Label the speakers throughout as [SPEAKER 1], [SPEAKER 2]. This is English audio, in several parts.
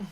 [SPEAKER 1] Yeah,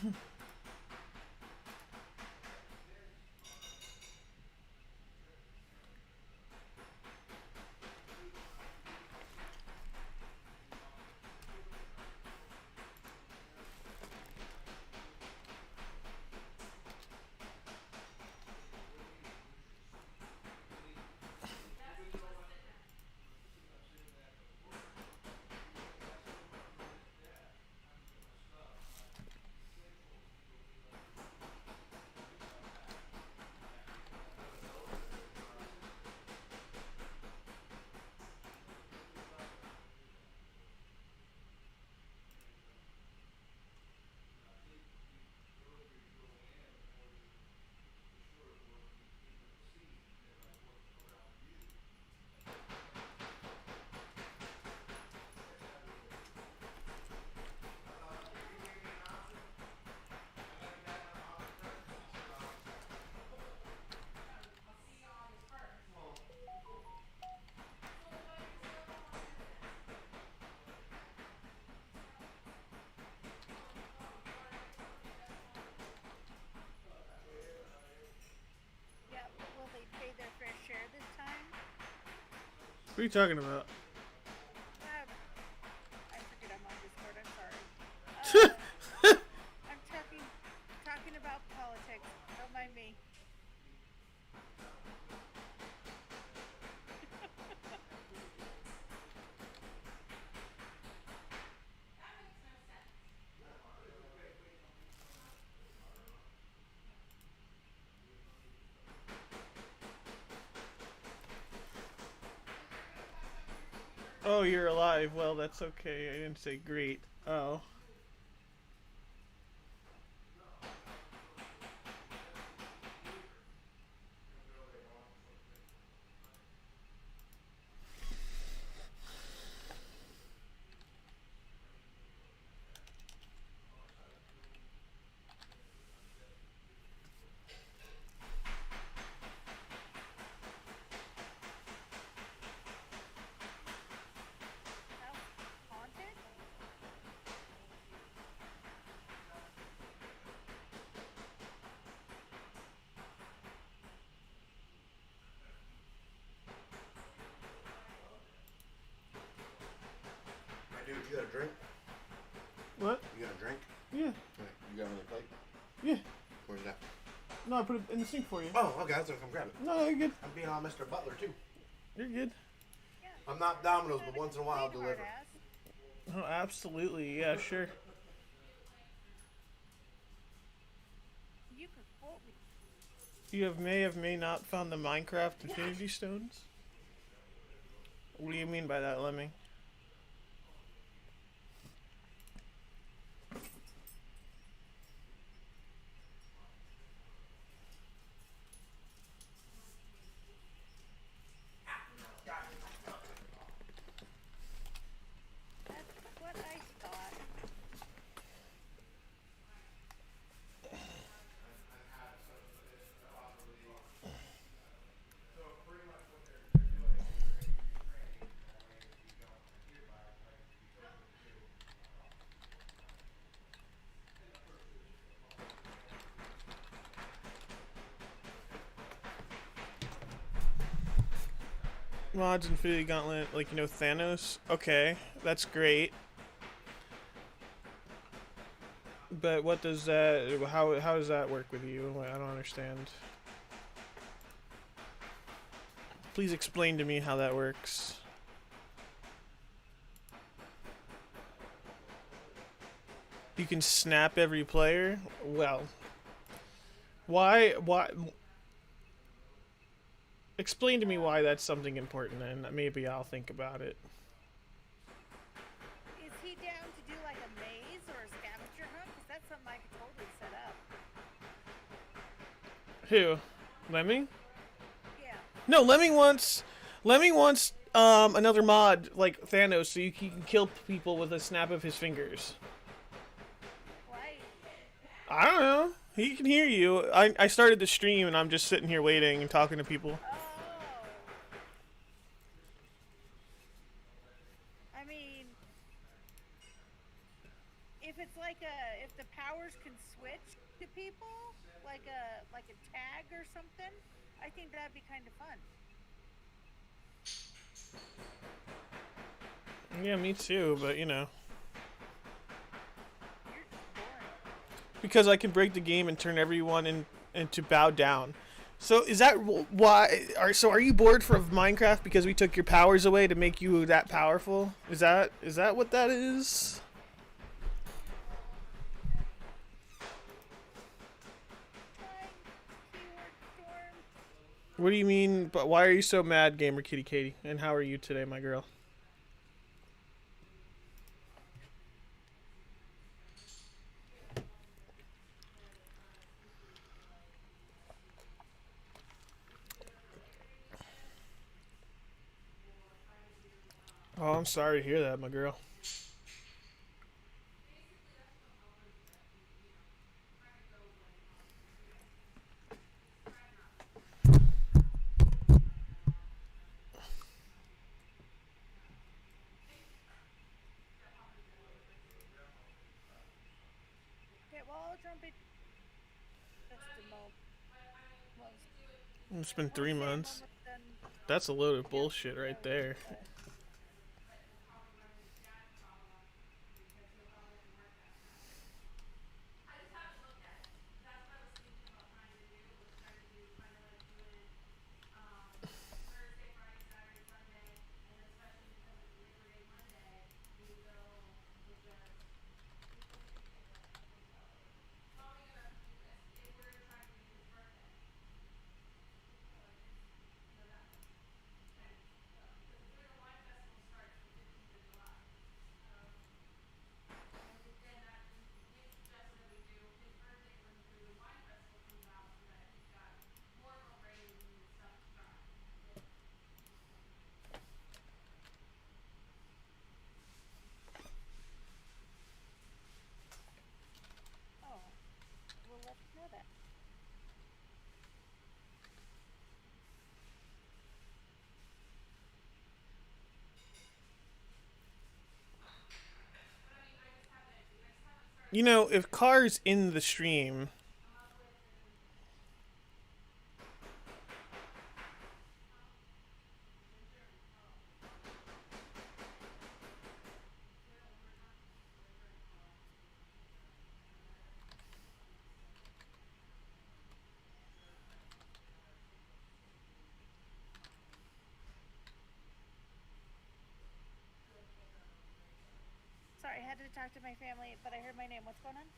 [SPEAKER 1] will they pay their fair share this time?
[SPEAKER 2] What are you talking about?
[SPEAKER 1] I forget I'm on Discord. I'm sorry. I'm talking about politics. Don't mind me.
[SPEAKER 2] Oh, you're alive. Well, that's okay. I didn't say great. Oh.
[SPEAKER 1] House haunted?
[SPEAKER 3] My dude, you got a drink?
[SPEAKER 2] What?
[SPEAKER 3] You got a drink?
[SPEAKER 2] Yeah.
[SPEAKER 3] Right. You got another plate?
[SPEAKER 2] Yeah.
[SPEAKER 3] Where's that?
[SPEAKER 2] No, I put it in the sink for you.
[SPEAKER 3] Oh, okay. That's gonna come grab it.
[SPEAKER 2] No, you're good.
[SPEAKER 3] I'm being all Mr. Butler too.
[SPEAKER 2] You're good.
[SPEAKER 1] Yeah.
[SPEAKER 3] I'm not Domino's,
[SPEAKER 1] Not
[SPEAKER 3] but
[SPEAKER 1] a
[SPEAKER 3] once in a while I'll
[SPEAKER 1] complete hard
[SPEAKER 3] deliver.
[SPEAKER 1] ass.
[SPEAKER 2] Oh, absolutely. Yeah, sure.
[SPEAKER 1] You could quote me.
[SPEAKER 2] You have may not found the Minecraft Infinity Stones? What do you mean by that, Lemming?
[SPEAKER 1] That's what I thought.
[SPEAKER 2] Mods Infinity Gauntlet, like, you know, Thanos? Okay, that's great. But what does that, how does that work with you? I don't understand. Please explain to me how that works. You can snap every player? Well, why, explain to me why that's something important, and maybe I'll think about it.
[SPEAKER 1] Is he down to do like a maze or a scavenger hunt? Because that's something I could totally set up.
[SPEAKER 2] Who? Lemming?
[SPEAKER 1] Yeah.
[SPEAKER 2] No, Lemming wants another mod like Thanos, so he can kill people with a snap of his fingers.
[SPEAKER 1] Why?
[SPEAKER 2] I don't know. He can hear you. I started the stream and I'm just sitting here waiting and talking to people.
[SPEAKER 1] Oh. I mean, if it's like if the powers can switch to people, like a tag or something. I think that'd be kind of fun.
[SPEAKER 2] Yeah, me too. But you know,
[SPEAKER 1] You're just boring.
[SPEAKER 2] because I can break the game and turn everyone into bow down. So is that why? Are you bored from Minecraft because we took your powers away to make you that powerful? Is that what that is?
[SPEAKER 1] Trying keyword storm.
[SPEAKER 2] What do you mean? But why are you so mad, Gamer Kitty Katie? And how are you today, my girl? Oh, I'm sorry to hear that, my girl.
[SPEAKER 1] Okay, well, I'll jump in just a moment.
[SPEAKER 2] It's been
[SPEAKER 1] I want to
[SPEAKER 2] three
[SPEAKER 1] say I'm
[SPEAKER 2] months.
[SPEAKER 1] almost done.
[SPEAKER 2] That's a load of
[SPEAKER 1] Yeah,
[SPEAKER 2] bullshit right
[SPEAKER 1] really,
[SPEAKER 2] there.
[SPEAKER 1] but oh, we'll let you know that.
[SPEAKER 2] You know, if Car's in the stream,
[SPEAKER 1] Sorry, I had to talk to my family, but I heard my name. What's going on?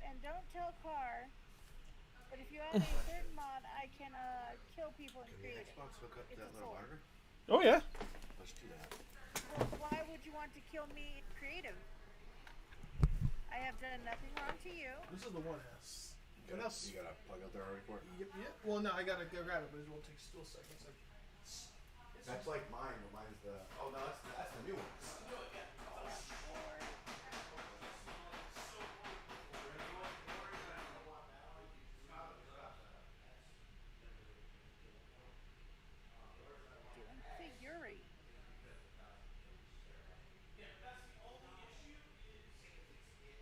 [SPEAKER 1] And don't tell Car, but if you add a certain mod, I can kill people in
[SPEAKER 3] Can the
[SPEAKER 1] creative.
[SPEAKER 3] Xbox hook up to
[SPEAKER 1] It's
[SPEAKER 3] that
[SPEAKER 1] a
[SPEAKER 3] little
[SPEAKER 1] sword.
[SPEAKER 3] monitor?
[SPEAKER 2] oh yeah,
[SPEAKER 3] Let's do that.
[SPEAKER 1] Well, why would you want to kill me in creative? I have done nothing wrong to you.
[SPEAKER 2] this is the 1S.
[SPEAKER 3] You got a plug out there already for it?
[SPEAKER 2] Yep. Well, no, I gotta go grab it, but it will take still seconds.
[SPEAKER 3] That's like mine, but mine's the. Oh no, that's the new one.
[SPEAKER 1] Doing figurine.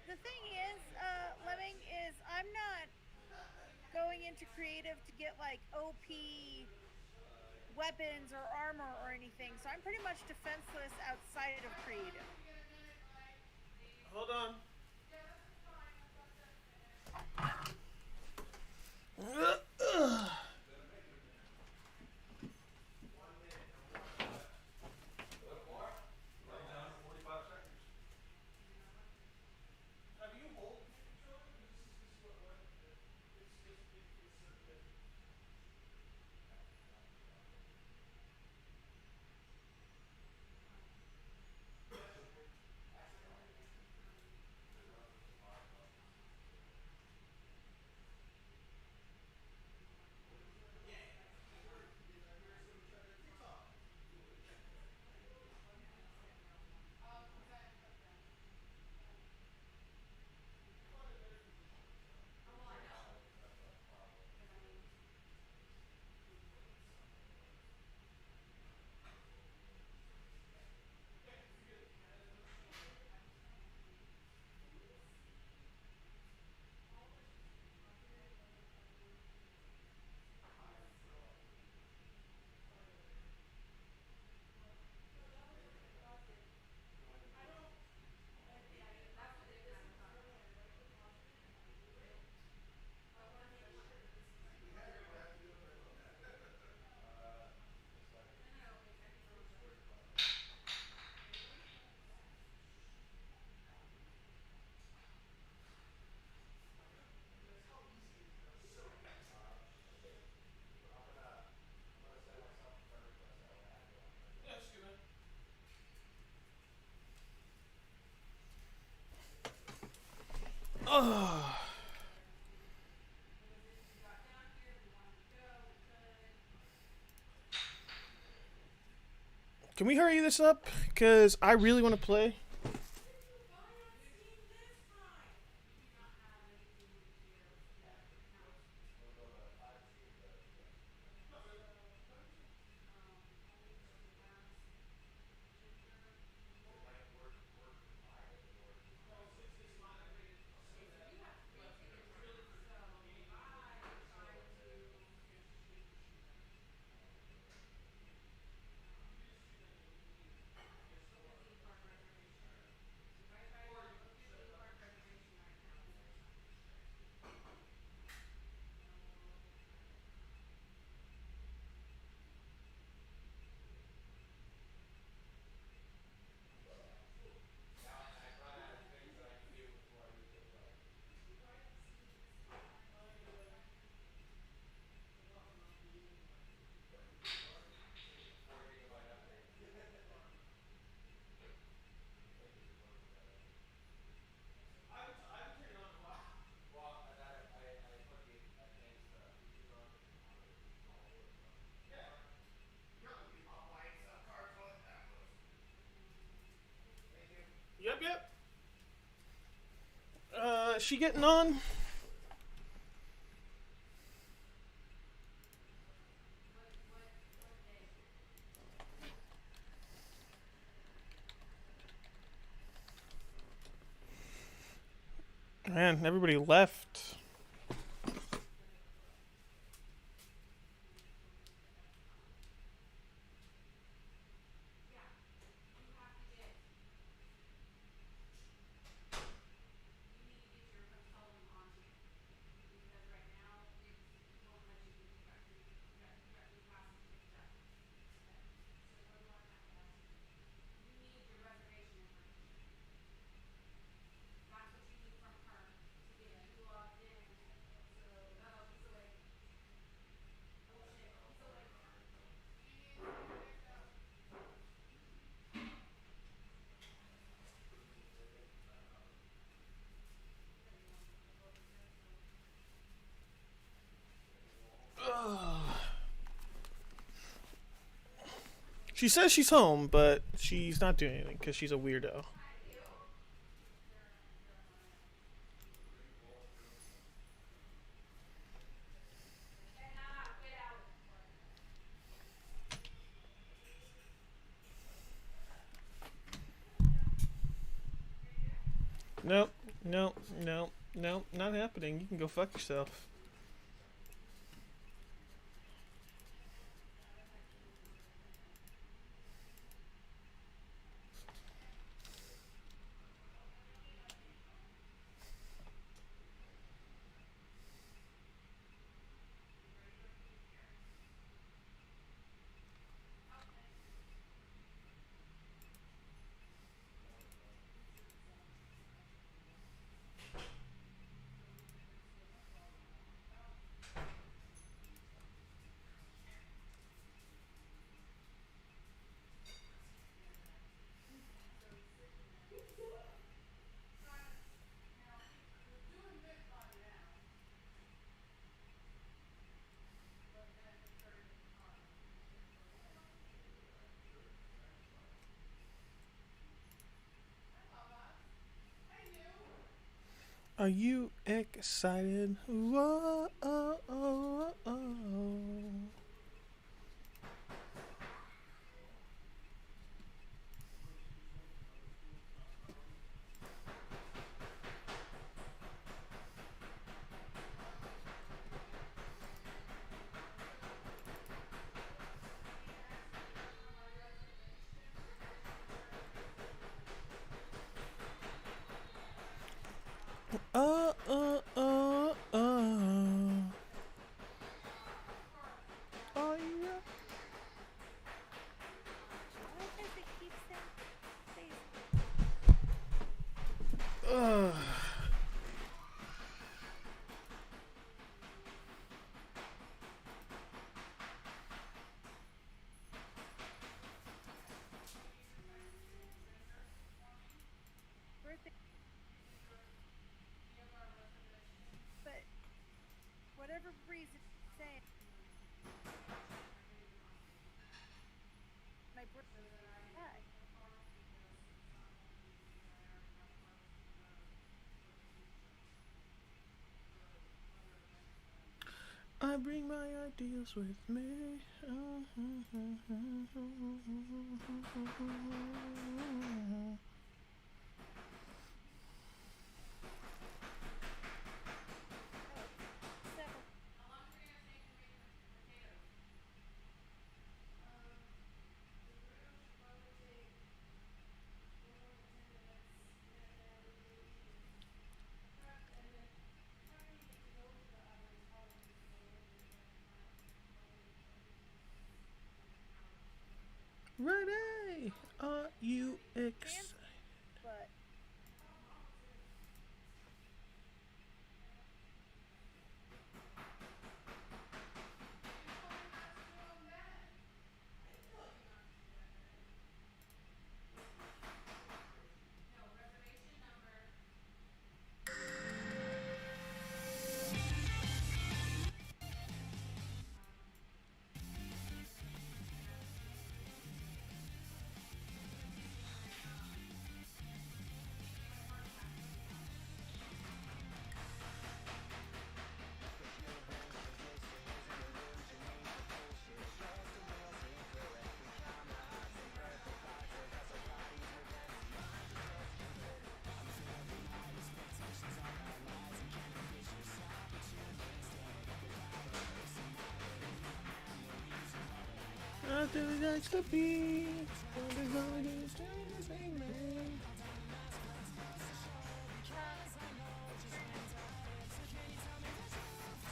[SPEAKER 1] The thing is, Lemming, is I'm not going into creative to get like OP weapons or armor or anything, so I'm pretty much defenseless outside of creative.
[SPEAKER 2] Hold on. Oh. Can we hurry this up? Because I really want to play. Yep, yep. She getting on? Man, everybody left. She says she's home, but she's not doing anything because she's a weirdo. Nope, nope, nope, nope, not happening. You can go fuck yourself. Are you excited? Whoa, oh, oh, oh. Oh, oh, oh, oh. Oh, yeah.
[SPEAKER 1] Why does it keep saying?
[SPEAKER 2] Ugh.
[SPEAKER 1] Birthday. whatever Breeze is saying. My brain.
[SPEAKER 2] I bring my ideals with me.
[SPEAKER 1] Several.
[SPEAKER 2] Ready? Are you
[SPEAKER 1] Cam's
[SPEAKER 2] excited?
[SPEAKER 1] but
[SPEAKER 2] I think it likes to be.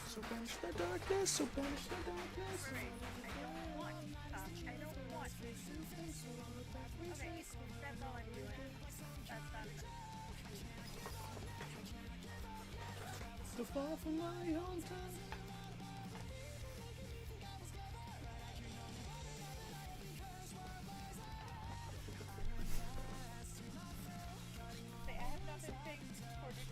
[SPEAKER 2] So banish the darkness, so banish the darkness.
[SPEAKER 1] right. I don't want to talk. I don't want to. Okay, that's all I'm doing. That's not enough.
[SPEAKER 2] So far from my hometown.
[SPEAKER 1] I have nothing big recorded.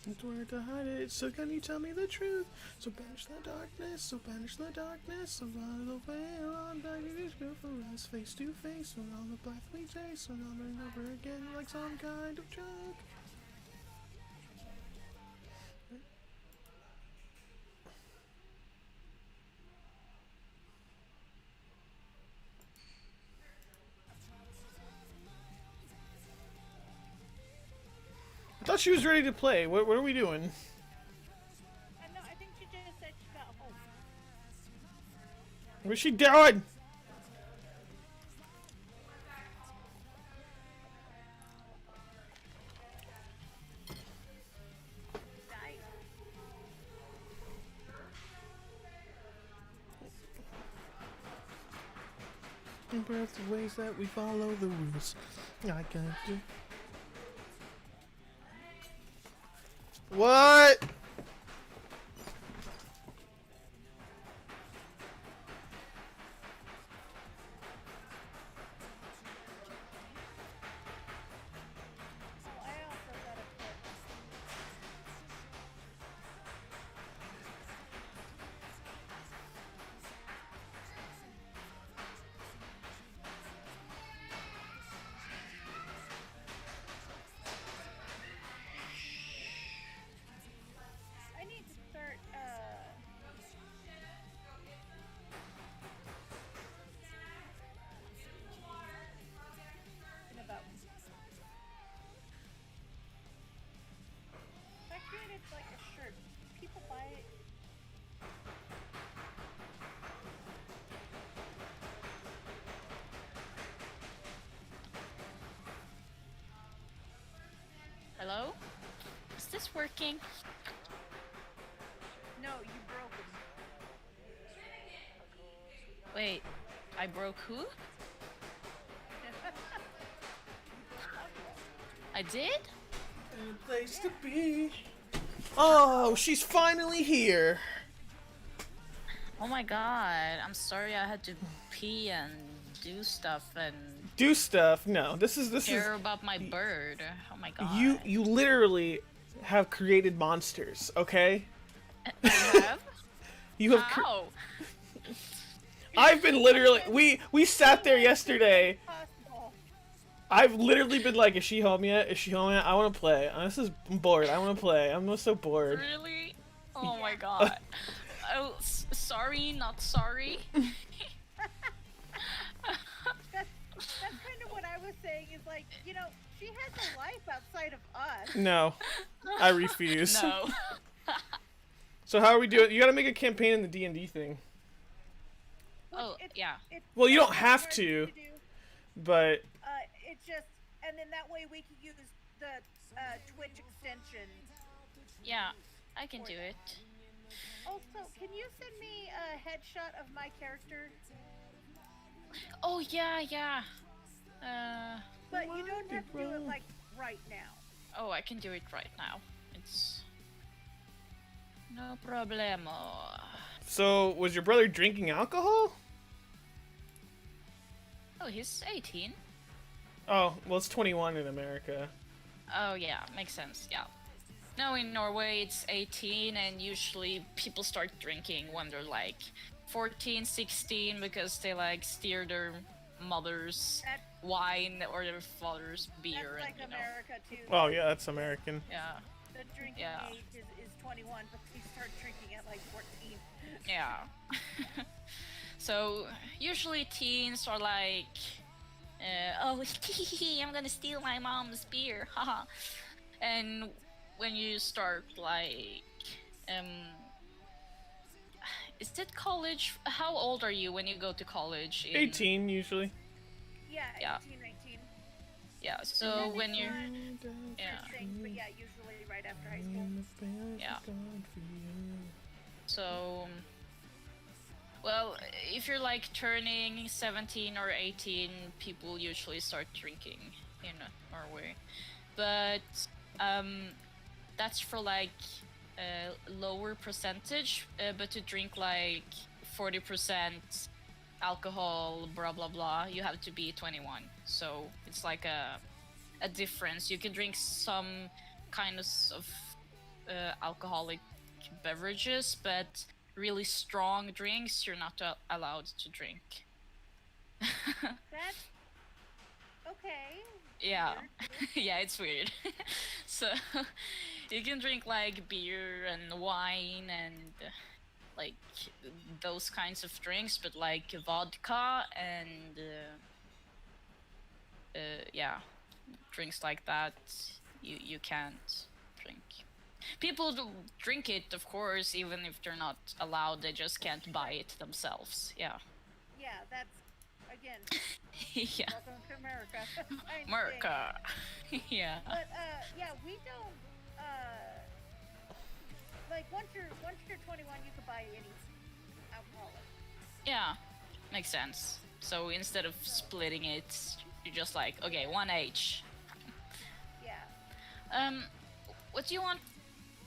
[SPEAKER 2] It's where to hide it, so can you tell me the truth? So banish the darkness, so banish the darkness, so run the veil on back of this girl for us, face to face, on all the path we chase, on over and over again like some kind of drug. I thought she was ready to play. What are we doing?
[SPEAKER 1] No, I think she just said she got home.
[SPEAKER 2] What's she doing?
[SPEAKER 1] Died.
[SPEAKER 2] Impress the ways that we follow the rules. I got to. What?
[SPEAKER 1] Oh, I also got a put.
[SPEAKER 4] this working?
[SPEAKER 1] No, you broke him.
[SPEAKER 4] Wait, I broke who? I did?
[SPEAKER 2] Place to be. Oh, she's finally here.
[SPEAKER 4] Oh my god, I'm sorry I had to pee and do stuff and
[SPEAKER 2] Do stuff? No, this is
[SPEAKER 4] care about my bird. Oh my god.
[SPEAKER 2] you literally have created monsters. Okay.
[SPEAKER 4] I have?
[SPEAKER 2] You have.
[SPEAKER 4] How?
[SPEAKER 2] I've been literally. We sat there yesterday.
[SPEAKER 1] Possible.
[SPEAKER 2] I've literally been like, is she home yet? Is she home yet? I want to play. I'm bored. I want to play. I'm so bored.
[SPEAKER 4] Really? Oh my god. Oh, sorry, not sorry.
[SPEAKER 1] That's kind of what I was saying. Is like, you know, she has a life outside of us.
[SPEAKER 2] No, I refuse.
[SPEAKER 4] No.
[SPEAKER 2] So how are we doing? You got to make a campaign in the D&D thing.
[SPEAKER 4] Oh, yeah.
[SPEAKER 2] Well, you don't
[SPEAKER 1] really
[SPEAKER 2] have
[SPEAKER 1] hard
[SPEAKER 2] to.
[SPEAKER 1] do.
[SPEAKER 2] But
[SPEAKER 1] It's just, and then that way we can use the Twitch extension.
[SPEAKER 4] Yeah, I can do it.
[SPEAKER 1] Also, can you send me a headshot of my character?
[SPEAKER 4] Oh, yeah.
[SPEAKER 1] But you don't have to do it like right now.
[SPEAKER 4] Oh, I can do it right now. It's no problemo.
[SPEAKER 2] so was your brother drinking alcohol?
[SPEAKER 4] Oh, he's 18.
[SPEAKER 2] Oh, well, it's 21 in America.
[SPEAKER 4] Oh, yeah, makes sense, yeah. No, in Norway it's 18, and usually people start drinking when they're like 14, 16, because they like steer their mother's wine or their father's beer.
[SPEAKER 1] That's like
[SPEAKER 4] and,
[SPEAKER 1] America too.
[SPEAKER 2] Oh yeah, that's American.
[SPEAKER 4] Yeah,
[SPEAKER 1] The drinking
[SPEAKER 4] Yeah.
[SPEAKER 1] age is 21, but they start drinking at like 14.
[SPEAKER 4] yeah. So usually teens are like, oh, I'm gonna steal my mom's beer, haha. And when you start like, is it college? How old are you when you go to college?
[SPEAKER 2] 18 usually.
[SPEAKER 1] Yeah,
[SPEAKER 4] Yeah.
[SPEAKER 1] 18, 19.
[SPEAKER 4] Yeah, so when you're, yeah.
[SPEAKER 1] Things, but yeah, usually right after high school.
[SPEAKER 4] Yeah. So, well, if you're like turning 17 or 18, people usually start drinking in Norway. But that's for like lower percentage, but to drink like 40% alcohol, blah blah blah, you have to be 21. So it's like a difference. You can drink some kinds of alcoholic beverages, but really strong drinks you're not allowed to drink.
[SPEAKER 1] That's okay.
[SPEAKER 4] Yeah.
[SPEAKER 1] Weird.
[SPEAKER 4] Yeah, it's weird. So you can drink like beer and wine and like those kinds of drinks, but like vodka and yeah, drinks like that you can't drink. People do drink it, of course, even if they're not allowed. They just can't buy it themselves. Yeah.
[SPEAKER 1] Yeah, that's again.
[SPEAKER 4] Yeah.
[SPEAKER 1] Welcome to America. Fine thing.
[SPEAKER 4] America. Yeah.
[SPEAKER 1] But yeah, we don't. Like once you're 21, you can buy any alcohol.
[SPEAKER 4] Yeah. Makes sense. So instead of splitting it, you're just like, okay, 1H.
[SPEAKER 1] Yeah.
[SPEAKER 4] What do you want?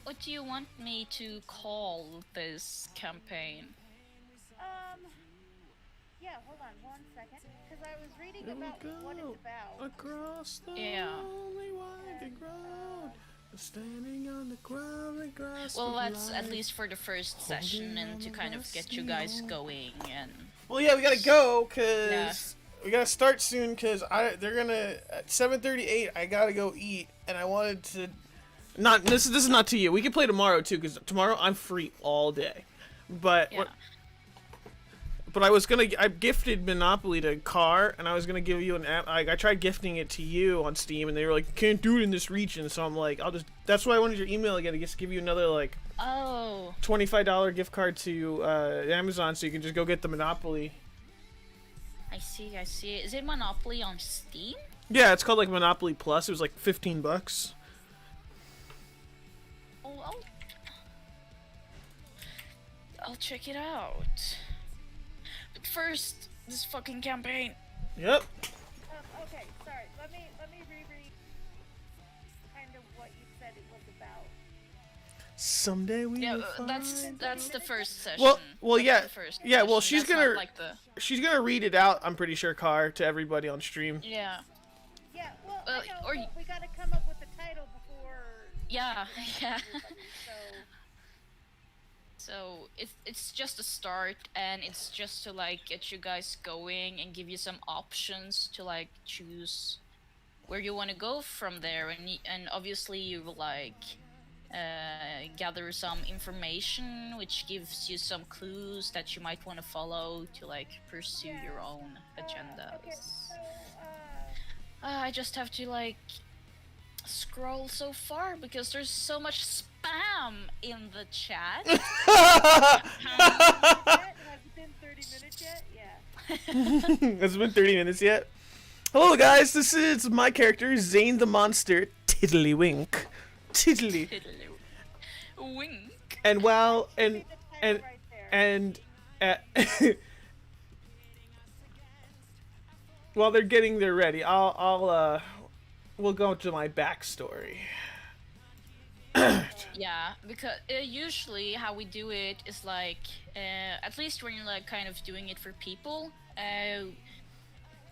[SPEAKER 4] What do you want me to call this campaign?
[SPEAKER 1] Yeah. Hold on one second, because I was reading
[SPEAKER 2] Here we
[SPEAKER 1] about what
[SPEAKER 2] go.
[SPEAKER 1] it's about.
[SPEAKER 2] Across the
[SPEAKER 4] Yeah.
[SPEAKER 2] lonely winding road, standing on the ground, grass.
[SPEAKER 4] Well, that's at least for the first session and to kind of get you guys going and.
[SPEAKER 2] Well, yeah, we gotta go
[SPEAKER 4] Yeah.
[SPEAKER 2] cause we gotta start soon. Cause they're gonna at 7:38. I gotta go eat, and I wanted to. Not this is not to you. We can play tomorrow too, cause tomorrow I'm free all day. But
[SPEAKER 4] Yeah.
[SPEAKER 2] But I gifted Monopoly to Car, and I was gonna give you an app. I tried gifting it to you on Steam, and they were like, "Can't do it in this region." So I'm like, That's why I wanted your email again to just give you another like
[SPEAKER 4] Oh.
[SPEAKER 2] $25 gift card to Amazon, so you can just go get the Monopoly.
[SPEAKER 4] I see. Is it Monopoly on Steam?
[SPEAKER 2] Yeah, it's called like Monopoly Plus. It was like $15.
[SPEAKER 4] I'll check it out. But first, this fucking campaign.
[SPEAKER 2] Yep.
[SPEAKER 1] Okay, sorry. Let me reread kind of what you said it was about.
[SPEAKER 2] Someday we
[SPEAKER 4] Yeah,
[SPEAKER 2] will find.
[SPEAKER 4] that's the first session.
[SPEAKER 2] Well,
[SPEAKER 4] That's
[SPEAKER 2] yeah,
[SPEAKER 4] the first
[SPEAKER 2] yeah. Well,
[SPEAKER 4] session.
[SPEAKER 2] she's
[SPEAKER 4] That's
[SPEAKER 2] gonna
[SPEAKER 4] not like the
[SPEAKER 2] she's gonna read it out. I'm pretty sure, Car, to everybody on stream.
[SPEAKER 4] yeah.
[SPEAKER 1] Yeah, well,
[SPEAKER 4] Well,
[SPEAKER 1] I know,
[SPEAKER 4] or
[SPEAKER 1] but we gotta come up with the title before.
[SPEAKER 4] Yeah, yeah.
[SPEAKER 1] everybody,
[SPEAKER 4] So it's just a start, and it's just to like get you guys going and give you some options to like choose where you want to go from there, and obviously you will like gather some information which gives you some clues that you might want to follow to like pursue your own agendas.
[SPEAKER 1] Okay, so
[SPEAKER 4] I just have to like scroll so far because there's so much spam in the chat.
[SPEAKER 1] has it been 30 minutes yet? Yeah.
[SPEAKER 2] Has it been 30 minutes yet? Hello, guys. This is my character, Zane the Monster, Tiddlywink. Tiddly.
[SPEAKER 4] Wink.
[SPEAKER 2] And well, and
[SPEAKER 1] See the title
[SPEAKER 2] and
[SPEAKER 1] right there.
[SPEAKER 2] and while they're getting there ready, we'll go to my backstory.
[SPEAKER 4] Yeah, because usually how we do it is like, at least when you're like kind of doing it for people,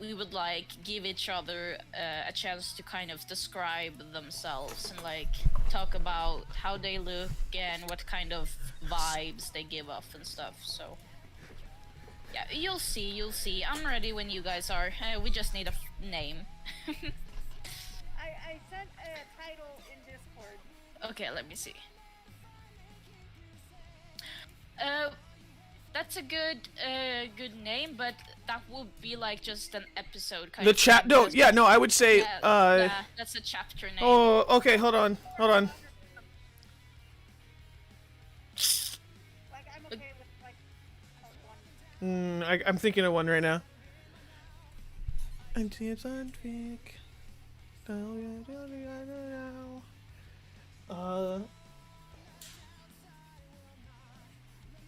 [SPEAKER 4] we would like give each other a chance to kind of describe themselves and like talk about how they look and what kind of vibes they give off and stuff. So yeah, you'll see. I'm ready when you guys are. We just need a name.
[SPEAKER 1] I sent a title in Discord.
[SPEAKER 4] Okay, let me see. That's a good name, but that would be like just an episode kind
[SPEAKER 2] The
[SPEAKER 4] of
[SPEAKER 2] chat.
[SPEAKER 4] thing,
[SPEAKER 2] No,
[SPEAKER 4] because-
[SPEAKER 2] yeah, no. I would say.
[SPEAKER 4] yeah, that's a chapter name.
[SPEAKER 2] Oh, okay. Hold on.
[SPEAKER 1] Like, I'm okay with, like, part one.
[SPEAKER 2] I'm thinking of one right now. Anti-Atlantic.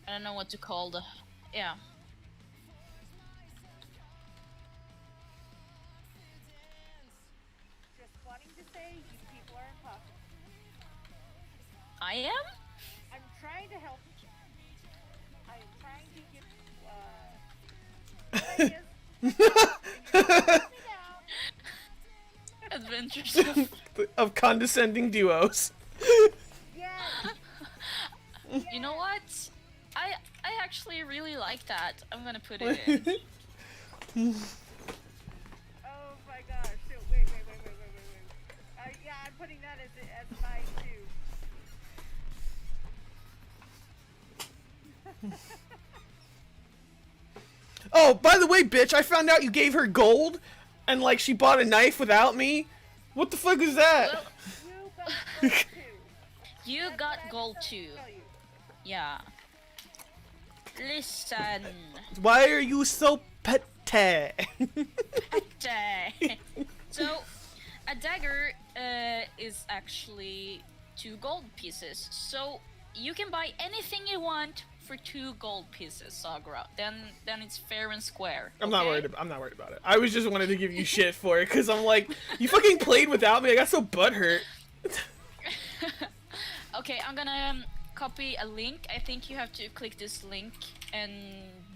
[SPEAKER 4] I don't know what to call the. Yeah.
[SPEAKER 1] Just wanting to say, you people are impossible.
[SPEAKER 4] I am?
[SPEAKER 1] I'm trying to help you. I am trying to give ideas.
[SPEAKER 4] Adventures
[SPEAKER 2] Of condescending duos.
[SPEAKER 1] Yes.
[SPEAKER 4] You know what? I actually really like that. I'm gonna put it in.
[SPEAKER 1] Oh my gosh. So, wait. Yeah, I'm putting that as mine too.
[SPEAKER 2] Oh, by the way, bitch, I found out you gave her gold, and like she bought a knife without me. What the fuck is that?
[SPEAKER 4] Well,
[SPEAKER 1] You got gold too.
[SPEAKER 4] you got
[SPEAKER 1] That's what I
[SPEAKER 4] gold
[SPEAKER 1] was
[SPEAKER 4] too.
[SPEAKER 1] tell you.
[SPEAKER 4] Yeah. Listen.
[SPEAKER 2] Why are you so petty?
[SPEAKER 4] So, a dagger is actually 2 gold pieces. So you can buy anything you want for 2 gold pieces, Sagra. Then it's fair and square.
[SPEAKER 2] I'm not
[SPEAKER 4] okay?
[SPEAKER 2] worried. I'm not worried about it. I was just wanted to give you shit for it because I'm like, you fucking played without me. I got so butthurt.
[SPEAKER 4] Okay, I'm gonna copy a link. I think you have to click this link and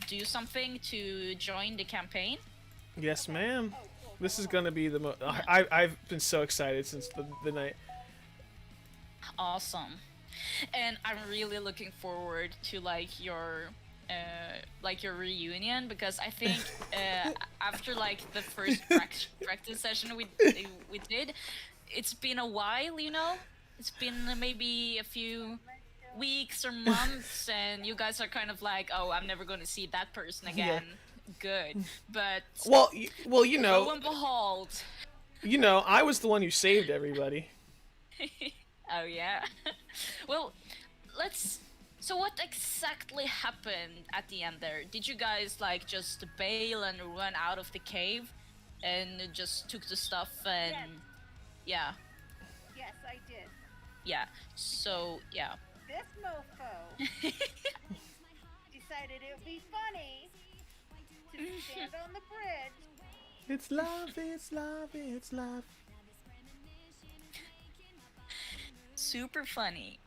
[SPEAKER 4] do something to join the campaign.
[SPEAKER 2] Yes, ma'am. This is gonna be the most. I've been so excited since the night.
[SPEAKER 4] Awesome. And I'm really looking forward to like your reunion, because I think after like the first practice session we did, it's been a while, you know. It's been maybe a few weeks or months, and you guys are kind of like, oh, I'm never going to see that person again. Good, but
[SPEAKER 2] Well, you
[SPEAKER 4] lo
[SPEAKER 2] know,
[SPEAKER 4] and behold.
[SPEAKER 2] I was the one who saved everybody.
[SPEAKER 4] Oh yeah. Well, so what exactly happened at the end there? Did you guys like just bail and run out of the cave and just took the stuff and yeah.
[SPEAKER 1] Yes, I did.
[SPEAKER 4] Yeah. So, yeah.
[SPEAKER 1] This mofo decided it would be funny to stand on the bridge.
[SPEAKER 2] It's love, it's love, it's love.
[SPEAKER 4] Super funny.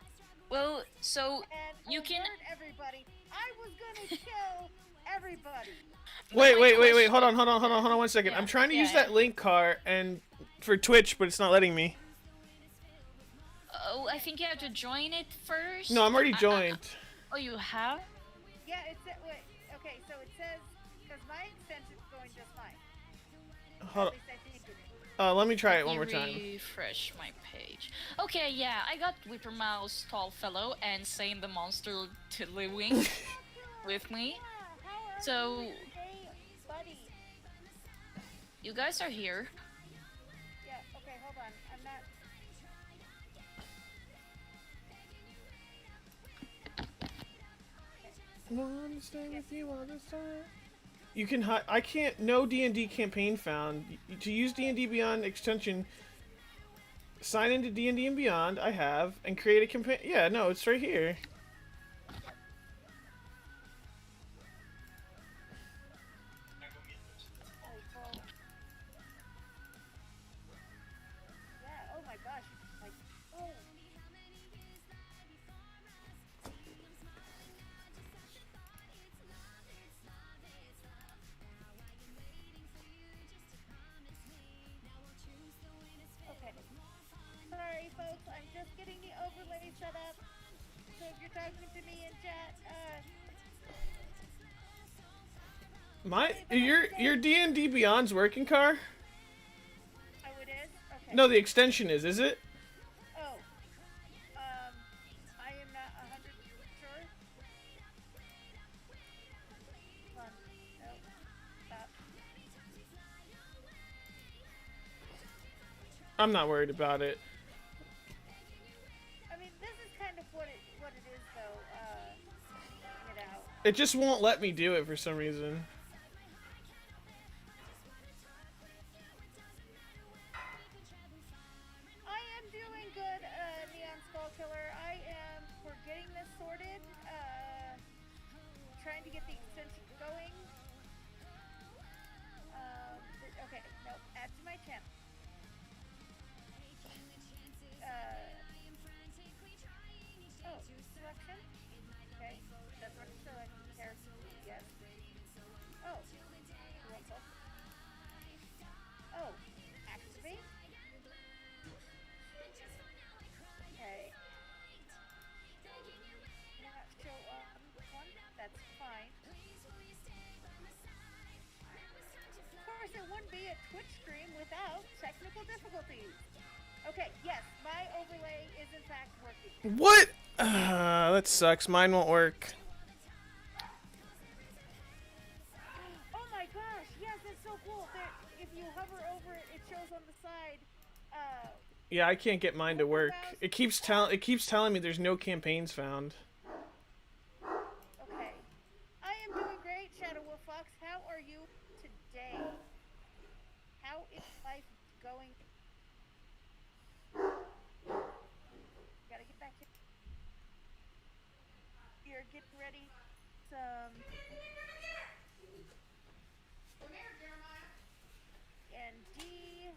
[SPEAKER 4] Well, so
[SPEAKER 1] And
[SPEAKER 4] you can.
[SPEAKER 1] alert everybody. I was gonna kill everybody.
[SPEAKER 2] Wait,
[SPEAKER 4] My
[SPEAKER 2] wait, wait, wait.
[SPEAKER 4] question-
[SPEAKER 2] Hold on 1 second.
[SPEAKER 4] Yeah,
[SPEAKER 2] I'm trying to
[SPEAKER 4] yeah,
[SPEAKER 2] use
[SPEAKER 4] yeah.
[SPEAKER 2] that link car and for Twitch, but it's not letting me.
[SPEAKER 4] Oh, I think you have to join it first.
[SPEAKER 2] No, I'm already
[SPEAKER 4] I-
[SPEAKER 2] joined.
[SPEAKER 4] oh, you have?
[SPEAKER 1] Yeah, wait. Okay, so it says because my extension's going just fine.
[SPEAKER 2] Hold
[SPEAKER 1] At least I think it is.
[SPEAKER 2] on. Let me try it
[SPEAKER 4] Let
[SPEAKER 2] one
[SPEAKER 4] me
[SPEAKER 2] more time.
[SPEAKER 4] Refresh my page. Okay, yeah, I got Whipper Mouse, Tall Fellow, and Sane the Monster Tiddlywink with me.
[SPEAKER 1] Yeah, how are
[SPEAKER 4] So-
[SPEAKER 1] you today, buddy?
[SPEAKER 4] You guys are here.
[SPEAKER 1] Yeah. Okay, hold on. I'm not.
[SPEAKER 2] Want to stay with you all this time? You can I can't. No D&D campaign found. To use D&D Beyond extension, sign into D&D and Beyond. I have and create a campaign. Yeah, no, it's right here.
[SPEAKER 1] Oh, well. Yeah. Oh my gosh. Like. Oh. Okay. Sorry, folks. I'm just getting the overlay set up. So if you're talking to me in chat,
[SPEAKER 2] My your D&D Beyond's working, car?
[SPEAKER 1] oh, it is. Okay.
[SPEAKER 2] No, the extension is it?
[SPEAKER 1] Oh. I am not 100 sure. Hold on. No. Stop.
[SPEAKER 2] I'm not worried about it.
[SPEAKER 1] I mean, this is kind of what it is, though. Figuring it out.
[SPEAKER 2] It just won't let me do it for some reason.
[SPEAKER 1] I am doing good, Neon Skull Killer. We're getting this sorted. Trying to get the extension going. Okay, no, add to my channel. Oh, selection? Okay, that's what it's selecting. Character, yes. Oh, wonderful. Oh, activate? Okay. Not show on one. That's fine. Of course, it wouldn't be a Twitch stream without technical difficulties. Okay, yes, my overlay is in fact working.
[SPEAKER 2] What? That sucks. Mine won't work.
[SPEAKER 1] Oh my gosh, yes, that's so cool. If you hover over it, it shows on the side.
[SPEAKER 2] Yeah, I can't get mine to work. It keeps telling me there's no campaigns found.
[SPEAKER 1] Okay. I am doing great, Shadow Wolf Fox. How are you today? How is life going? Gotta get back here. You're getting ready. Some. And D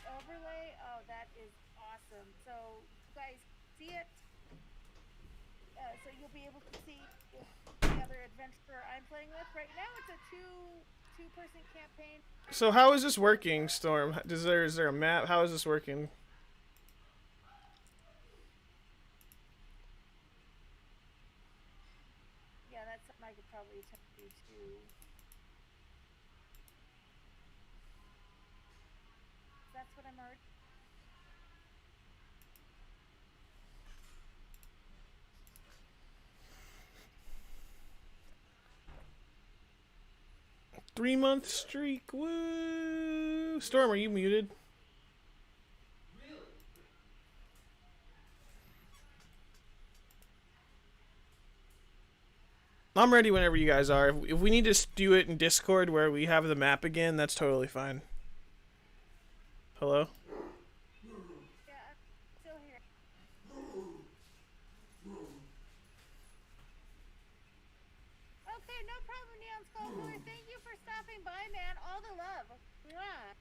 [SPEAKER 1] overlay. Oh, that is awesome. So you guys see it. So you'll be able to see the other adventurer I'm playing with. Right now, it's a two-person campaign.
[SPEAKER 2] So how is this working, Storm? Is there a map? How is this working?
[SPEAKER 1] Yeah, that's something I could probably attempt to do too. That's what I'm already.
[SPEAKER 2] 3-month streak. Woo! Storm, are you muted? I'm ready whenever you guys are. If we need to do it in Discord where we have the map again, that's totally fine. Hello?
[SPEAKER 1] Yeah, I'm still here. Okay, no problem, Neon Skull Killer. Thank you for stopping by, man. All the love. Mwah.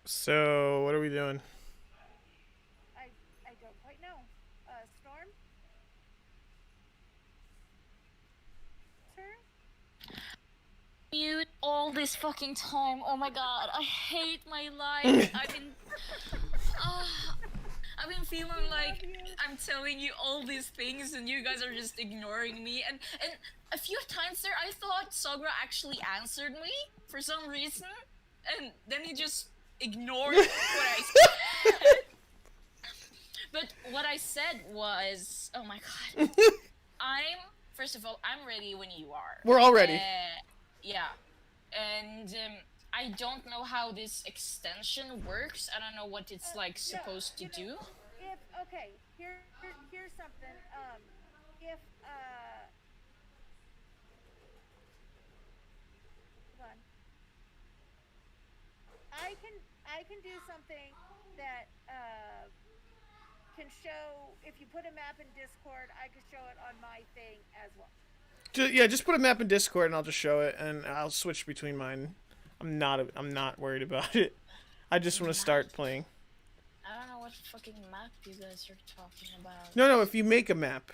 [SPEAKER 2] So, what are we doing?
[SPEAKER 1] I don't quite know. Storm? Turn?
[SPEAKER 4] Mute all this fucking time. Oh my god, I hate my life. I've been feeling like I'm telling you all these things and you guys are just ignoring me. And a few times there, I thought Sogra actually answered me for some reason, and then he just ignored what I said. But what I said was, oh my god, first of all, I'm ready when you are.
[SPEAKER 2] We're all ready.
[SPEAKER 4] Yeah, and I don't know how this extension works. I don't know what it's like supposed to do.
[SPEAKER 1] If okay, here's something. If hold on. I can do something that can show if you put a map in Discord, I can show it on my thing as well.
[SPEAKER 2] Just put a map in Discord and I'll just show it, and I'll switch between mine. I'm not worried about it. I just want to start playing.
[SPEAKER 4] I don't know what fucking map you guys are talking about.
[SPEAKER 2] No, if you make a map.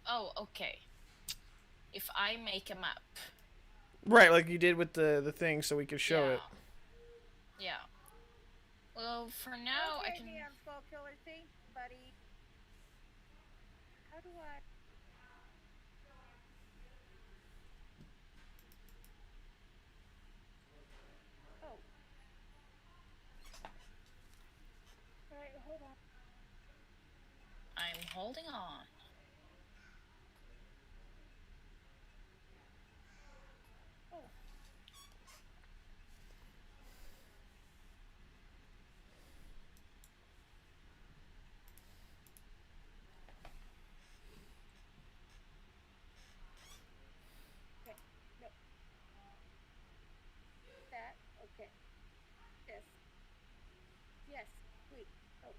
[SPEAKER 4] Oh, okay. If I make a map.
[SPEAKER 2] Right, like you did with the thing, so we could show it.
[SPEAKER 4] Yeah. Well, for now,
[SPEAKER 1] okay,
[SPEAKER 4] I can...
[SPEAKER 1] Neon Skull Killer thing, buddy. How do I... Oh. Alright, hold on.
[SPEAKER 4] I'm holding on.
[SPEAKER 1] Oh. Okay, no. That, okay. Yes. Yes, wait. Oh,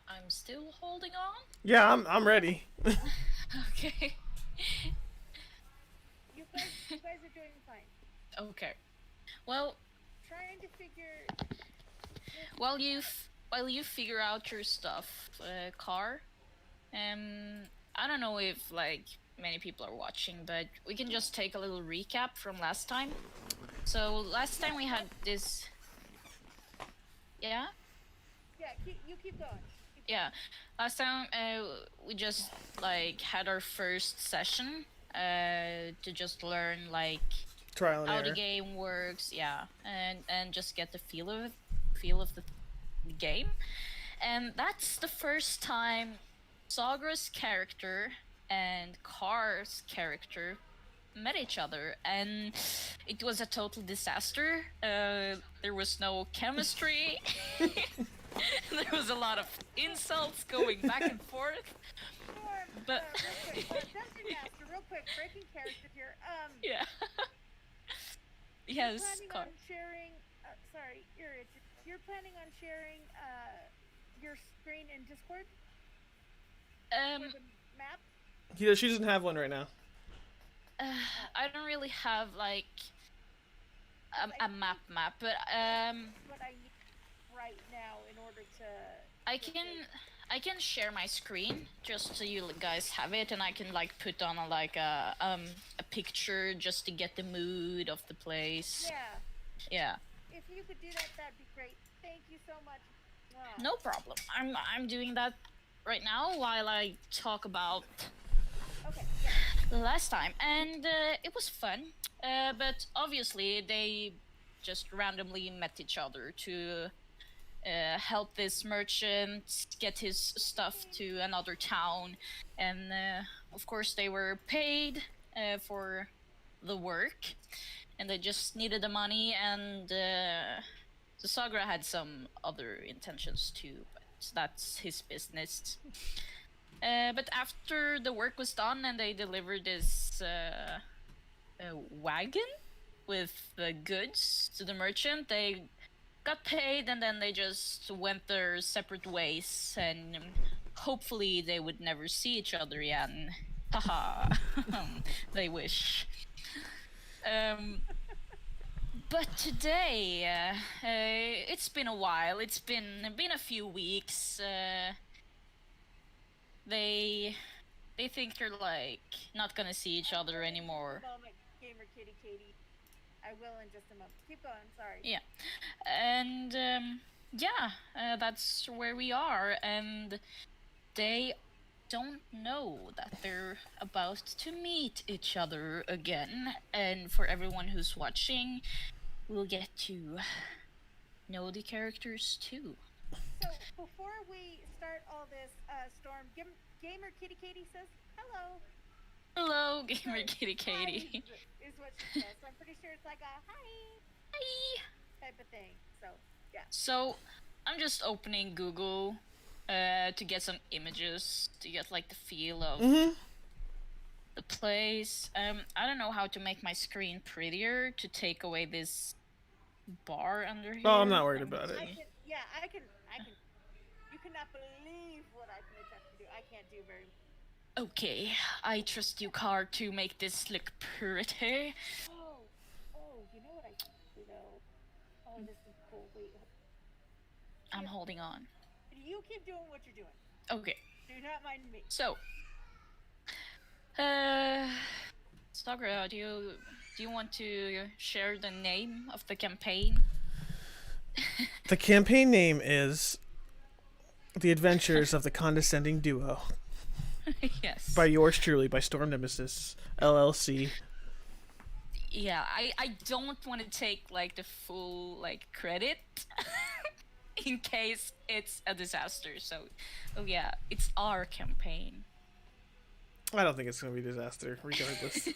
[SPEAKER 4] I'm still holding on?
[SPEAKER 2] Yeah, I'm ready.
[SPEAKER 4] Okay.
[SPEAKER 1] you guys are doing fine.
[SPEAKER 4] Okay. Well,
[SPEAKER 1] Trying to figure...
[SPEAKER 4] while you figure out your stuff, Car, I don't know if, like, many people are watching, but we can just take a little recap from last time. So, last time we had this... Yeah?
[SPEAKER 1] Yeah, you keep going.
[SPEAKER 4] Yeah, last time we just like had our first session to just learn like
[SPEAKER 2] Trial and
[SPEAKER 4] how
[SPEAKER 2] error.
[SPEAKER 4] the game works, yeah, and just get the feel of the game. And that's the first time Sagra's character and Car's character met each other, and it was a total disaster. There was no chemistry. There was a lot of insults going back and forth.
[SPEAKER 1] Storm,
[SPEAKER 4] But
[SPEAKER 1] real quick, Dungeon Master, real quick, breaking character here.
[SPEAKER 4] yeah.
[SPEAKER 1] You're
[SPEAKER 4] Yes,
[SPEAKER 1] planning
[SPEAKER 4] Car.
[SPEAKER 1] on sharing. Sorry, you're planning on sharing your screen in Discord with a map.
[SPEAKER 2] She doesn't have one right now.
[SPEAKER 4] I don't really have like a map, but
[SPEAKER 1] What I need right now in order to.
[SPEAKER 4] I can share my screen just so you guys have it, and I can like put on a picture just to get the mood of the place.
[SPEAKER 1] Yeah.
[SPEAKER 4] Yeah.
[SPEAKER 1] If you could do that, that'd be great. Thank you so much. Wow.
[SPEAKER 4] No problem. I'm doing that right now while I talk about
[SPEAKER 1] Okay. Yeah.
[SPEAKER 4] last time, and it was fun. But obviously, they just randomly met each other to help this merchant get his stuff to another town, and of course, they were paid for the work, and they just needed the money. And the Sagra had some other intentions too, but that's his business. But after the work was done and they delivered this wagon with the goods to the merchant, they got paid and then they just went their separate ways, and hopefully they would never see each other again. Haha. They wish. But today, it's been a while. It's been a few weeks. They think they're like not gonna see each other anymore.
[SPEAKER 1] Moment, gamer kitty Katie. I will in just a moment. Keep going. Sorry.
[SPEAKER 4] Yeah, and that's where we are, and they don't know that they're about to meet each other again. And for everyone who's watching, we'll get to know the characters too.
[SPEAKER 1] So before we start all this, Storm, gamer kitty Katie says hello.
[SPEAKER 4] Hello, gamer
[SPEAKER 1] Or
[SPEAKER 4] kitty Katie.
[SPEAKER 1] hi is what she says. So I'm pretty sure it's like a hi
[SPEAKER 4] Hi.
[SPEAKER 1] type of thing. So yeah.
[SPEAKER 4] So I'm just opening Google to get some images to get like the feel of the place. I don't know how to make my screen prettier to take away this bar under here.
[SPEAKER 2] Oh, I'm not worried about it.
[SPEAKER 1] I can. You cannot believe what I can attempt to do. I can't do very much.
[SPEAKER 4] Okay, I trust you, Car, to make this look pretty.
[SPEAKER 1] Oh, you know what I can do though? Oh, this is cool. Wait.
[SPEAKER 4] I'm holding on.
[SPEAKER 1] You keep doing what you're doing.
[SPEAKER 4] Okay,
[SPEAKER 1] Do not mind me.
[SPEAKER 4] so, Sagra, do you want to share the name of the campaign?
[SPEAKER 2] The campaign name is The Adventures of the Condescending Duo.
[SPEAKER 4] Yes.
[SPEAKER 2] By yours truly, by Storm Nemesis, LLC.
[SPEAKER 4] Yeah, I don't want to take like the full like credit in case it's a disaster. So, oh yeah, it's our campaign.
[SPEAKER 2] I don't think it's going to be a disaster, regardless.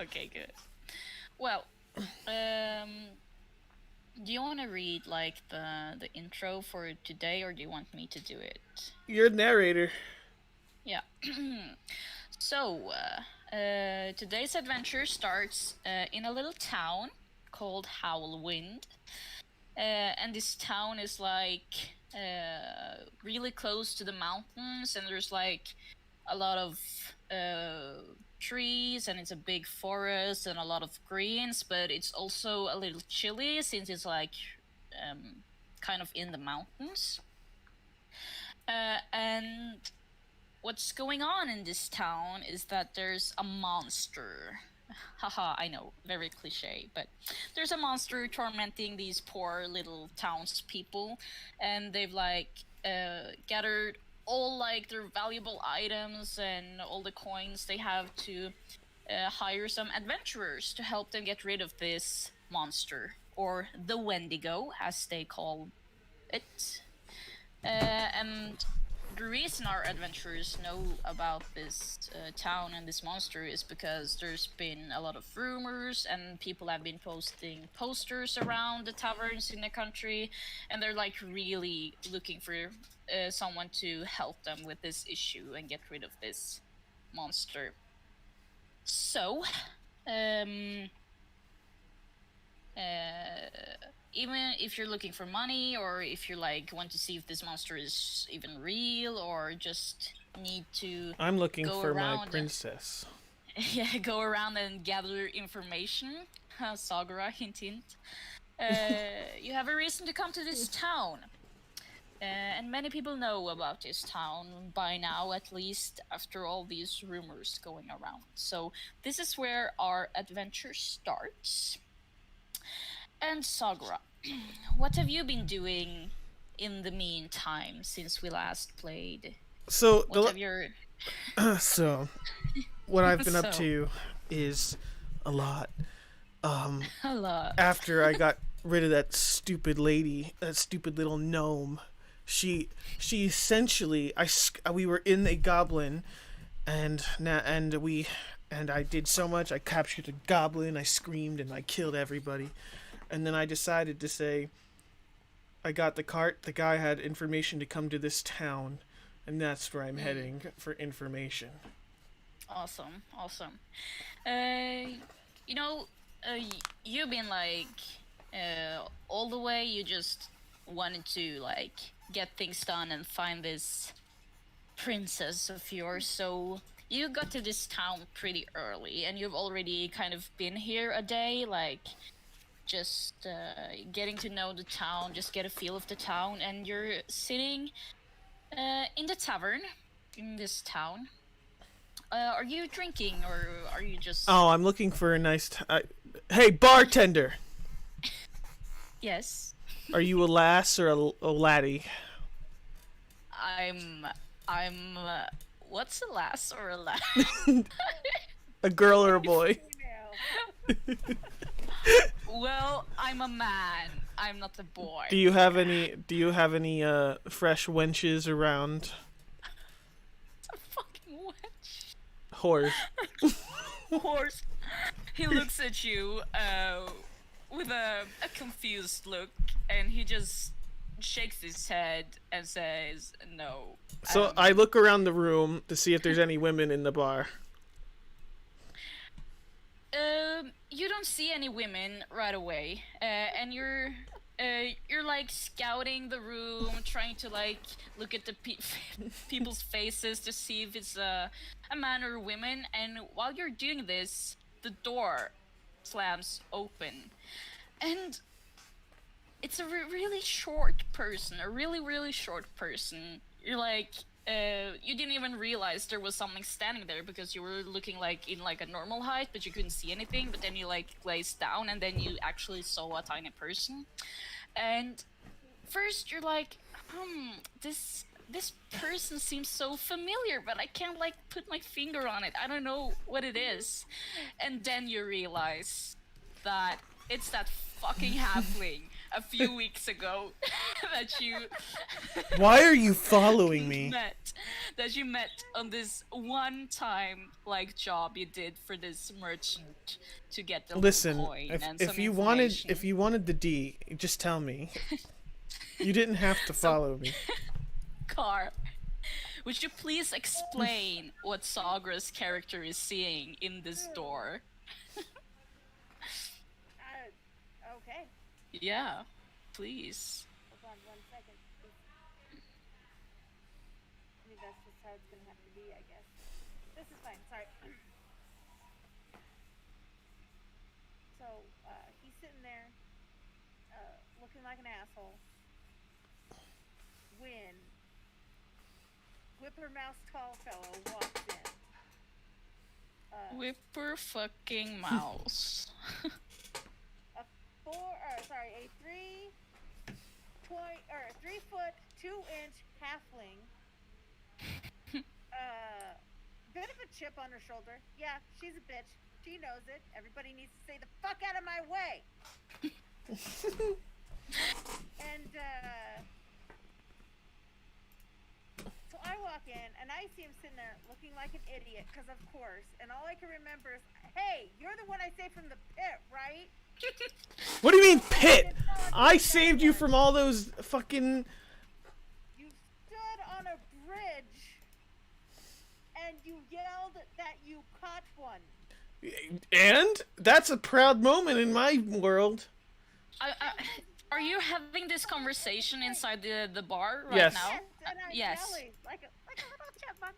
[SPEAKER 4] Okay, good. Well, do you want to read like the intro for today, or do you want me to do it?
[SPEAKER 2] You're the narrator.
[SPEAKER 4] Yeah. So, today's adventure starts in a little town called Howlwind. And this town is like really close to the mountains, and there's like a lot of trees, and it's a big forest and a lot of greens, but it's also a little chilly since it's like kind of in the mountains. And what's going on in this town is that there's a monster. Haha, I know, very cliche, but there's a monster tormenting these poor little townspeople, and they've like gathered all like their valuable items and all the coins they have to hire some adventurers to help them get rid of this monster, or the Wendigo, as they call it. And the reason our adventurers know about this town and this monster is because there's been a lot of rumors, and people have been posting posters around the taverns in the country, and they're like really looking for someone to help them with this issue and get rid of this monster. So, even if you're looking for money, or if you like want to see if this monster is even real, or just need to
[SPEAKER 2] I'm looking
[SPEAKER 4] go
[SPEAKER 2] for
[SPEAKER 4] around
[SPEAKER 2] my princess.
[SPEAKER 4] go around and gather information, Sagara, hint hint, you have a reason to come to this town. And many people know about this town by now, at least after all these rumors going around. So this is where our adventure starts. And Sagra, what have you been doing in the meantime since we last played?
[SPEAKER 2] So
[SPEAKER 4] What have your
[SPEAKER 2] So, what I've been up
[SPEAKER 4] So,
[SPEAKER 2] to is a lot.
[SPEAKER 4] a lot.
[SPEAKER 2] After I got rid of that stupid lady, that stupid little gnome, she essentially we were in a goblin, and I did so much. I captured a goblin. I screamed and I killed everybody, and then I decided to say I got the cart. The guy had information to come to this town, and that's where I'm heading for information.
[SPEAKER 4] Awesome, awesome. Uh, you know, you've been like all the way. You just wanted to like get things done and find this princess of yours. So you got to this town pretty early, and you've already kind of been here a day, like just getting to know the town, just get a feel of the town, and you're sitting in the tavern in this town. Are you drinking or are you just?
[SPEAKER 2] Oh, I'm looking for a nice. Hey, bartender,
[SPEAKER 4] Yes,
[SPEAKER 2] are you a lass or a laddie?
[SPEAKER 4] I'm. I'm. What's a lass or a lad?
[SPEAKER 2] A girl or a boy?
[SPEAKER 1] Female.
[SPEAKER 4] Well, I'm a man. I'm not a boy.
[SPEAKER 2] Do you have any? Do you have any fresh wenches around?
[SPEAKER 4] A fucking wench.
[SPEAKER 2] Whores.
[SPEAKER 4] Horse. He looks at you with a confused look, and he just shakes his head and says, "No."
[SPEAKER 2] So I look around the room to see if there's any women in the bar.
[SPEAKER 4] You don't see any women right away, and you're like scouting the room, trying to like look at the people's faces to see if it's a man or a woman. And while you're doing this, the door slams open, and it's a really short person, a really short person. You're like, you didn't even realize there was something standing there because you were looking like in like a normal height, but you couldn't see anything. But then you like glazed down, and then you actually saw a tiny person. And first you're like, this person seems so familiar, but I can't like put my finger on it. I don't know what it is. And then you realize that it's that fucking halfling a few weeks ago that you
[SPEAKER 2] Why are you following me?
[SPEAKER 4] met on this one time like job you did for this merchant to get the
[SPEAKER 2] Listen,
[SPEAKER 4] coin and
[SPEAKER 2] if
[SPEAKER 4] some
[SPEAKER 2] you wanted
[SPEAKER 4] information.
[SPEAKER 2] the D, just tell me. You didn't have to follow me.
[SPEAKER 4] Car, would you please explain what Sagra's character is seeing in this door?
[SPEAKER 1] Okay.
[SPEAKER 4] Yeah, please.
[SPEAKER 1] Hold on 1 second. I mean, that's just how it's gonna have to be, I guess. This is fine. Sorry. So, he's sitting there, looking like an asshole. When Whipper Mouse Tall Fellow walks in.
[SPEAKER 4] Whipper fucking mouse.
[SPEAKER 1] A 3 foot 2 inch halfling. Bit of a chip on her shoulder. Yeah, she's a bitch. She knows it. Everybody needs to stay the fuck out of my way. And so I walk in and I see him sitting there looking like an idiot, because of course. And all I can remember is, hey, you're the one I saved from the pit, right?
[SPEAKER 2] What do you mean pit? I saved you from all those fucking.
[SPEAKER 1] You stood on a bridge and you yelled that you caught one.
[SPEAKER 2] And that's a proud moment in my world.
[SPEAKER 4] Are you having this conversation inside the bar right
[SPEAKER 2] Yes.
[SPEAKER 4] now?
[SPEAKER 1] Yes, and I'm
[SPEAKER 4] Yes.
[SPEAKER 1] yelling like a little chipmunk.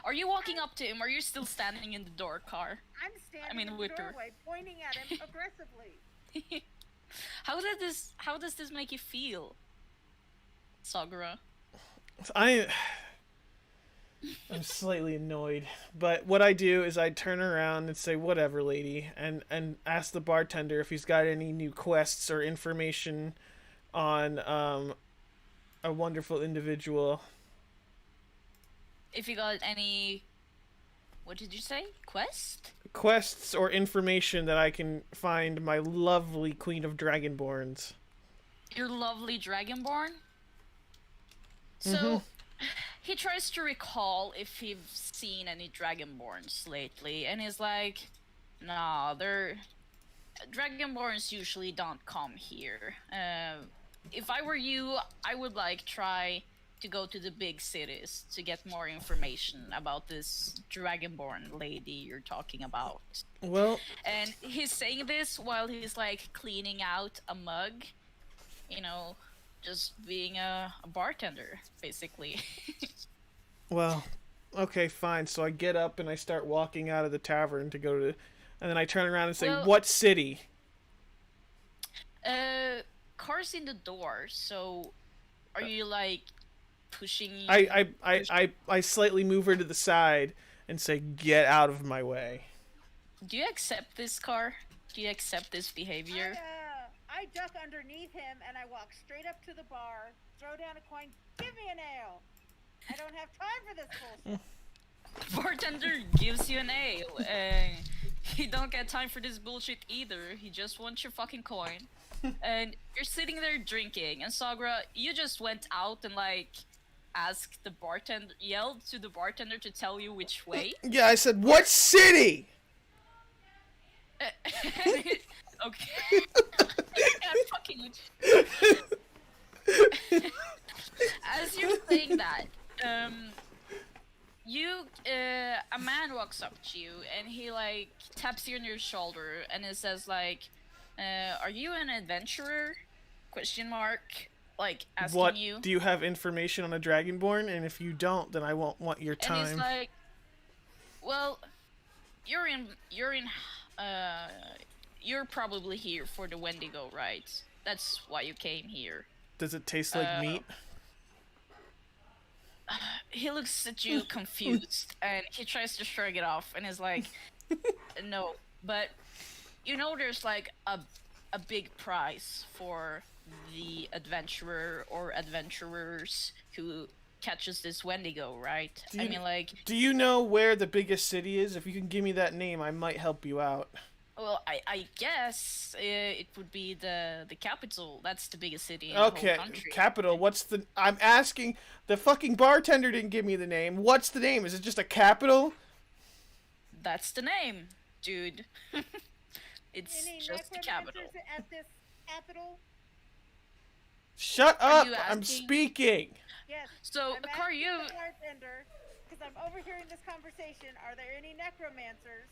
[SPEAKER 4] Are you walking up to him? Or are you still standing in the door, Car?
[SPEAKER 1] I'm standing
[SPEAKER 4] I mean,
[SPEAKER 1] in the
[SPEAKER 4] Whipper.
[SPEAKER 1] doorway pointing at him aggressively.
[SPEAKER 4] How does this make you feel, Sagura?
[SPEAKER 2] I'm slightly annoyed, but what I do is I turn around and say, "Whatever, lady," and ask the bartender if he's got any new quests or information on a wonderful individual.
[SPEAKER 4] if you got any, what did you say? Quest?
[SPEAKER 2] Quests or information that I can find my lovely Queen of Dragonborns.
[SPEAKER 4] Your lovely Dragonborn? So, he tries to recall if he's seen any Dragonborns lately, and he's like, nah, Dragonborns usually don't come here. If I were you, I would like try to go to the big cities to get more information about this Dragonborn lady you're talking about.
[SPEAKER 2] Well,
[SPEAKER 4] And he's saying this while he's like cleaning out a mug, you know, just being a bartender, basically.
[SPEAKER 2] well, okay, fine. So I get up and I start walking out of the tavern to go to, and then I turn around and say,
[SPEAKER 4] Well-
[SPEAKER 2] "What city?"
[SPEAKER 4] Car's in the door, so are you like pushing?
[SPEAKER 2] I slightly move her to the side and say, "Get out of my way."
[SPEAKER 4] Do you accept this, Car? Do you accept this behavior?
[SPEAKER 1] I duck underneath him and I walk straight up to the bar, throw down a coin, give me an ale. I don't have time for this bullshit.
[SPEAKER 4] Bartender gives you an ale. He don't get time for this bullshit either. He just wants your fucking coin. And you're sitting there drinking, and Sagra, you just went out and like asked the bartender, yelled to the bartender to tell you which way.
[SPEAKER 2] Yeah, I said, "What city?"
[SPEAKER 4] Okay. I'm fucking with you. As you're saying that, a man walks up to you and he like taps you on your shoulder and it says like, "Are you an adventurer?" Question mark. Like asking
[SPEAKER 2] What
[SPEAKER 4] you.
[SPEAKER 2] do you have information on a Dragonborn? And if you don't, then I won't want your
[SPEAKER 4] And he's
[SPEAKER 2] time.
[SPEAKER 4] like, "Well, you're probably here for the Wendigo, right? That's why you came here."
[SPEAKER 2] Does it taste like meat?
[SPEAKER 4] He looks at you confused and he tries to shrug it off and is like, "No, but you know there's like a big prize for the adventurer or adventurers who catches this Wendigo, right? I mean, like,
[SPEAKER 2] Do you know where the biggest city is? If you can give me that name, I might help you out.
[SPEAKER 4] well, I guess it would be the capital. That's the biggest city in the
[SPEAKER 2] Okay,
[SPEAKER 4] whole country.
[SPEAKER 2] capital. What's the? I'm asking. The fucking bartender didn't give me the name. What's the name? Is it just a capital?
[SPEAKER 4] That's the name, dude. It's
[SPEAKER 1] Any
[SPEAKER 4] just the capital.
[SPEAKER 1] necromancers at this capital?
[SPEAKER 2] Shut
[SPEAKER 4] Are
[SPEAKER 2] up!
[SPEAKER 4] you
[SPEAKER 2] I'm
[SPEAKER 4] asking?
[SPEAKER 2] speaking.
[SPEAKER 1] Yes.
[SPEAKER 4] So,
[SPEAKER 1] I'm
[SPEAKER 4] Car,
[SPEAKER 1] asking
[SPEAKER 4] you...
[SPEAKER 1] the bartender, because I'm overhearing this conversation. Are there any necromancers?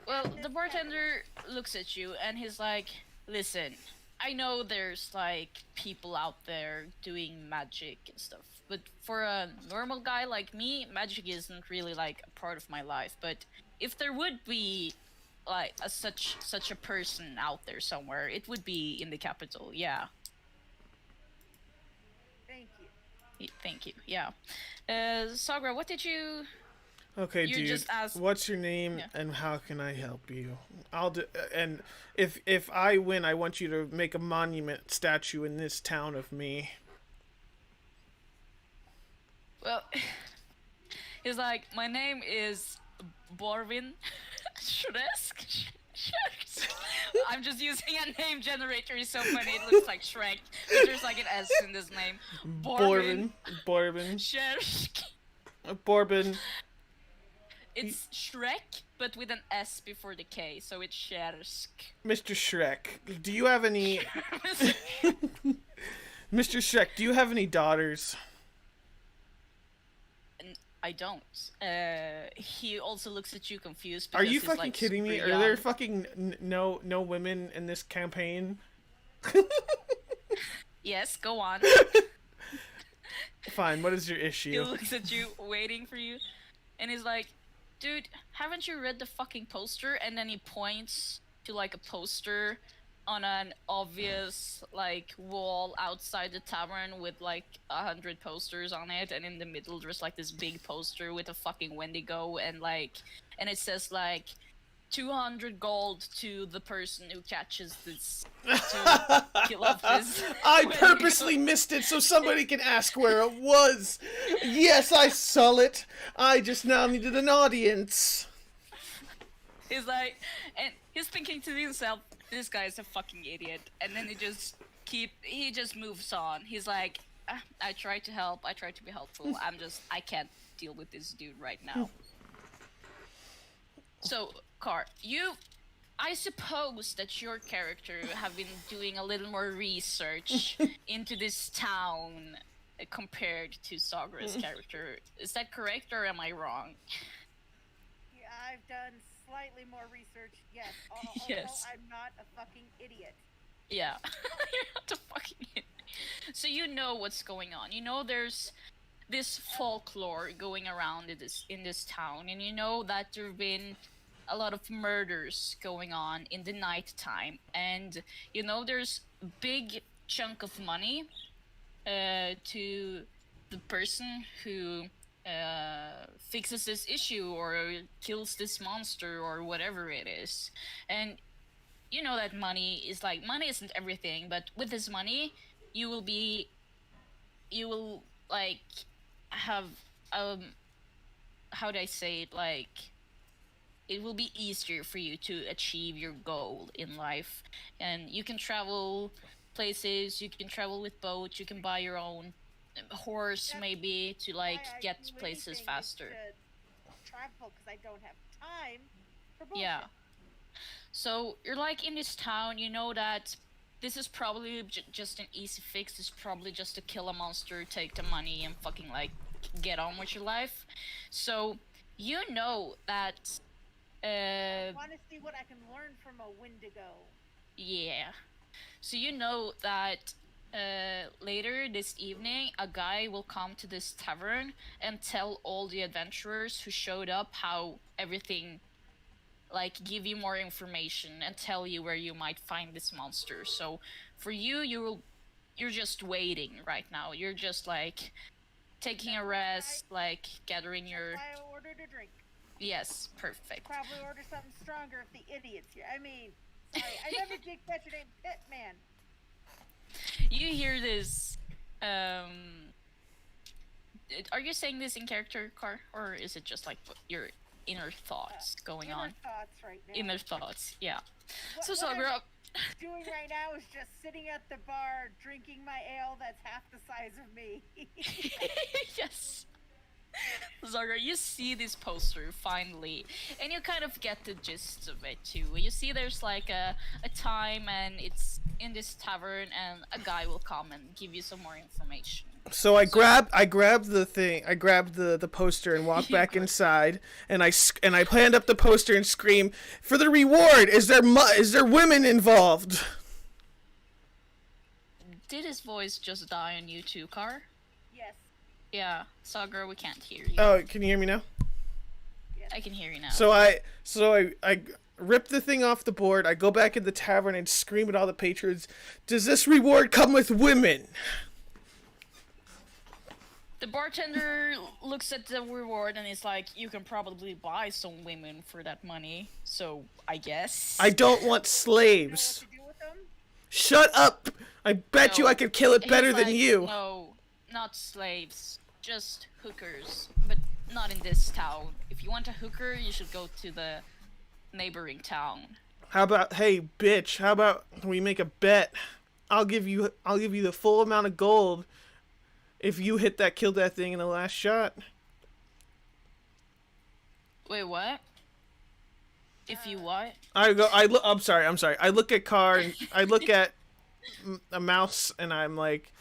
[SPEAKER 4] Well,
[SPEAKER 1] this
[SPEAKER 4] the bartender looks at you and he's like, "Listen, I know there's like people out there doing magic and stuff, but for a normal guy like me, magic isn't really like a part of my life. But if there would be like such a person out there somewhere, it would be in the capital. Yeah,
[SPEAKER 1] Thank you.
[SPEAKER 4] thank you. Yeah, Sagra, what did you?
[SPEAKER 2] Okay,
[SPEAKER 4] You
[SPEAKER 2] dude.
[SPEAKER 4] just asked-
[SPEAKER 2] What's your name
[SPEAKER 4] Yeah.
[SPEAKER 2] and how can I help you? I'll do. And if I win, I want you to make a monument statue in this town of me.
[SPEAKER 4] Well, he's like, "My name is Borvin Shresk." I'm just using a name generator. It's so funny. It looks like Shrek, but there's like an S in this name.
[SPEAKER 2] Borbin.
[SPEAKER 4] Shresk.
[SPEAKER 2] Borbin.
[SPEAKER 4] It's Shrek, but with an S before the K, so it's Shersk.
[SPEAKER 2] Mr. Shrek. Do you have any? Mr. Shrek, do you have any daughters?
[SPEAKER 4] I don't. He also looks at you confused.
[SPEAKER 2] Are
[SPEAKER 4] Because
[SPEAKER 2] you
[SPEAKER 4] he's,
[SPEAKER 2] fucking
[SPEAKER 4] like,
[SPEAKER 2] kidding me?
[SPEAKER 4] super
[SPEAKER 2] Are there
[SPEAKER 4] young.
[SPEAKER 2] fucking no women in this campaign?
[SPEAKER 4] Yes, go on.
[SPEAKER 2] Fine. What is your
[SPEAKER 4] He
[SPEAKER 2] issue?
[SPEAKER 4] looks at you, waiting for you, and he's like, "Dude, haven't you read the fucking poster?" And then he points to like a poster on an obvious like wall outside the tavern with like 100 posters on it, and in the middle there's like this big poster with a fucking Wendigo and it says like 200 gold to the person who catches this to kill off this.
[SPEAKER 2] I
[SPEAKER 4] Wendigo.
[SPEAKER 2] purposely missed it so somebody can ask where it was. Yes, I saw it. I just now needed an audience.
[SPEAKER 4] He's like, and he's thinking to himself, this guy's a fucking idiot. And then he just moves on. He's like, I tried to help, I tried to be helpful. I can't deal with this dude right now. So, Car, I suppose that your character have been doing a little more research into this town compared to Sagra's character. Is that correct, or am I wrong?
[SPEAKER 1] Yeah, I've done slightly more research. Yes.
[SPEAKER 4] Yes.
[SPEAKER 1] I'm not a fucking idiot.
[SPEAKER 4] Yeah, you're not a fucking idiot. So you know what's going on. You know there's this folklore going around in this town, and you know that there've been a lot of murders going on in the night time, and you know there's a big chunk of money to the person who fixes this issue or kills this monster or whatever it is. And you know that money isn't everything, but with this money you will like have how do I say it, like it will be easier for you to achieve your goal in life, and you can travel places, you can travel with boats, you can buy your own horse maybe to like
[SPEAKER 1] Why I
[SPEAKER 4] get
[SPEAKER 1] do
[SPEAKER 4] places
[SPEAKER 1] anything is
[SPEAKER 4] faster.
[SPEAKER 1] to travel because I don't have time for bullshit.
[SPEAKER 4] Yeah. So you're like in this town, you know that this is probably just an easy fix. It's probably just to kill a monster, take the money, and fucking like get on with your life. So you know that.
[SPEAKER 1] I want to see what I can learn from a Wendigo.
[SPEAKER 4] Yeah. So you know that later this evening, a guy will come to this tavern and tell all the adventurers who showed up how everything, like, give you more information and tell you where you might find this monster. So for you're just waiting right now. You're just like taking a rest, like gathering your.
[SPEAKER 1] I ordered a drink.
[SPEAKER 4] Yes, perfect.
[SPEAKER 1] Probably order something stronger if the idiot's here. I mean, sorry, I never did catch your name, Pitman.
[SPEAKER 4] You hear this. Are you saying this in character, Car, or is it just like your inner thoughts going
[SPEAKER 1] Inner
[SPEAKER 4] on?
[SPEAKER 1] thoughts right now.
[SPEAKER 4] Inner thoughts, yeah.
[SPEAKER 1] What-
[SPEAKER 4] So
[SPEAKER 1] what
[SPEAKER 4] Sagra,
[SPEAKER 1] I'm doing right now is just sitting at the bar drinking my ale that's half the size of me.
[SPEAKER 4] yes. Zagra, you see this poster finally, and you kind of get the gist of it too. You see there's like a time, and it's in this tavern, and a guy will come and give you some more information.
[SPEAKER 2] So I grabbed the thing. I grabbed the poster and walked back inside, and I hand up the poster and scream, "For the reward, is there women involved?"
[SPEAKER 4] Did his voice just die on you too, Car?
[SPEAKER 1] Yes.
[SPEAKER 4] Yeah, Sagra, we can't hear you.
[SPEAKER 2] Oh, can you hear me now?
[SPEAKER 4] I can hear you now.
[SPEAKER 2] So I rip the thing off the board. I go back in the tavern and scream at all the patrons, "Does this reward come with women?"
[SPEAKER 4] The bartender looks at the reward and is like, "You can probably buy some women for that money, so I guess."
[SPEAKER 2] I don't want
[SPEAKER 1] You
[SPEAKER 2] slaves.
[SPEAKER 1] know what to do with them?
[SPEAKER 2] Shut up! I bet you
[SPEAKER 4] No.
[SPEAKER 2] I could kill it
[SPEAKER 4] He's
[SPEAKER 2] better than
[SPEAKER 4] like,
[SPEAKER 2] you.
[SPEAKER 4] No, not slaves, just hookers, but not in this town. If you want a hooker, you should go to the neighboring town.
[SPEAKER 2] How about, hey bitch, how about we make a bet? I'll give you the full amount of gold if you kill that thing in the last shot.
[SPEAKER 4] Wait, what? If you what?
[SPEAKER 2] I'm sorry. I look at Carr and I look at a mouse and I'm like,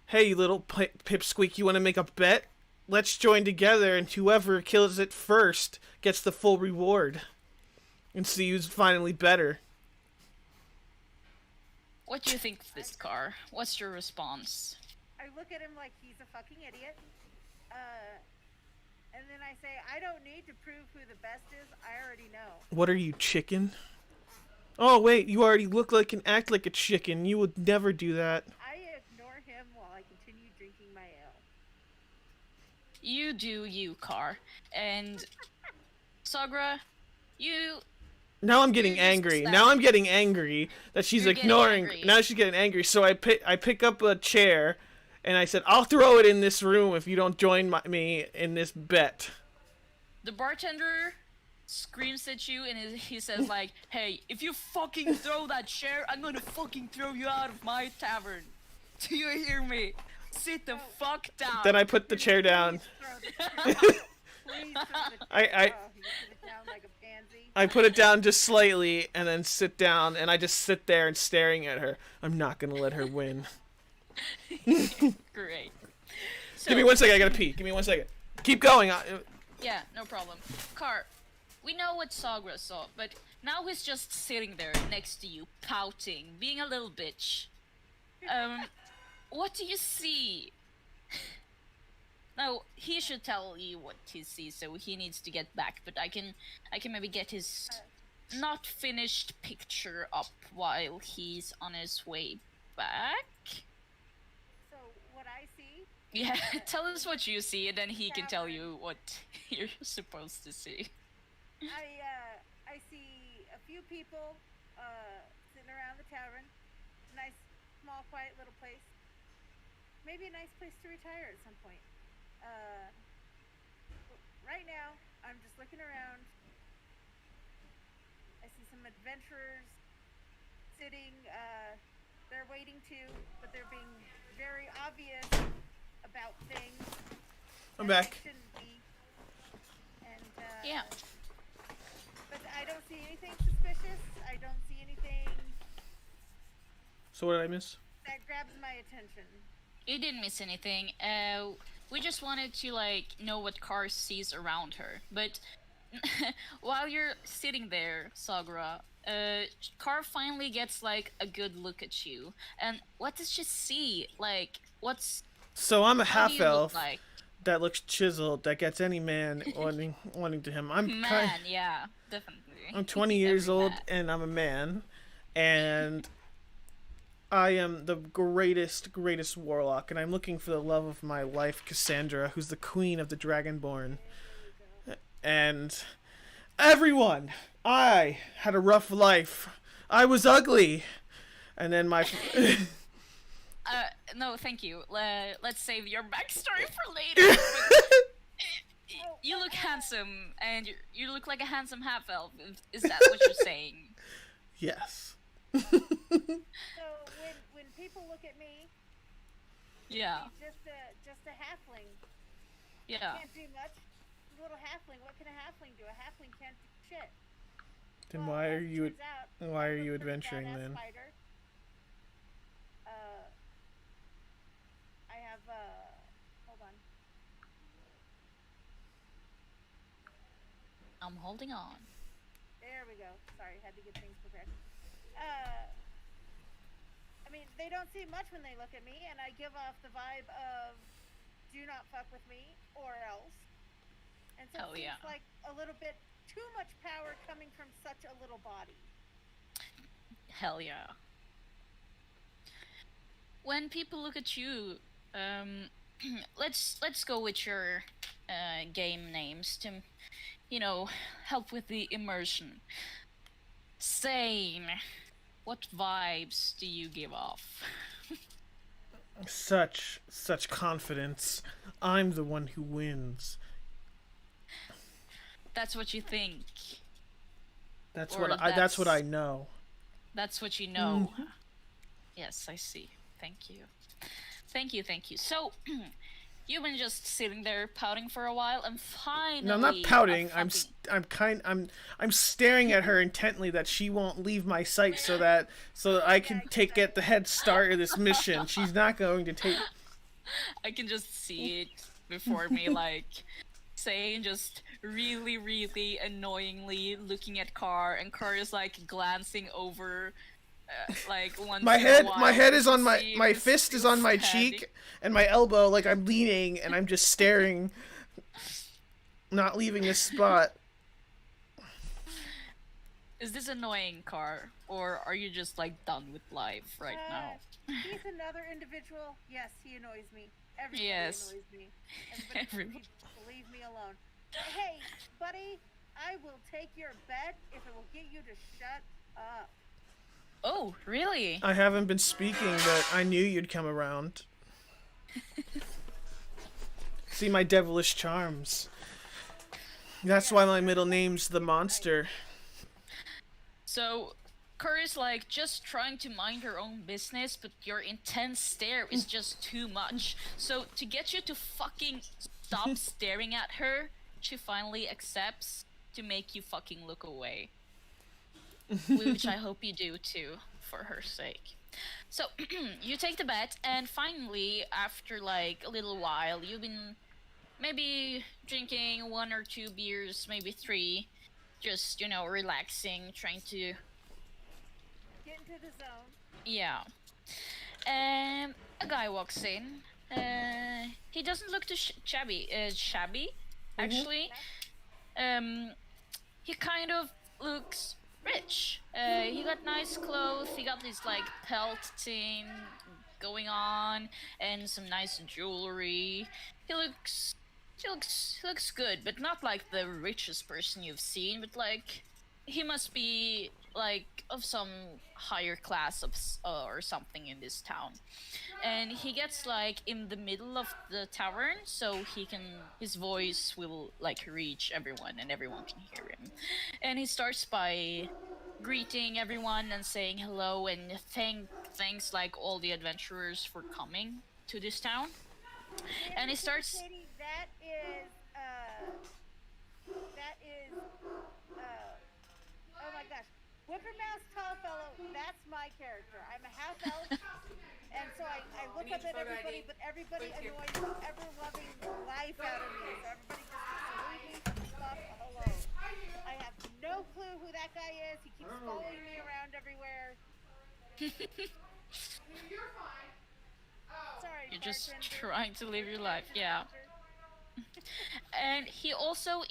[SPEAKER 2] "Hey, you little pipsqueak, you want to make a bet? Let's join together, and whoever kills it first gets the full reward. And see who's finally better."
[SPEAKER 4] What do you think of this car? What's your response?
[SPEAKER 1] I look at him like he's a fucking idiot. And then I say, I don't need to prove who the best is. I already know.
[SPEAKER 2] What are you, chicken? Oh wait, you already look like and act like a chicken. You would never do that.
[SPEAKER 1] I ignore him while I continue drinking my ale.
[SPEAKER 4] You do you, Car. And Sagra, you
[SPEAKER 2] Now I'm getting
[SPEAKER 4] You're just
[SPEAKER 2] angry.
[SPEAKER 4] standing.
[SPEAKER 2] Now I'm getting angry that she's
[SPEAKER 4] You're getting
[SPEAKER 2] ignoring.
[SPEAKER 4] angry.
[SPEAKER 2] Now she's getting angry. So I pick up a chair, and I said, "I'll throw it in this room if you don't join me in this bet."
[SPEAKER 4] The bartender screams at you and he says like, "Hey, if you fucking throw that chair, I'm gonna fucking throw you out of my tavern. Do you hear me? Sit the fuck down."
[SPEAKER 2] Then I put the chair down.
[SPEAKER 1] Please throw the chair. Please throw the
[SPEAKER 2] I-
[SPEAKER 1] chair. Oh, you put it down like a pansy.
[SPEAKER 2] I put it down just slightly, and then sit down, and I just sit there and staring at her. I'm not gonna let her win.
[SPEAKER 4] Great. So,
[SPEAKER 2] Give me 1 second. I gotta pee. Give me 1 second. Keep going.
[SPEAKER 4] Yeah, no problem. Car, we know what Sagra saw, but now he's just sitting there next to you, pouting, being a little bitch. What do you see? Now, he should tell you what he sees, so he needs to get back, but I can maybe get his not finished picture up while he's on his way back.
[SPEAKER 1] So what I see,
[SPEAKER 4] Yeah, tell us what you see, and then he can tell you what you're supposed to see.
[SPEAKER 1] I see a few people sitting around the tavern. Nice, small, quiet little place. Maybe a nice place to retire at some point. Right now, I'm just looking around. I see some adventurers sitting. They're waiting too, but they're being very obvious about things.
[SPEAKER 2] I'm
[SPEAKER 1] that
[SPEAKER 2] back.
[SPEAKER 1] they shouldn't be. And
[SPEAKER 4] Yeah.
[SPEAKER 1] but I don't see anything suspicious. I don't see anything
[SPEAKER 2] So what did I miss?
[SPEAKER 1] that grabs my attention.
[SPEAKER 4] You didn't miss anything. We just wanted to know what Car sees around her. But while you're sitting there, Sagra, Car finally gets a good look at you. And what does she see?
[SPEAKER 2] So I'm a
[SPEAKER 4] How do
[SPEAKER 2] half
[SPEAKER 4] you look
[SPEAKER 2] elf
[SPEAKER 4] like?
[SPEAKER 2] that looks chiseled that gets any man wanting to him.
[SPEAKER 4] Man, yeah, definitely.
[SPEAKER 2] I'm 20 years
[SPEAKER 4] Every
[SPEAKER 2] old
[SPEAKER 4] man.
[SPEAKER 2] and I'm a man, and I am the greatest warlock, and I'm looking for the love of my life, Cassandra, who's the queen of the Dragonborn. And everyone, I had a rough life. I was ugly, and then my
[SPEAKER 4] No, thank you. Let's save your backstory for later. You look handsome, and you look like a handsome half elf. Is that what you're saying?
[SPEAKER 2] yes.
[SPEAKER 1] So when people look at me,
[SPEAKER 4] Yeah.
[SPEAKER 1] just a halfling.
[SPEAKER 4] Yeah.
[SPEAKER 1] Can't do much. A little halfling. What can a halfling do? A halfling can't do shit.
[SPEAKER 2] Then
[SPEAKER 1] Well,
[SPEAKER 2] why are
[SPEAKER 1] as it
[SPEAKER 2] you
[SPEAKER 1] turns out,
[SPEAKER 2] why are
[SPEAKER 1] I'm a
[SPEAKER 2] you
[SPEAKER 1] pretty
[SPEAKER 2] adventuring
[SPEAKER 1] badass
[SPEAKER 2] then?
[SPEAKER 1] fighter. I have hold on.
[SPEAKER 4] I'm holding on.
[SPEAKER 1] There we go. Sorry, had to get things prepared. I mean, they don't see much when they look at me, and I give off the vibe of "do not fuck with me" or else. And so
[SPEAKER 4] Hell
[SPEAKER 1] it seems
[SPEAKER 4] yeah.
[SPEAKER 1] like a little bit too much power coming from such a little body.
[SPEAKER 4] Hell yeah. When people look at you, let's go with your game names to, help with the immersion. Sane. What vibes do you give off?
[SPEAKER 2] Such confidence. I'm the one who wins.
[SPEAKER 4] That's what you think.
[SPEAKER 2] That's
[SPEAKER 4] Or
[SPEAKER 2] what that's what I know.
[SPEAKER 4] That's what you know. Yes, I see. Thank you. Thank you. So, you've been just sitting there pouting for a while, and finally.
[SPEAKER 2] No, I'm not pouting.
[SPEAKER 4] a fucking-
[SPEAKER 2] I'm staring at her intently that she won't leave my sight so that I can get the head start of this mission. She's not going to take.
[SPEAKER 4] I can just see it before me, saying just really, really annoyingly looking at Car, and Car is glancing over. Once
[SPEAKER 2] My
[SPEAKER 4] in a
[SPEAKER 2] head
[SPEAKER 4] while
[SPEAKER 2] is
[SPEAKER 4] to
[SPEAKER 2] on
[SPEAKER 4] see
[SPEAKER 2] my
[SPEAKER 4] if
[SPEAKER 2] fist is
[SPEAKER 4] still
[SPEAKER 2] on my
[SPEAKER 4] standing.
[SPEAKER 2] cheek, and my elbow I'm leaning and I'm just staring, not leaving this spot.
[SPEAKER 4] Is this annoying, Car, or are you just done with life right now?
[SPEAKER 1] He's another individual. Yes, he annoys me. Everybody
[SPEAKER 4] Yes.
[SPEAKER 1] annoys me. Everybody
[SPEAKER 4] Everybody.
[SPEAKER 1] Leave me alone. Hey, buddy, I will take your bet if it will get you to shut up.
[SPEAKER 4] Oh, really?
[SPEAKER 2] I haven't been speaking, but I knew you'd come around. See my devilish charms. That's why my middle name's the monster.
[SPEAKER 4] So, Curry's like just trying to mind her own business, but your intense stare is just too much. So, to get you to fucking stop staring at her, she finally accepts to make you fucking look away. Which I hope you do too, for her sake. So, you take the bet, and finally, after like a little while, you've been maybe drinking 1 or 2 beers, maybe 3, just, relaxing, trying to.
[SPEAKER 1] Get into the zone.
[SPEAKER 4] Yeah. A guy walks in. He doesn't look too shabby, actually. He kind of looks rich. He got nice clothes. He got this like pelt thing going on, and some nice jewelry. He looks good, but not like the richest person you've seen. But like, he must be like of some higher class or something in this town. And he gets like in the middle of the tavern, so his voice will like reach everyone, and everyone can hear him. And he starts by greeting everyone and saying hello, and thanks like all the adventurers for coming to this town. And he starts.
[SPEAKER 1] Katie, that is, oh my gosh. Whippermouse Tall Fellow, that's my character. I'm a half elf, and so I look up at everybody, but everybody annoys the ever-loving life out of me. So everybody just salute me, stop, hello. I have no clue who that guy is. He keeps following me around everywhere. Sorry,
[SPEAKER 4] You're just
[SPEAKER 1] bartender.
[SPEAKER 4] trying to live your life, yeah. And he also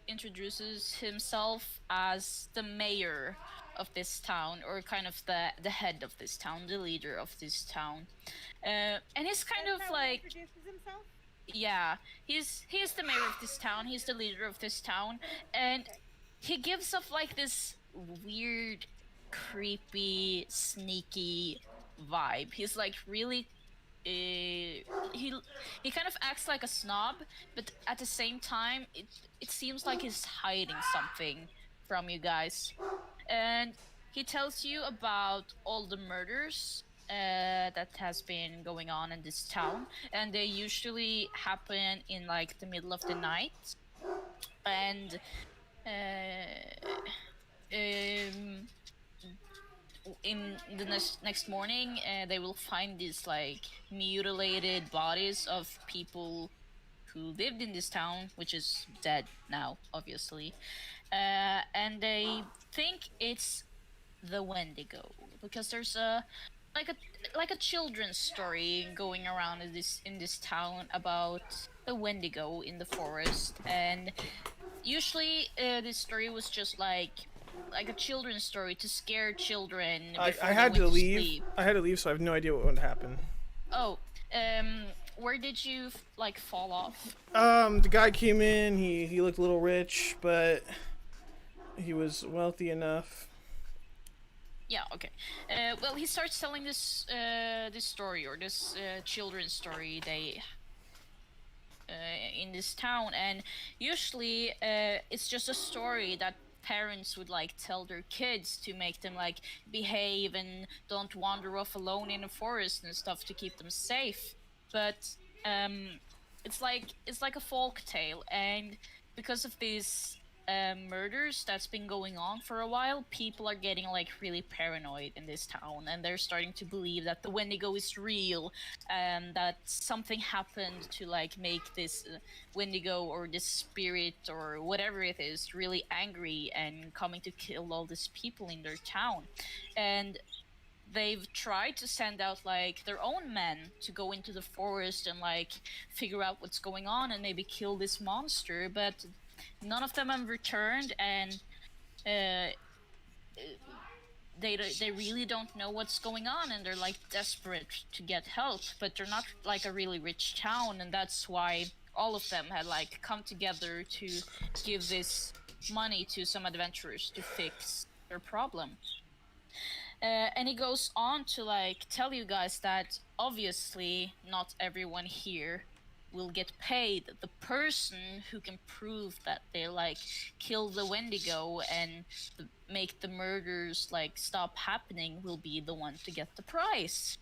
[SPEAKER 4] introduces himself as the mayor of this town, or kind of the head of this town, the leader of this town. And he's kind
[SPEAKER 1] That's
[SPEAKER 4] of
[SPEAKER 1] how
[SPEAKER 4] like,
[SPEAKER 1] he introduces himself?
[SPEAKER 4] yeah, he's the mayor of this town. He's the leader of this town, and he gives off like this weird, creepy, sneaky vibe. He's like really. He kind of acts like a snob, but at the same time, it seems like he's hiding something from you guys. And he tells you about all the murders that has been going on in this town, and they usually happen in like the middle of the night. And um, in the next morning, they will find these like mutilated bodies of people who lived in this town, which is dead now, obviously. And they think it's the Wendigo, because there's like a like a children's story going around in this town about the Wendigo in the forest. And usually this story was just like a children's story to scare children before
[SPEAKER 2] I
[SPEAKER 4] they
[SPEAKER 2] had
[SPEAKER 4] went
[SPEAKER 2] to leave.
[SPEAKER 4] sleep.
[SPEAKER 2] I had to leave, so I have no idea what would happen.
[SPEAKER 4] Oh, where did you like fall off?
[SPEAKER 2] The guy came in. He looked a little rich, but he was wealthy enough.
[SPEAKER 4] Yeah, okay. Well, he starts telling this story, or this children's story they in this town, and usually it's just a story that parents would like tell their kids to make them like behave and don't wander off alone in the forest and stuff, to keep them safe. But it's like a folk tale, and because of these murders that's been going on for a while, people are getting like really paranoid in this town, and they're starting to believe that the Wendigo is real, and that something happened to like make this Wendigo, or this spirit, or whatever it is, really angry and coming to kill all these people in their town. And they've tried to send out like their own men to go into the forest and like figure out what's going on and maybe kill this monster, but none of them have returned. And uh, they really don't know what's going on, and they're like desperate to get help, but they're not like a really rich town, and that's why all of them had like come together to give this money to some adventurers to fix their problem. And he goes on to like tell you guys that obviously not everyone here will get paid. The person who can prove that they like kill the Wendigo and make the murders like stop happening will be the one to get the prize.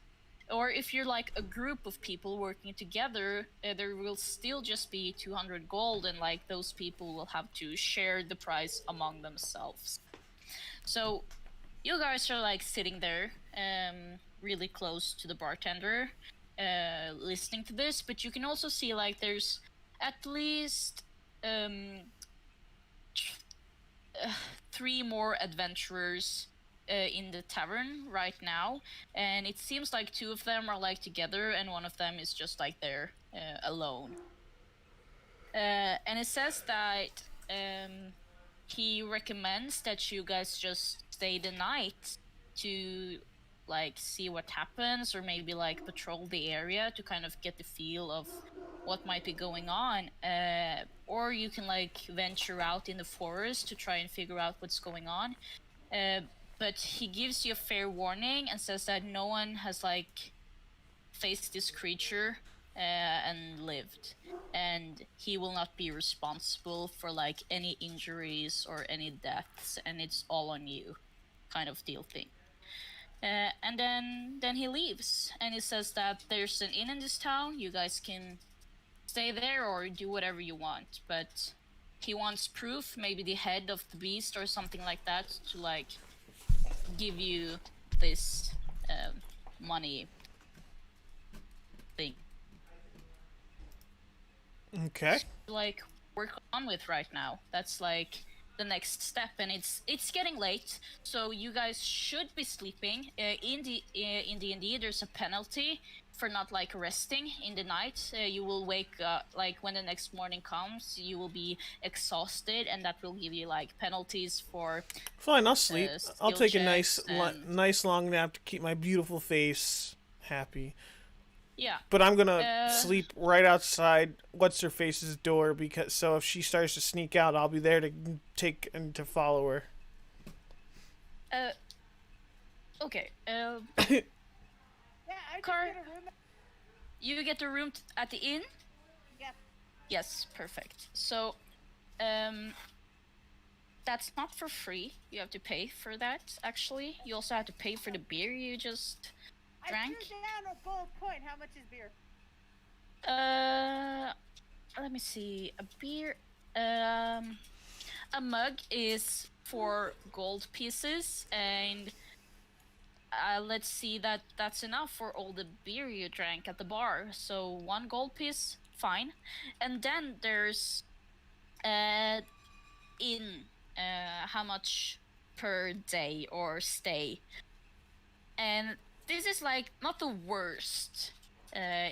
[SPEAKER 4] Or if you're like a group of people working together, there will still just be 200 gold, and like those people will have to share the prize among themselves. So you guys are like sitting there, really close to the bartender, listening to this, but you can also see like there's at least 3 more adventurers in the tavern right now, and it seems like 2 of them are like together and 1 of them is just like there alone. And it says that he recommends that you guys just stay the night to like see what happens, or maybe like patrol the area to kind of get the feel of what might be going on, or you can like venture out in the forest to try and figure out what's going on. But he gives you a fair warning and says that no one has like faced this creature and lived, and he will not be responsible for like any injuries or any deaths, and it's all on you, kind of deal thing. And then he leaves, and he says that there's an inn in this town. You guys can stay there or do whatever you want, but he wants proof, maybe the head of the beast or something like that, to like give you this money thing.
[SPEAKER 2] Okay.
[SPEAKER 4] Like work on with right now. That's like the next step, and it's getting late, so you guys should be sleeping. In D&D, there's a penalty for not like resting in the night. You will wake up like when the next morning comes. You will be exhausted, and that will give you like penalties for.
[SPEAKER 2] Fine, I'll sleep. I'll
[SPEAKER 4] skill
[SPEAKER 2] take a nice,
[SPEAKER 4] checks and-
[SPEAKER 2] nice long nap to keep my beautiful face happy.
[SPEAKER 4] Yeah.
[SPEAKER 2] But I'm gonna sleep right outside what's her face's door, because so if she starts to sneak out, I'll be there to take and to follow her.
[SPEAKER 4] Okay.
[SPEAKER 1] Yeah, I just
[SPEAKER 4] Car-
[SPEAKER 1] get a room.
[SPEAKER 4] You get the room at the inn.
[SPEAKER 1] Yeah.
[SPEAKER 4] Yes, perfect. So, that's not for free. You have to pay for that, actually. You also have to pay for the beer you just drank.
[SPEAKER 1] I threw down a gold coin. How much is beer?
[SPEAKER 4] Let me see. A beer, a mug is 4 gold pieces, and let's see, that's enough for all the beer you drank at the bar. So 1 gold piece, fine. And then there's in how much per day or stay, and this is like not the worst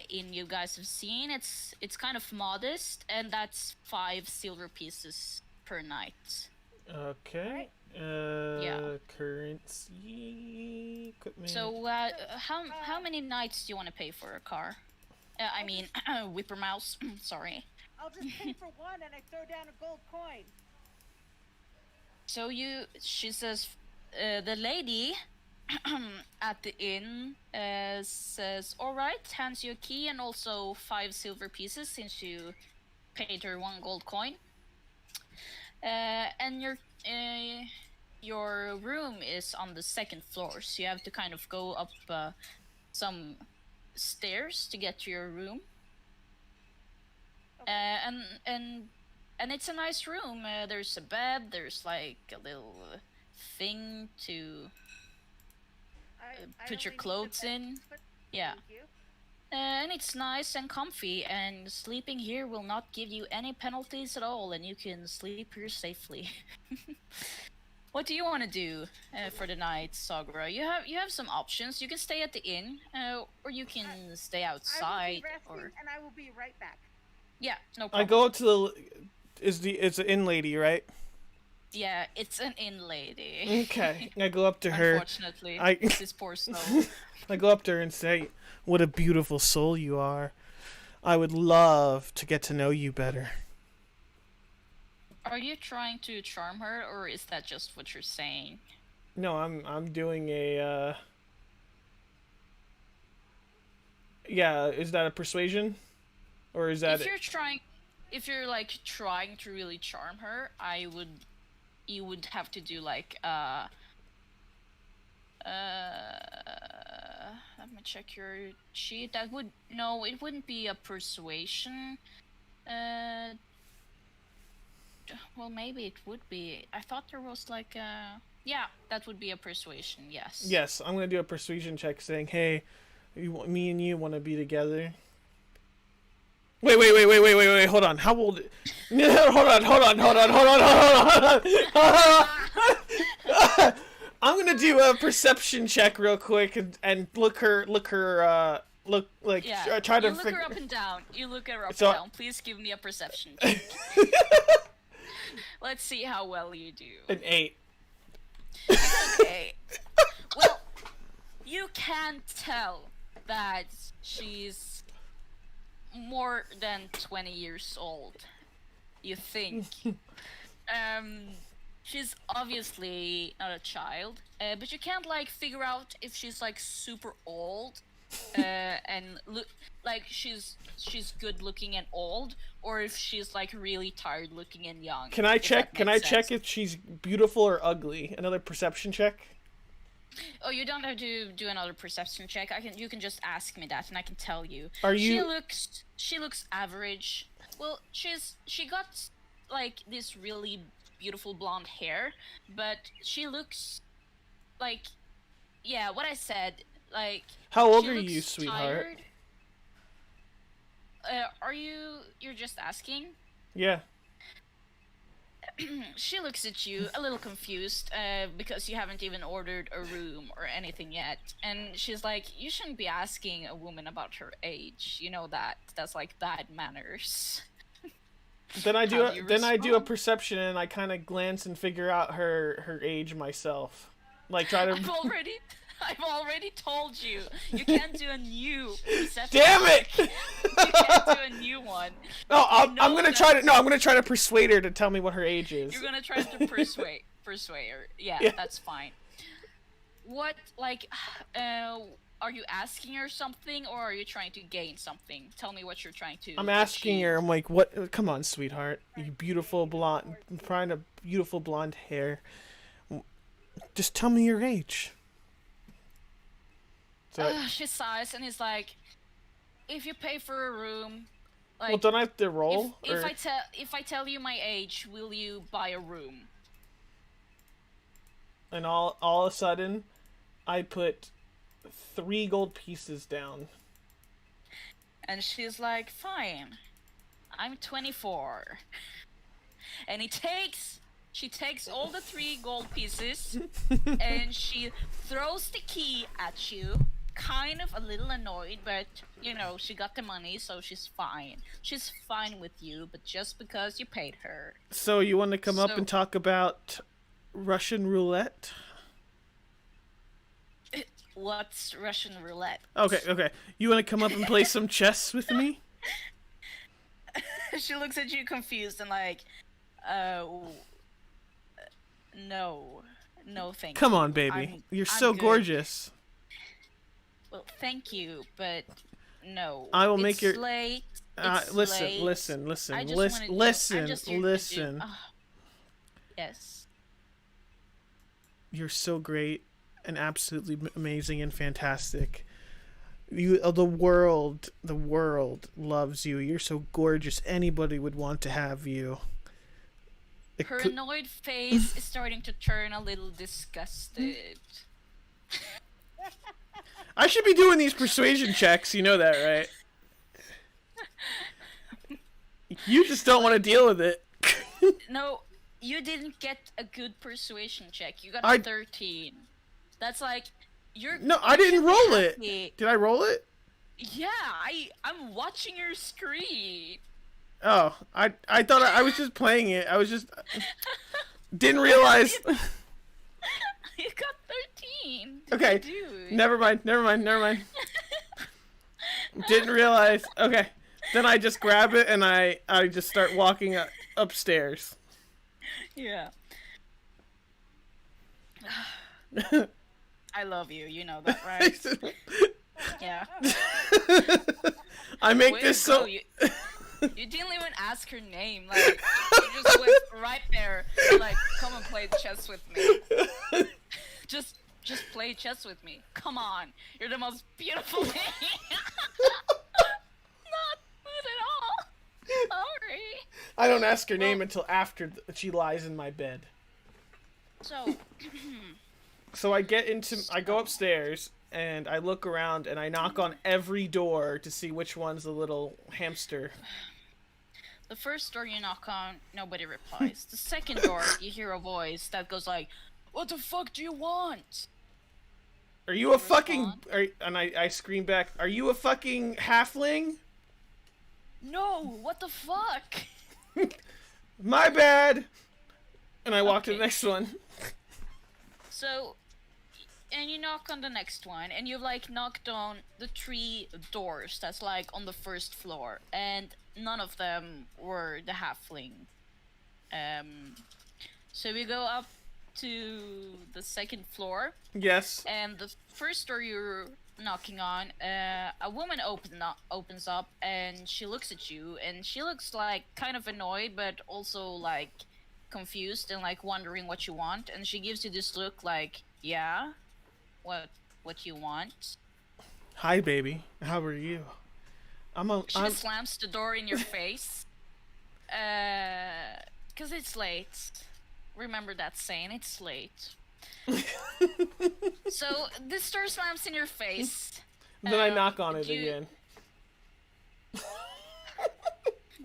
[SPEAKER 4] inn you guys have seen. It's kind of modest, and that's 5 silver pieces per night.
[SPEAKER 2] Okay.
[SPEAKER 4] Yeah.
[SPEAKER 2] Currency equipment.
[SPEAKER 4] So how many nights do you want to pay for a car? I mean, Whipper Mouse. Sorry.
[SPEAKER 1] I'll just pay for 1 and I throw down a gold coin.
[SPEAKER 4] So she says, the lady at the inn says, all right, hands you a key and also 5 silver pieces since you paid her 1 gold coin. And your room is on the 2nd floor, so you have to kind of go up some stairs to get to your room. And it's a nice room. There's a bed. There's like a little thing to
[SPEAKER 1] I
[SPEAKER 4] put your
[SPEAKER 1] only need the
[SPEAKER 4] clothes
[SPEAKER 1] bed,
[SPEAKER 4] in.
[SPEAKER 1] but
[SPEAKER 4] Yeah.
[SPEAKER 1] Thank you.
[SPEAKER 4] And it's nice and comfy, and sleeping here will not give you any penalties at all, and you can sleep here safely. What do you want to do for the night, Sagura? You have some options. You can stay at the inn, or you can stay
[SPEAKER 1] I
[SPEAKER 4] outside.
[SPEAKER 1] will be resting,
[SPEAKER 4] Or
[SPEAKER 1] and I will be right back.
[SPEAKER 2] Yeah,
[SPEAKER 4] no problem.
[SPEAKER 2] I go up to the. It's an inn lady, right?
[SPEAKER 4] Yeah, it's an inn lady.
[SPEAKER 2] Okay. I go up to her.
[SPEAKER 4] Unfortunately,
[SPEAKER 2] I-
[SPEAKER 4] this is poor Snow.
[SPEAKER 2] I go up to her and say, "What a beautiful soul you are. I would love to get to know you better.
[SPEAKER 4] Are you trying to charm her, or is that just what you're saying?
[SPEAKER 2] No, I'm doing a. Yeah, is that a persuasion, or is that?
[SPEAKER 4] If you're like trying to really charm her, you would have to do like let me check your sheet. That would no, it wouldn't be a persuasion. Well, maybe it would be. I thought there was like a yeah, that would be a persuasion. Yes.
[SPEAKER 2] Yes, I'm gonna do a persuasion check saying, "Hey, me and you want to be together." Wait. Hold on. How old? Hold on. I'm gonna do a perception check real quick and look like
[SPEAKER 4] Yeah.
[SPEAKER 2] try to
[SPEAKER 4] You look
[SPEAKER 2] figure.
[SPEAKER 4] her up and down. You look her up
[SPEAKER 2] So-
[SPEAKER 4] and down. Please give me a perception check. Let's see how well you do.
[SPEAKER 2] An 8.
[SPEAKER 4] Okay. Well, you can tell that she's more than 20 years old. You think. She's obviously not a child, but you can't like figure out if she's like super old, and look like she's good looking and old, or if she's like really tired looking and young.
[SPEAKER 2] Can I
[SPEAKER 4] if
[SPEAKER 2] check?
[SPEAKER 4] that
[SPEAKER 2] Can I
[SPEAKER 4] makes
[SPEAKER 2] check
[SPEAKER 4] sense.
[SPEAKER 2] if she's beautiful or ugly? Another perception check.
[SPEAKER 4] Oh, you don't have to do another perception check. You can just ask me that, and I can tell you.
[SPEAKER 2] Are you-
[SPEAKER 4] She looks average. Well, she got like this really beautiful blonde hair, but she looks like, yeah, what I said. Like,
[SPEAKER 2] How old
[SPEAKER 4] she
[SPEAKER 2] are
[SPEAKER 4] looks
[SPEAKER 2] you, sweetheart?
[SPEAKER 4] Tired. You're just asking?
[SPEAKER 2] Yeah.
[SPEAKER 4] She looks at you a little confused because you haven't even ordered a room or anything yet, and she's like, you shouldn't be asking a woman about her age, you know that's like bad manners.
[SPEAKER 2] Then I do
[SPEAKER 4] How do you
[SPEAKER 2] a
[SPEAKER 4] respond?
[SPEAKER 2] perception and I kind of glance and figure out her age myself. Like try to.
[SPEAKER 4] I've already told you you can't do a new perception.
[SPEAKER 2] Damn it!
[SPEAKER 4] You can't do a new one.
[SPEAKER 2] No, I'm
[SPEAKER 4] know
[SPEAKER 2] gonna
[SPEAKER 4] that-
[SPEAKER 2] try to. No, I'm gonna try to persuade her to tell me what her age is.
[SPEAKER 4] You're gonna try to persuade her. Yeah,
[SPEAKER 2] Yeah.
[SPEAKER 4] that's fine. What, like, are you asking her something, or are you trying to gain something? Tell me what you're trying to.
[SPEAKER 2] I'm asking
[SPEAKER 4] achieve.
[SPEAKER 2] her. I'm like, what? Come on, sweetheart. You beautiful blonde. I'm trying to beautiful blonde hair. Just tell me your age. So,
[SPEAKER 4] She sighs and is like, if you pay for a room, like,
[SPEAKER 2] well, don't I have to roll?
[SPEAKER 4] if
[SPEAKER 2] or-
[SPEAKER 4] I tell you my age, will you buy a room?
[SPEAKER 2] And all of a sudden, I put 3 gold pieces down.
[SPEAKER 4] And she's like, fine, I'm 24. And she takes all the 3 gold pieces and she throws the key at you, kind of a little annoyed, but you know, she got the money, so she's fine. She's fine with you, but just because you paid her.
[SPEAKER 2] So you want to come up
[SPEAKER 4] So-
[SPEAKER 2] and talk about Russian roulette?
[SPEAKER 4] What's Russian roulette?
[SPEAKER 2] Okay. You want to come up and play some chess with me?
[SPEAKER 4] She looks at you confused and like, no, thank you.
[SPEAKER 2] Come on, baby. You're
[SPEAKER 4] I'm
[SPEAKER 2] so
[SPEAKER 4] good.
[SPEAKER 2] gorgeous.
[SPEAKER 4] Well, thank you, but no.
[SPEAKER 2] I will
[SPEAKER 4] It's
[SPEAKER 2] make your-
[SPEAKER 4] late.
[SPEAKER 2] Listen,
[SPEAKER 4] late.
[SPEAKER 2] listen,
[SPEAKER 4] I just
[SPEAKER 2] listen,
[SPEAKER 4] wanna do-
[SPEAKER 2] listen,
[SPEAKER 4] I'm just here to do-
[SPEAKER 2] listen.
[SPEAKER 4] Ah, yes.
[SPEAKER 2] You're so great and absolutely amazing and fantastic. The world loves you. You're so gorgeous. Anybody would want to have you. It
[SPEAKER 4] Her
[SPEAKER 2] could-
[SPEAKER 4] annoyed face is starting to turn a little disgusted.
[SPEAKER 2] I should be doing these persuasion checks. You know that, right? You just don't want to deal with it.
[SPEAKER 4] No, you didn't get a good persuasion check. You got
[SPEAKER 2] I-
[SPEAKER 4] 13. That's like, you're.
[SPEAKER 2] No, I
[SPEAKER 4] you
[SPEAKER 2] didn't
[SPEAKER 4] should be
[SPEAKER 2] roll it.
[SPEAKER 4] happy.
[SPEAKER 2] Did I roll it?
[SPEAKER 4] Yeah, I'm watching your screen.
[SPEAKER 2] Oh, I thought I was just playing it. I was just didn't realize.
[SPEAKER 4] You got 13.
[SPEAKER 2] Okay,
[SPEAKER 4] Dude.
[SPEAKER 2] never mind. Didn't realize. Okay, Then I just grab it and I just start walking upstairs.
[SPEAKER 4] Yeah. I love you. You know that, right? Yeah.
[SPEAKER 2] I make
[SPEAKER 4] Way
[SPEAKER 2] this
[SPEAKER 4] to go,
[SPEAKER 2] so.
[SPEAKER 4] You didn't even ask her name. Like, you just went right there. Like, come and play chess with me. Just play chess with me. Come on. You're the most beautiful thing. Not good at all. Sorry.
[SPEAKER 2] I don't ask her name until after she lies in my bed.
[SPEAKER 4] So,
[SPEAKER 2] So I go upstairs and I look around and I knock on every door to see which one's the little hamster.
[SPEAKER 4] the first door you knock on, nobody replies. The second door, you hear a voice that goes like, "What the fuck do you want?"
[SPEAKER 2] Are you a fucking... and I scream back, are you a fucking halfling?
[SPEAKER 4] No, what the fuck?
[SPEAKER 2] My bad! And I walk to the
[SPEAKER 4] Okay.
[SPEAKER 2] next one.
[SPEAKER 4] So, and you knock on the next one, and you've like knocked on the 3 doors that's like on the first floor, and none of them were the halfling. So we go up to the second floor,
[SPEAKER 2] Yes.
[SPEAKER 4] and the first door you're knocking on, a woman opens up, and she looks at you, and she looks like kind of annoyed, but also like confused and like wondering what you want, and she gives you this look like, yeah, what you want.
[SPEAKER 2] Hi, baby. How are you?
[SPEAKER 4] She just slams the door in your face, 'cause it's late. Remember that saying, it's late. So this door slams in your face.
[SPEAKER 2] Then I knock on it
[SPEAKER 4] you-
[SPEAKER 2] again.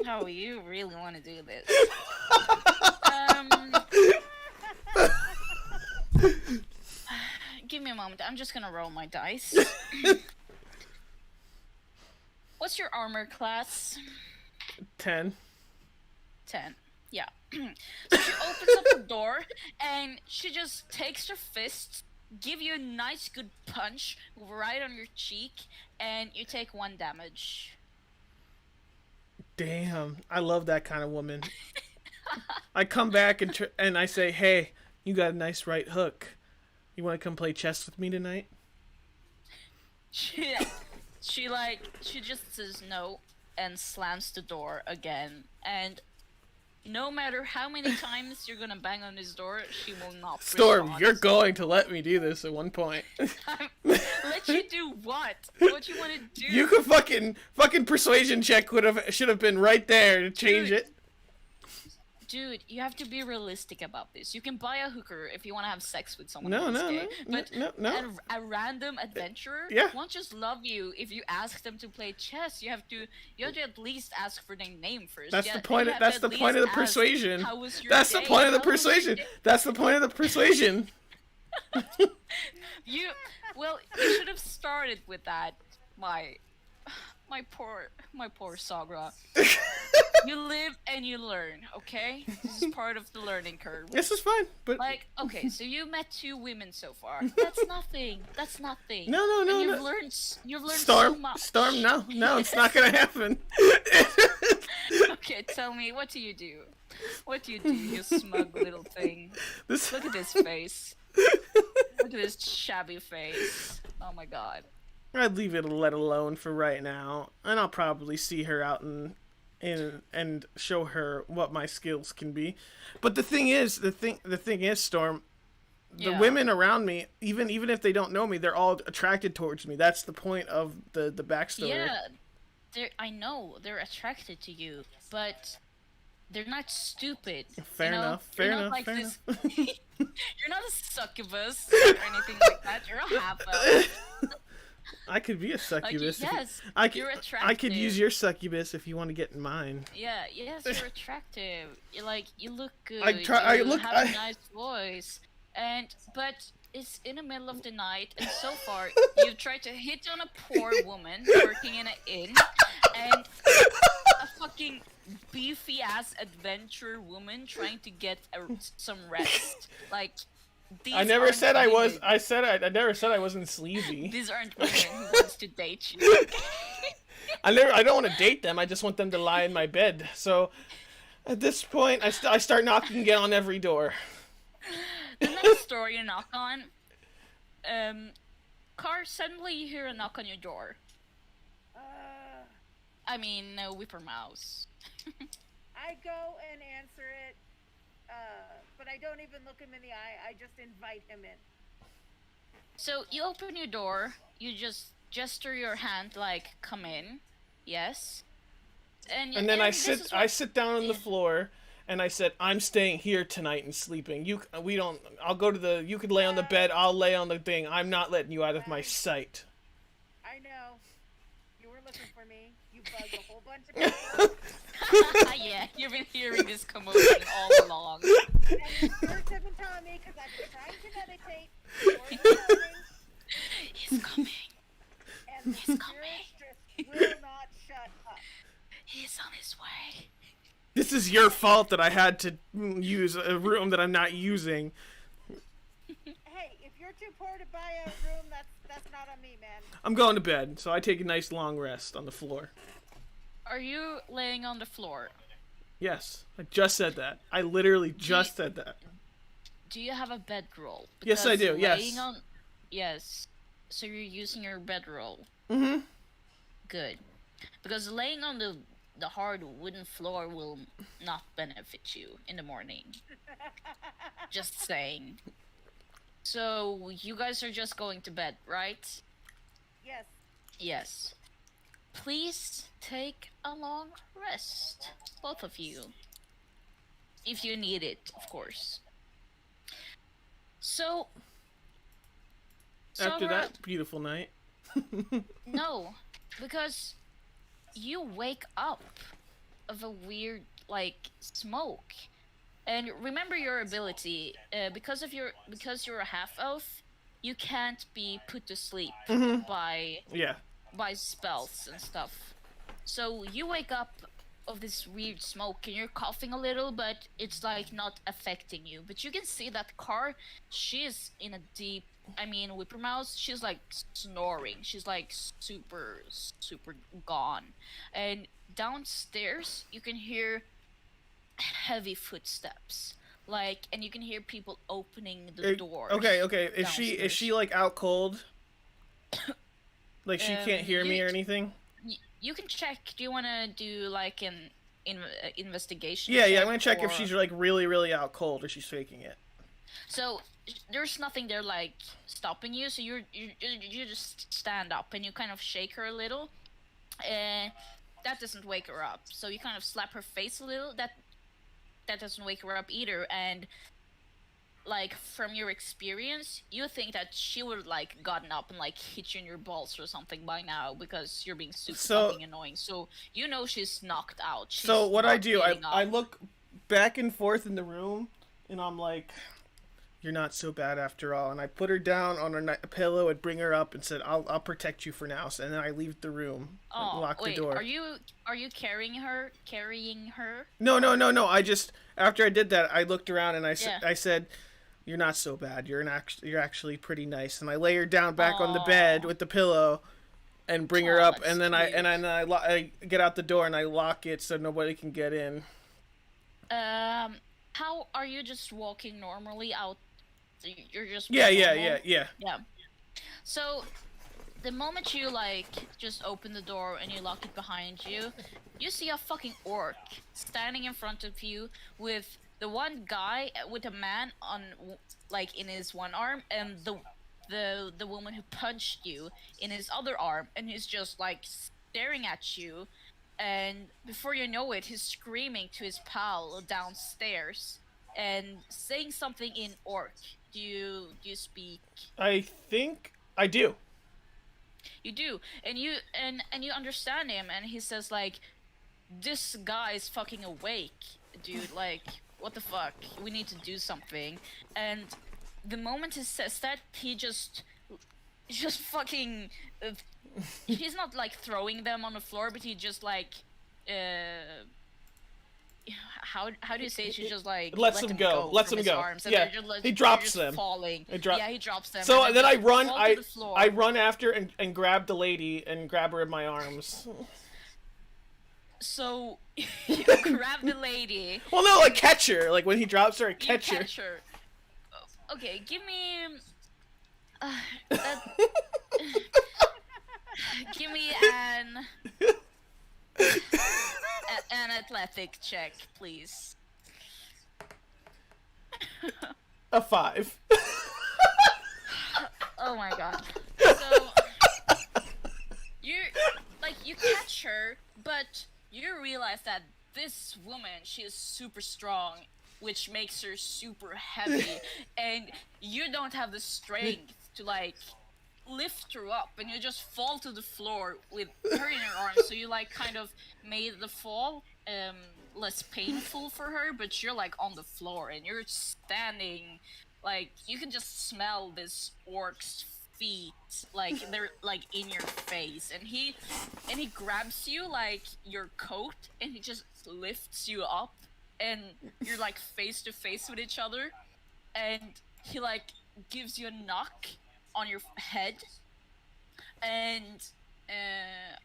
[SPEAKER 4] Oh, you really want to do this? Give me a moment. I'm just gonna roll my dice. What's your armor class?
[SPEAKER 2] 10.
[SPEAKER 4] 10. Yeah. So she opens up the door and she just takes her fist, give you a nice good punch right on your cheek, and you take 1 damage.
[SPEAKER 2] Damn. I love that kind of woman. I come back and I say, hey, you got a nice right hook. You want to come play chess with me tonight?
[SPEAKER 4] She just says no and slams the door again, and no matter how many times you're gonna bang on this door, she will not
[SPEAKER 2] Storm,
[SPEAKER 4] respond.
[SPEAKER 2] you're going to let me do this at one point.
[SPEAKER 4] Let you do what? What you want to do?
[SPEAKER 2] You could fucking persuasion check should have been right there to change it.
[SPEAKER 4] Dude, you have to be realistic about this. You can buy a hooker if you want to have sex with someone
[SPEAKER 2] No,
[SPEAKER 4] who's
[SPEAKER 2] no,
[SPEAKER 4] gay,
[SPEAKER 2] no,
[SPEAKER 4] but
[SPEAKER 2] no.
[SPEAKER 4] a random adventurer
[SPEAKER 2] Yeah.
[SPEAKER 4] won't just love you if you ask them to play chess. You have to at least ask for their name first.
[SPEAKER 2] That's
[SPEAKER 4] You
[SPEAKER 2] the
[SPEAKER 4] ha-
[SPEAKER 2] point.
[SPEAKER 4] you have
[SPEAKER 2] That's
[SPEAKER 4] to
[SPEAKER 2] the
[SPEAKER 4] at
[SPEAKER 2] point of the
[SPEAKER 4] least ask,
[SPEAKER 2] persuasion.
[SPEAKER 4] "How was your
[SPEAKER 2] That's the
[SPEAKER 4] day?
[SPEAKER 2] point of the
[SPEAKER 4] How was your
[SPEAKER 2] persuasion.
[SPEAKER 4] day?"
[SPEAKER 2] That's the point of the persuasion.
[SPEAKER 4] You should have started with that. My poor Sagra. You live and you learn, okay? This is part of the learning curve.
[SPEAKER 2] This is fine, but
[SPEAKER 4] Like, okay, so you met 2 women so far. That's nothing. That's nothing.
[SPEAKER 2] No,
[SPEAKER 4] And
[SPEAKER 2] no.
[SPEAKER 4] you've learned so
[SPEAKER 2] Storm,
[SPEAKER 4] much.
[SPEAKER 2] Storm, no, it's not gonna happen.
[SPEAKER 4] Okay, tell me, what do you do? What do, you smug little thing?
[SPEAKER 2] This
[SPEAKER 4] Look at this face. Look at this shabby face. Oh my god.
[SPEAKER 2] I'd leave it let alone for right now, and I'll probably see her out and show her what my skills can be. But the thing is, Storm, the
[SPEAKER 4] Yeah.
[SPEAKER 2] women around me, even if they don't know me, they're all attracted towards me. That's the point of the backstory.
[SPEAKER 4] Yeah, I know they're attracted to you, but they're not stupid.
[SPEAKER 2] Fair enough. Fair
[SPEAKER 4] You're not
[SPEAKER 2] enough.
[SPEAKER 4] like
[SPEAKER 2] Fair
[SPEAKER 4] this-
[SPEAKER 2] enough.
[SPEAKER 4] You're not a succubus or anything like that. You're a half-elf.
[SPEAKER 2] I could be a succubus.
[SPEAKER 4] Like, yes,
[SPEAKER 2] I could.
[SPEAKER 4] you're
[SPEAKER 2] I could
[SPEAKER 4] attractive.
[SPEAKER 2] use your succubus if you want to get in mine.
[SPEAKER 4] Yeah, yes, you're attractive. You look good.
[SPEAKER 2] I
[SPEAKER 4] have a nice voice, but it's in the middle of the night, and so far you've tried to hit on a poor woman working in an inn, and a fucking beefy ass adventure woman trying to get some rest. Like, these
[SPEAKER 2] I never
[SPEAKER 4] aren't
[SPEAKER 2] said I was.
[SPEAKER 4] women.
[SPEAKER 2] I never said I wasn't sleazy.
[SPEAKER 4] These aren't women who wants to date you.
[SPEAKER 2] I don't want to date them. I just want them to lie in my bed. So at this point, I start knocking again on every door.
[SPEAKER 4] The next door you knock on, Car, suddenly you hear a knock on your door. I mean, no whipper mouse.
[SPEAKER 1] I go and answer it, but I don't even look him in the eye. I just invite him in.
[SPEAKER 4] So you open your door, you just gesture your hand like, come in. Yes.
[SPEAKER 2] And then I sit down on the floor and I said, I'm staying here tonight and sleeping. You could lay on the bed, I'll lay on the thing. I'm not letting you out of my sight.
[SPEAKER 1] I know. You were looking for me. You bugged a whole bunch of people.
[SPEAKER 4] Yeah, you've been hearing this commotion all along.
[SPEAKER 1] And the spirits have been telling me because I've been trying to meditate.
[SPEAKER 4] He's coming.
[SPEAKER 1] And the spirits just will not shut up.
[SPEAKER 4] He's on his way.
[SPEAKER 2] This is your fault that I had to use a room that I'm not using.
[SPEAKER 1] Hey, if you're too poor to buy a room, that's not on me, man.
[SPEAKER 2] I'm going to bed, so I take a nice long rest on the floor.
[SPEAKER 4] Are you laying on the floor?
[SPEAKER 2] Yes, I just said that. I literally just said that.
[SPEAKER 4] Do you have a bedroll?
[SPEAKER 2] Yes, I do. Yes.
[SPEAKER 4] Yes. So you're using your bedroll.
[SPEAKER 2] Mm-hmm.
[SPEAKER 4] Good. Because laying on the hard wooden floor will not benefit you in the morning. Just saying. So you guys are just going to bed, right?
[SPEAKER 1] Yes.
[SPEAKER 4] Yes. Please take a long rest, both of you. If you need it, of course. So
[SPEAKER 2] After that beautiful night.
[SPEAKER 4] No, because you wake up of a weird, like, smoke. And remember your ability, because you're a half elf, you can't be put to sleep by spells and stuff. So you wake up of this weird smoke and you're coughing a little, but it's like not affecting you. But you can see that Car, she's in a deep, Whipper Mouse, she's like snoring. She's like super gone. And downstairs you can hear heavy footsteps. And you can hear people opening the doors.
[SPEAKER 2] Okay. Is she like out cold? Like she can't hear me or anything?
[SPEAKER 4] You can check. Do you want to do like an investigation?
[SPEAKER 2] Yeah, I'm gonna check if she's like really, really out cold or she's faking it.
[SPEAKER 4] So there's nothing there like stopping you. So you just stand up and you kind of shake her a little, and that doesn't wake her up. So you kind of slap her face a little. That doesn't wake her up either. And like from your experience, you think that she would like gotten up and like hit you in your balls or something by now because you're being super fucking annoying. So you know she's knocked out.
[SPEAKER 2] So what I do, I look back and forth in the room, and I'm like, "You're not so bad after all." And I put her down on a pillow and bring her up and said, "I'll protect you for now." So, and then I leave the room and lock the door.
[SPEAKER 4] Are you carrying her?
[SPEAKER 2] No. I just after I did that, I looked around and I said, "You're not so bad. You're actually pretty nice." And I lay her down back on the bed with the pillow, and bring her up. And then I get out the door and I lock it so nobody can get in.
[SPEAKER 4] How are you just walking normally out? You're just
[SPEAKER 2] yeah.
[SPEAKER 4] So the moment you like just open the door and you lock it behind you, you see a fucking orc standing in front of you with the one guy with a man on like in his one arm and the woman who punched you in his other arm, and he's just like staring at you, and before you know it he's screaming to his pal downstairs and saying something in orc. Do you speak?
[SPEAKER 2] I think I do.
[SPEAKER 4] You do, and you understand him, and he says like, "This guy is fucking awake, dude. Like, what the fuck? We need to do something." And the moment he says that, he just fucking. He's not like throwing them on the floor, but he just like. How do you say it? She just like
[SPEAKER 2] lets them go. Lets them go. Yeah, he drops them.
[SPEAKER 4] Falling.
[SPEAKER 2] He
[SPEAKER 4] drops them.
[SPEAKER 2] So then I run after and grab the lady and grab her in my arms.
[SPEAKER 4] So you grab the lady.
[SPEAKER 2] Well, no, like catch her. Like when he drops her, I
[SPEAKER 4] You
[SPEAKER 2] catch her.
[SPEAKER 4] catch her. Okay, give me. That, give me an athletic check, please.
[SPEAKER 2] A 5.
[SPEAKER 4] Oh my god. So you catch her, but you realize that this woman, she is super strong, which makes her super heavy, and you don't have the strength to like lift her up, and you just fall to the floor with her in your arms. So you like kind of made the fall less painful for her, but you're like on the floor and you're standing, like you can just smell this orc's feet, like they're like in your face, and he grabs you like your coat, and he just lifts you up, and you're like face to face with each other, and he like gives you a knock on your head, and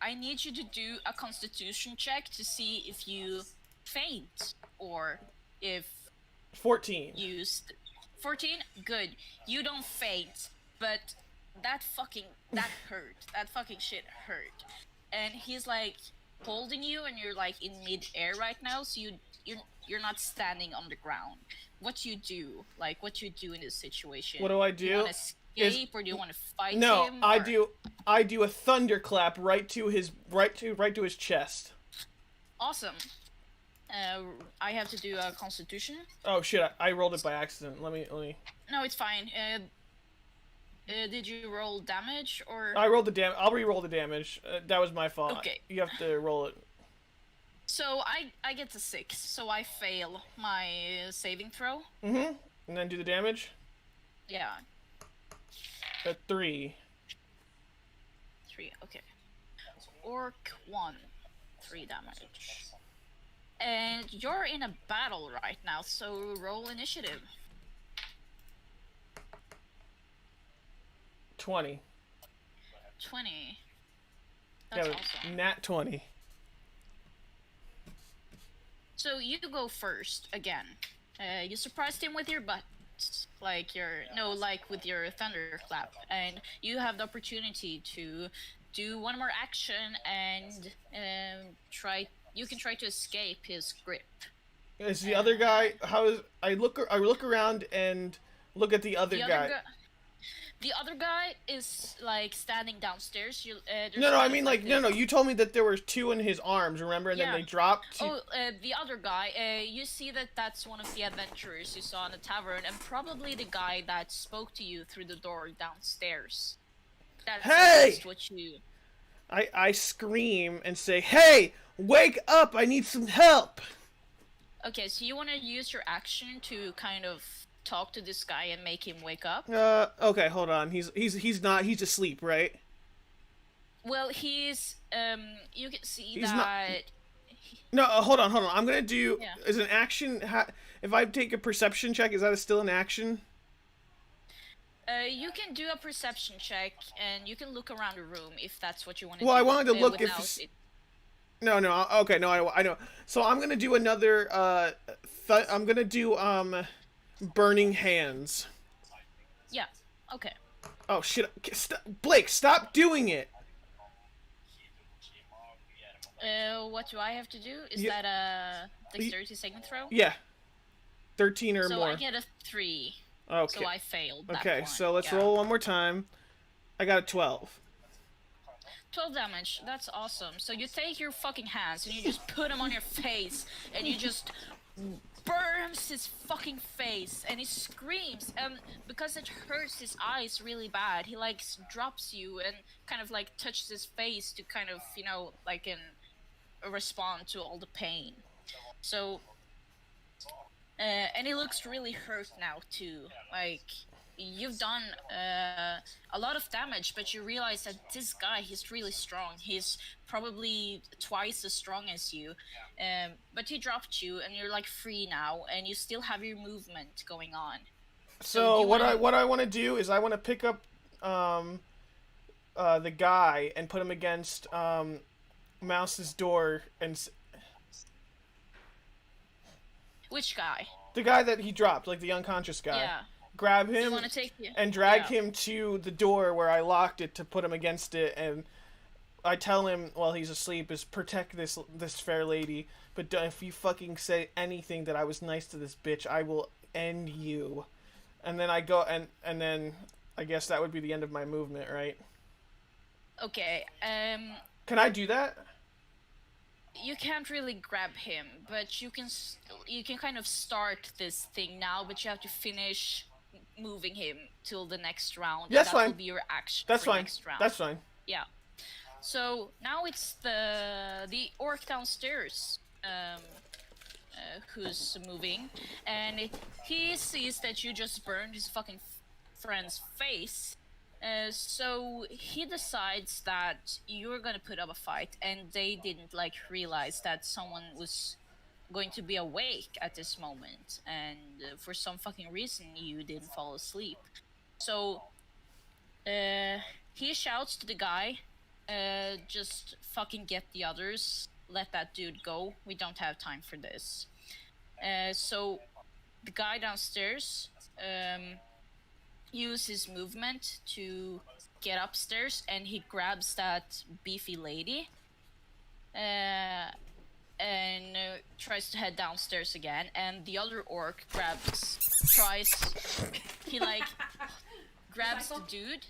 [SPEAKER 4] I need you to do a constitution check to see if you faint or if
[SPEAKER 2] 14.
[SPEAKER 4] you 14. Good, you don't faint, but that hurt. That fucking shit hurt. And he's like holding you, and you're like in mid-air right now, so you're not standing on the ground. What you do? Like, what you do in this situation?
[SPEAKER 2] What do I do?
[SPEAKER 4] Do you want to escape, or do you want to fight
[SPEAKER 2] No,
[SPEAKER 4] him?
[SPEAKER 2] I do a thunderclap right to his chest.
[SPEAKER 4] Awesome. I have to do a constitution.
[SPEAKER 2] Oh shit! I rolled it by accident. Let me.
[SPEAKER 4] No, it's fine. Did you roll damage or?
[SPEAKER 2] I rolled the damage. I'll re-roll the damage. That was my fault.
[SPEAKER 4] Okay.
[SPEAKER 2] You have to roll it.
[SPEAKER 4] So I get to 6, so I fail my saving throw.
[SPEAKER 2] Mm-hmm. And then do the damage.
[SPEAKER 4] Yeah.
[SPEAKER 2] At 3.
[SPEAKER 4] 3. Okay. Orc 1, 3 damage. And you're in a battle right now, so roll initiative.
[SPEAKER 2] 20.
[SPEAKER 4] 20. That's
[SPEAKER 2] Yeah,
[SPEAKER 4] awesome.
[SPEAKER 2] nat 20.
[SPEAKER 4] So you go first again. You surprised him with your butt, like with your thunderclap, and you have the opportunity to do one more action and try. You can try to escape his grip.
[SPEAKER 2] Is the other guy? How is? I look around and look at the other guy.
[SPEAKER 4] The other guy is like standing downstairs.
[SPEAKER 2] No, I mean like no. You told me that there were 2 in his arms, remember? And then they dropped.
[SPEAKER 4] The other guy. You see that that's one of the adventurers you saw in the tavern, and probably the guy that spoke to you through the door downstairs. That's
[SPEAKER 2] hey!
[SPEAKER 4] What you.
[SPEAKER 2] I scream and say, "Hey, wake up! I need some help."
[SPEAKER 4] Okay, so you want to use your action to kind of talk to this guy and make him wake up?
[SPEAKER 2] Okay, hold on. He's asleep, right?
[SPEAKER 4] Well, he's you can see
[SPEAKER 2] he's
[SPEAKER 4] that
[SPEAKER 2] not... No, hold on. I'm going to do is an action if I take a perception check, is that still an action?
[SPEAKER 4] You can do a perception check, and you can look around the room if that's what you want to do.
[SPEAKER 2] Well, I wanted to look if No, okay, no, I know. So I'm going to do another I'm going to do burning hands.
[SPEAKER 4] Yeah. Okay.
[SPEAKER 2] Oh shit! Blake, stop doing it.
[SPEAKER 4] What do I have to do? Is that a dexterity saving throw?
[SPEAKER 2] Yeah. 13 or more.
[SPEAKER 4] So I get a 3.
[SPEAKER 2] Okay.
[SPEAKER 4] So I failed. That
[SPEAKER 2] okay,
[SPEAKER 4] one.
[SPEAKER 2] so let's roll one more time. I got a 12.
[SPEAKER 4] 12 damage. That's awesome. So you take your fucking hands and you just put them on your face, and you just burns his fucking face, and he screams, and because it hurts his eyes really bad, he like drops you and kind of like touches his face to kind of, like respond to all the pain. So and he looks really hurt now too. Like, you've done a lot of damage, but you realize that this guy, he's really strong. He's probably twice as strong as you, but he dropped you, and you're like free now, and you still have your movement going on.
[SPEAKER 2] So what I want to do is I want to pick up the guy and put him against Mouse's door, and
[SPEAKER 4] Which guy?
[SPEAKER 2] The guy that he dropped, like the unconscious guy.
[SPEAKER 4] Yeah.
[SPEAKER 2] Grab
[SPEAKER 4] Do you
[SPEAKER 2] him
[SPEAKER 4] want to take you?
[SPEAKER 2] and drag
[SPEAKER 4] Yeah.
[SPEAKER 2] him to the door where I locked it to put him against it, and I tell him while he's asleep is protect this fair lady, but if you fucking say anything that I was nice to this bitch, I will end you. And then I go and then I guess that would be the end of my movement, right?
[SPEAKER 4] Okay.
[SPEAKER 2] Can I do that?
[SPEAKER 4] You can't really grab him, but you can kind of start this thing now, but you have to finish moving him till the next round.
[SPEAKER 2] That's
[SPEAKER 4] and that
[SPEAKER 2] fine.
[SPEAKER 4] will be your action
[SPEAKER 2] That's
[SPEAKER 4] for
[SPEAKER 2] fine.
[SPEAKER 4] next round.
[SPEAKER 2] That's fine.
[SPEAKER 4] Yeah. So now it's the orc downstairs who's moving, and he sees that you just burned his fucking friend's face. So he decides that you're gonna put up a fight, and they didn't like realize that someone was going to be awake at this moment, and for some fucking reason you didn't fall asleep. So he shouts to the guy, just fucking get the others, let that dude go, we don't have time for this. So the guy downstairs use his movement to get upstairs, and he grabs that beefy lady and tries to head downstairs again, and the other orc he like grabs the dude,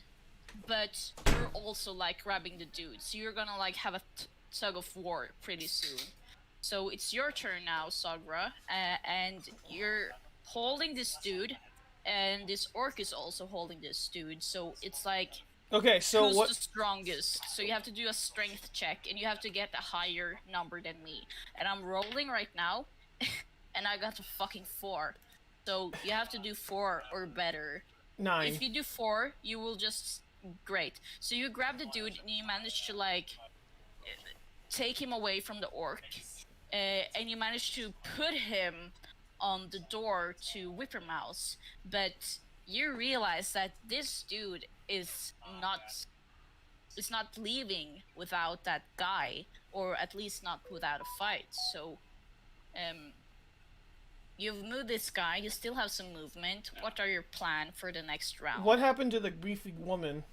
[SPEAKER 4] but you're also like grabbing the dude, so you're gonna like have a tug of war pretty soon. So it's your turn now, Sagra, and you're holding this dude, and this orc is also holding this dude, so it's like,
[SPEAKER 2] Okay, so
[SPEAKER 4] who's
[SPEAKER 2] what?
[SPEAKER 4] the strongest? So you have to do a strength check, and you have to get a higher number than me. And I'm rolling right now, and I got a fucking 4. So you have to do 4 or better.
[SPEAKER 2] 9.
[SPEAKER 4] If you do 4, you will just... Great. So you grab the dude, and you manage to, like, take him away from the orc. And you manage to put him on the door to Whipper Mouse. But you realize that this dude is not leaving without that guy, or at least not without a fight. So you've moved this guy, you still have some movement. What are your plan for the next round?
[SPEAKER 2] What happened to the beefy woman?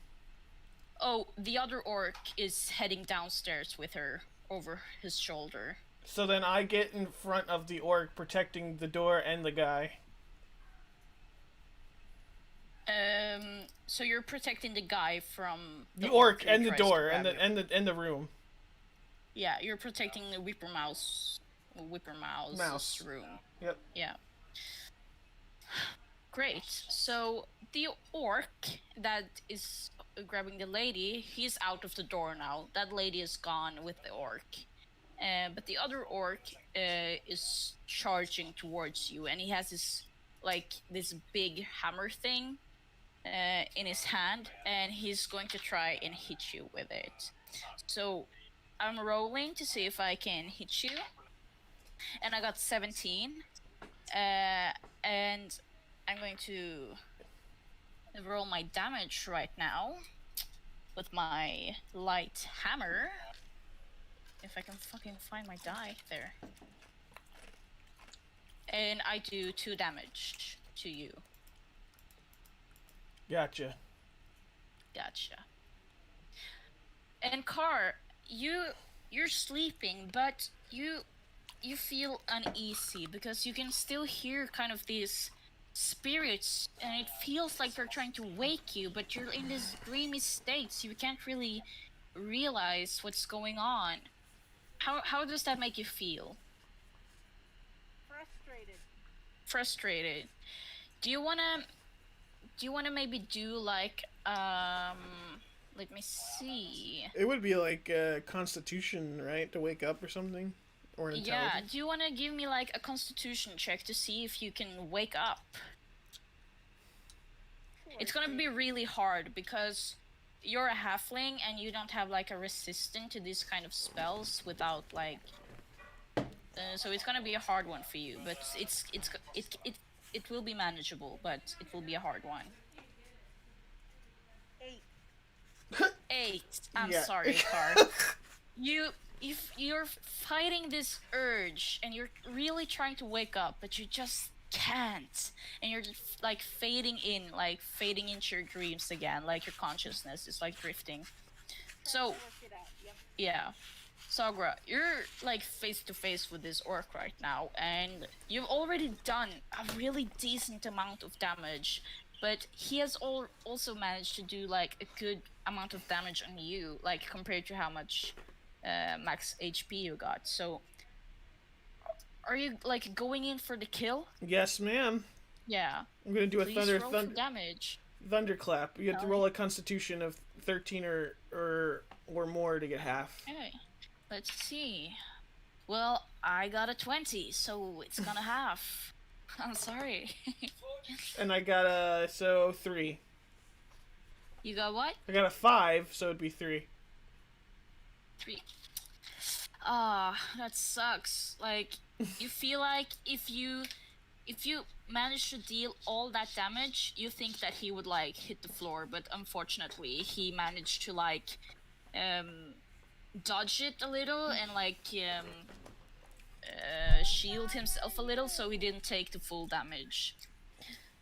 [SPEAKER 4] Oh, the other orc is heading downstairs with her over his shoulder.
[SPEAKER 2] So then I get in front of the orc protecting the door and the guy.
[SPEAKER 4] So you're protecting the guy from
[SPEAKER 2] The orc
[SPEAKER 4] who
[SPEAKER 2] and the
[SPEAKER 4] tries to
[SPEAKER 2] door
[SPEAKER 4] grab
[SPEAKER 2] and
[SPEAKER 4] you.
[SPEAKER 2] the room.
[SPEAKER 4] Yeah, you're protecting the Whipper Mouse's room.
[SPEAKER 2] Yep.
[SPEAKER 4] Yeah. Great. So the orc that is grabbing the lady, he's out of the door now. That lady is gone with the orc. But the other orc is charging towards you, and he has this big hammer thing in his hand, and he's going to try and hit you with it. So I'm rolling to see if I can hit you, and I got 17. And I'm going to roll my damage right now with my light hammer. If I can fucking find my die there. And I do 2 damage to you.
[SPEAKER 2] Gotcha.
[SPEAKER 4] Gotcha. And Car, you're sleeping, but you feel uneasy because you can still hear kind of these spirits, and it feels like they're trying to wake you, but you're in this dreamy state, so you can't really realize what's going on. How does that make you feel? Frustrated. Do you wanna maybe do like let me see.
[SPEAKER 2] It would be like Constitution, right, to wake up or something, or intelligence.
[SPEAKER 4] Yeah. Do you wanna give me like a Constitution check to see if you can wake up? It's gonna be really hard because you're a halfling and you don't have like a resistance to these kind of spells without like. So it's gonna be a hard one for you, but it will be manageable, but it will be a hard one. 8. I'm
[SPEAKER 2] Yeah.
[SPEAKER 4] sorry, Car. You if you're fighting this urge and you're really trying to wake up, but you just can't, and you're just, like fading into your dreams again, like your consciousness is like drifting. So
[SPEAKER 1] Work it out. Yep.
[SPEAKER 4] yeah, Sagra, you're like face to face with this orc right now, and you've already done a really decent amount of damage, but he has also managed to do like a good amount of damage on you, like compared to how much max HP you got. So, are you like going in for the kill?
[SPEAKER 2] Yes, ma'am.
[SPEAKER 4] Yeah.
[SPEAKER 2] I'm gonna do a
[SPEAKER 4] Please roll for damage.
[SPEAKER 2] thunderclap. You have to roll a Constitution of 13 or more to get half.
[SPEAKER 4] Okay. Let's see. Well, I got a 20, so it's gonna half. I'm sorry.
[SPEAKER 2] And I got a 3.
[SPEAKER 4] You got what?
[SPEAKER 2] I got a 5, so it'd be 3.
[SPEAKER 4] 3. Ah, that sucks. Like, you feel like if you manage to deal all that damage, you think that he would like hit the floor, but unfortunately, he managed to like dodge it a little and like shield himself a little, so he didn't take the full damage.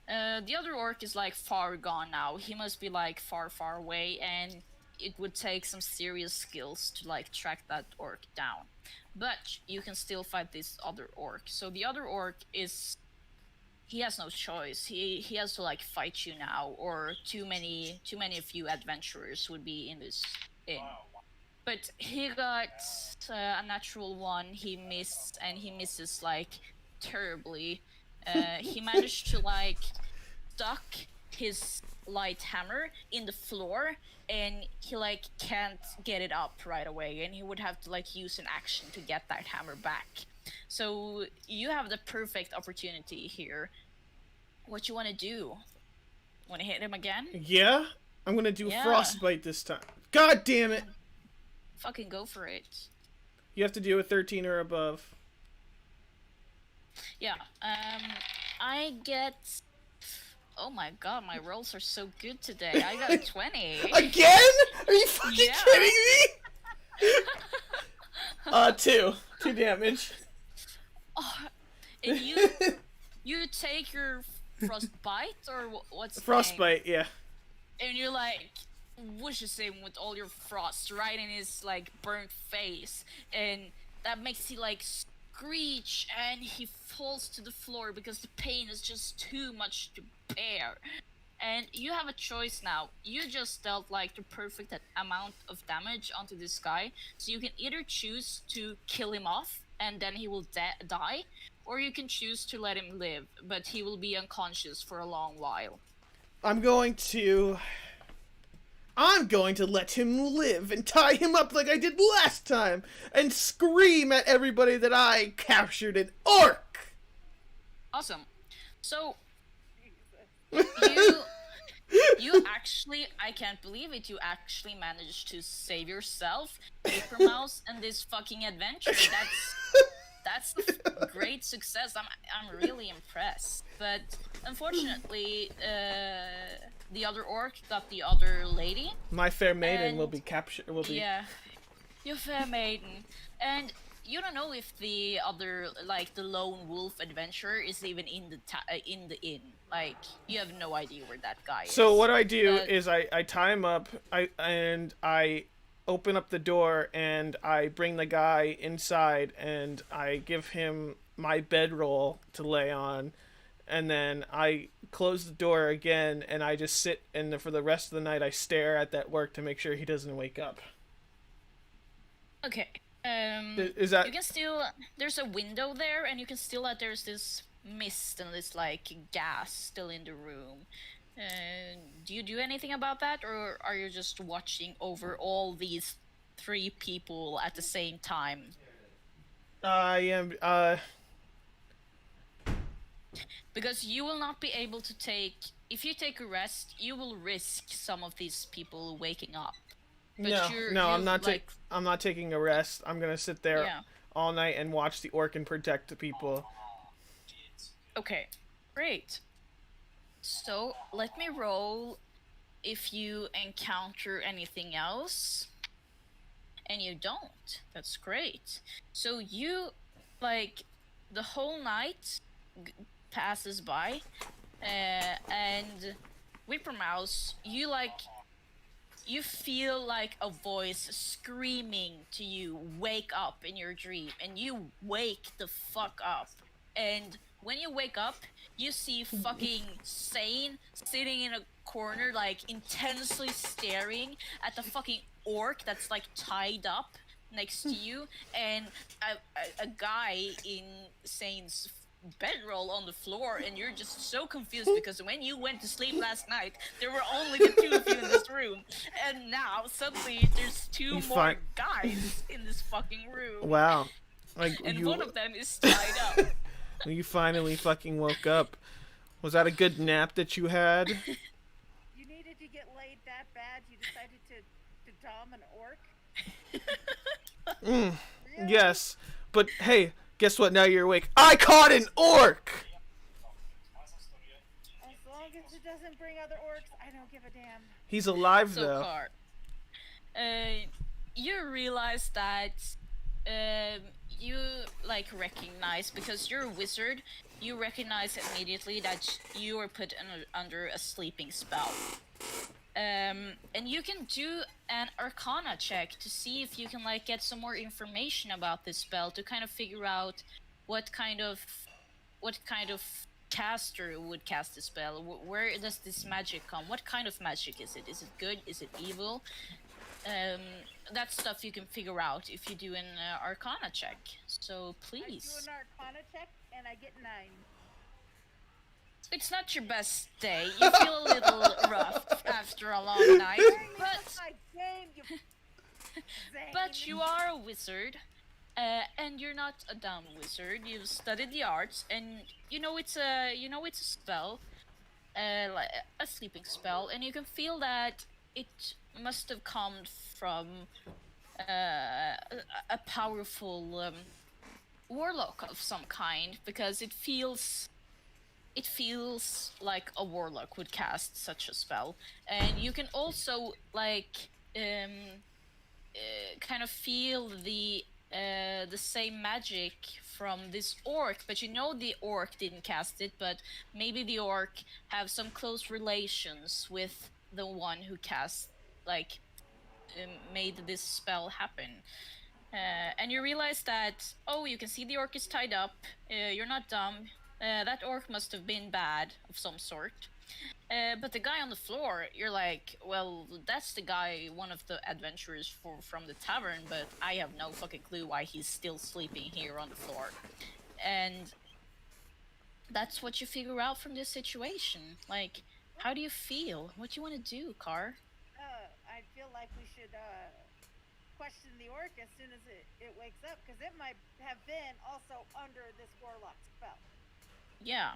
[SPEAKER 4] The other orc is like far gone now. He must be like far away, and it would take some serious skills to like track that orc down. But you can still fight this other orc. So the other orc he has no choice. He has to like fight you now, or too many of you adventurers would be in this inn. But he got a natural 1. He missed, and he misses like terribly. He managed to like stuck his light hammer in the floor, and he like can't get it up right away, and he would have to like use an action to get that hammer back. So you have the perfect opportunity here. What you want to do? Want to hit him again?
[SPEAKER 2] Yeah? I'm gonna do frostbite this time. God damn it!
[SPEAKER 4] Fucking go for it.
[SPEAKER 2] You have to do a 13 or above.
[SPEAKER 4] Yeah. I get... Oh my god, my rolls are so good today. I got a 20.
[SPEAKER 2] Again? Are you fucking kidding me? 2. 2 damage.
[SPEAKER 4] Oh, and you take your frostbite, or what's
[SPEAKER 2] Frostbite, yeah.
[SPEAKER 4] And you like whooshes him with all your frost right in his like burnt face, and that makes he like screech, and he falls to the floor because the pain is just too much to bear. And you have a choice now. You just dealt like the perfect amount of damage onto this guy, so you can either choose to kill him off and then he will die, or you can choose to let him live, but he will be unconscious for a long while.
[SPEAKER 2] I'm going to let him live and tie him up like I did last time and scream at everybody that I captured an orc.
[SPEAKER 4] Awesome. So you actually, I can't believe it, you actually managed to save yourself, Paper Mouse, and this fucking adventure. That's a great success. I'm really impressed. But unfortunately, the other orc got the other lady.
[SPEAKER 2] My fair maiden will be captured.
[SPEAKER 4] Yeah, your fair maiden. And you don't know if the other, like the lone wolf adventurer, is even in the inn. Like, you have no idea where that guy is.
[SPEAKER 2] So what I do is I tie him up. I open up the door and I bring the guy inside and I give him my bedroll to lay on, and then I close the door again and I just sit, and for the rest of the night I stare at that work to make sure he doesn't wake up.
[SPEAKER 4] Okay.
[SPEAKER 2] Is that...
[SPEAKER 4] You can still... There's a window there, and you can still... There's this mist and this, like, gas still in the room. Do you do anything about that, or are you just watching over all these 3 people at the same time?
[SPEAKER 2] I am...
[SPEAKER 4] Because you will not be able to take... If you take a rest, you will risk some of these people waking up. But
[SPEAKER 2] I'm not taking a rest. I'm gonna sit there all night and watch the orc and protect the people.
[SPEAKER 4] Okay, great. So let me roll if you encounter anything else. and you don't. That's great. So you, like, the whole night passes by, and Whipper Mouse, you feel like a voice screaming to you, wake up in your dream, and you wake the fuck up. And when you wake up, you see fucking Sane sitting in a corner, like intensely staring at the fucking orc that's like tied up next to you, and a guy in Sane's bedroll on the floor, and you're just so confused because when you went to sleep last night, there were only the two of you in this room, and now suddenly there's two more guys in this fucking room.
[SPEAKER 2] Wow. Like
[SPEAKER 4] and
[SPEAKER 2] you,
[SPEAKER 4] one of them is tied up.
[SPEAKER 2] when you finally fucking woke up, was that a good nap that you had?
[SPEAKER 1] You needed to get laid that bad, you decided to dom an orc? Really?
[SPEAKER 2] Yes, but hey, guess what? Now you're awake. I caught an orc.
[SPEAKER 1] As long as it doesn't bring other orcs, I don't give a damn.
[SPEAKER 2] He's alive
[SPEAKER 4] So
[SPEAKER 2] though.
[SPEAKER 4] far, you realize that you like recognize, because you're a wizard, you recognize immediately that you are put under a sleeping spell. And you can do an Arcana check to see if you can like get some more information about this spell, to kind of figure out what kind of caster would cast the spell. Where does this magic come? What kind of magic is it? Is it good? Is it evil? That stuff you can figure out if you do an Arcana check. So please.
[SPEAKER 1] I do an Arcana check and I get 9.
[SPEAKER 4] It's not your best day. You feel a little rough after a long night,
[SPEAKER 1] My game, you Zane.
[SPEAKER 4] but you are a wizard, and you're not a dumb wizard. You've studied the arts, and you know it's a spell, like a sleeping spell, and you can feel that it must have come from a powerful warlock of some kind, because it feels like a warlock would cast such a spell. And you can also like kind of feel the same magic from this orc, but you know the orc didn't cast it, but maybe the orc have some close relations with the one who cast, like, made this spell happen. And you realize that, oh, you can see the orc is tied up. You're not dumb. That orc must have been bad of some sort. But the guy on the floor, you're like, well, that's the guy, one of the adventurers from the tavern, but I have no fucking clue why he's still sleeping here on the floor. And that's what you figure out from this situation. Like, how do you feel? What do you want to do, Car?
[SPEAKER 1] I feel like we should question the orc as soon as it wakes up, because it might have been also under this warlock spell.
[SPEAKER 4] Yeah.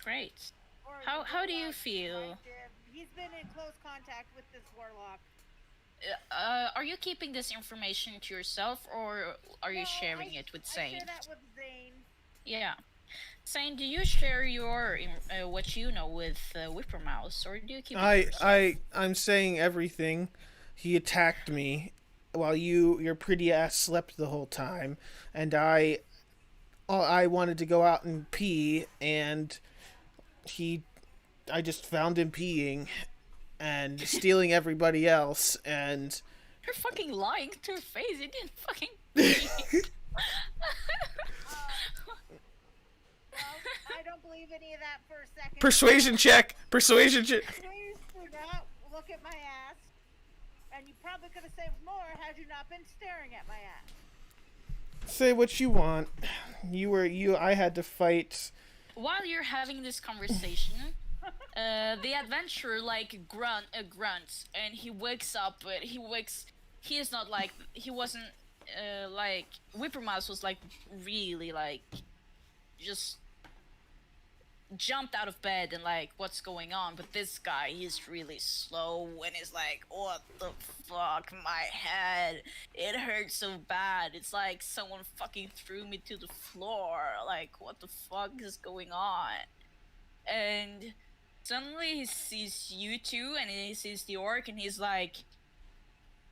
[SPEAKER 4] Great.
[SPEAKER 1] Or
[SPEAKER 4] How do you
[SPEAKER 1] warlock
[SPEAKER 4] feel?
[SPEAKER 1] might have- He's been in close contact with this warlock.
[SPEAKER 4] Are you keeping this information to yourself, or are you sharing it with
[SPEAKER 1] I
[SPEAKER 4] Zane?
[SPEAKER 1] share that with Zane.
[SPEAKER 4] Yeah. Zane, do you share your what you know with Whipper Mouse, or do you keep it to yourself?
[SPEAKER 2] I'm saying everything. He attacked me while your pretty ass slept the whole time, and I wanted to go out and pee, and I just found him peeing and stealing everybody else, and
[SPEAKER 4] You're fucking lying to her face. You didn't fucking pee.
[SPEAKER 1] Well, I don't believe any of that for a second.
[SPEAKER 2] persuasion check.
[SPEAKER 1] Please do not look at my ass. And you probably could have saved more had you not been staring at my ass.
[SPEAKER 2] Say what you want. I had to fight.
[SPEAKER 4] While you're having this conversation, the adventurer like grunts, and he wakes up. But he is not like, he wasn't like Whipper Mouse was like really like just jumped out of bed and like, what's going on? But this guy, he's really slow and is like, what the fuck, my head, it hurts so bad, it's like someone fucking threw me to the floor, like what the fuck is going on? And suddenly he sees you two, and he sees the orc, and he's like,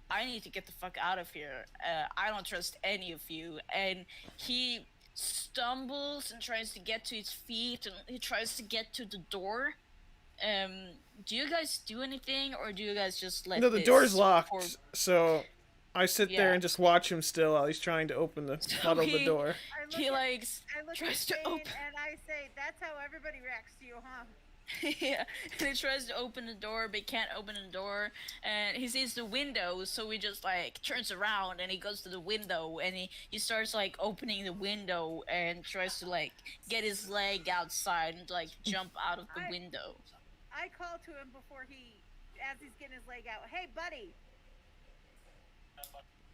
[SPEAKER 4] I need to get the fuck out of here. I don't trust any of you. And he stumbles and tries to get to his feet, and he tries to get to the door. Do you guys do anything, or do you guys just let
[SPEAKER 2] No, the
[SPEAKER 4] this
[SPEAKER 2] door's locked,
[SPEAKER 4] poor-
[SPEAKER 2] so I sit there
[SPEAKER 4] Yeah.
[SPEAKER 2] and just watch him still while he's trying to open the funnel the
[SPEAKER 4] he-
[SPEAKER 2] door.
[SPEAKER 1] I look
[SPEAKER 4] He
[SPEAKER 1] at,
[SPEAKER 4] like
[SPEAKER 1] I look
[SPEAKER 4] tries
[SPEAKER 1] at
[SPEAKER 4] to
[SPEAKER 1] Dane
[SPEAKER 4] open.
[SPEAKER 1] and I say, "That's how everybody reacts to you, huh?"
[SPEAKER 4] Yeah, and he tries to open the door, but he can't open the door, and he sees the window, so he just like turns around and he goes to the window, and he starts like opening the window and tries to like get his leg outside and like jump out of the window.
[SPEAKER 1] I call to him before as he's getting his leg out. "Hey, buddy."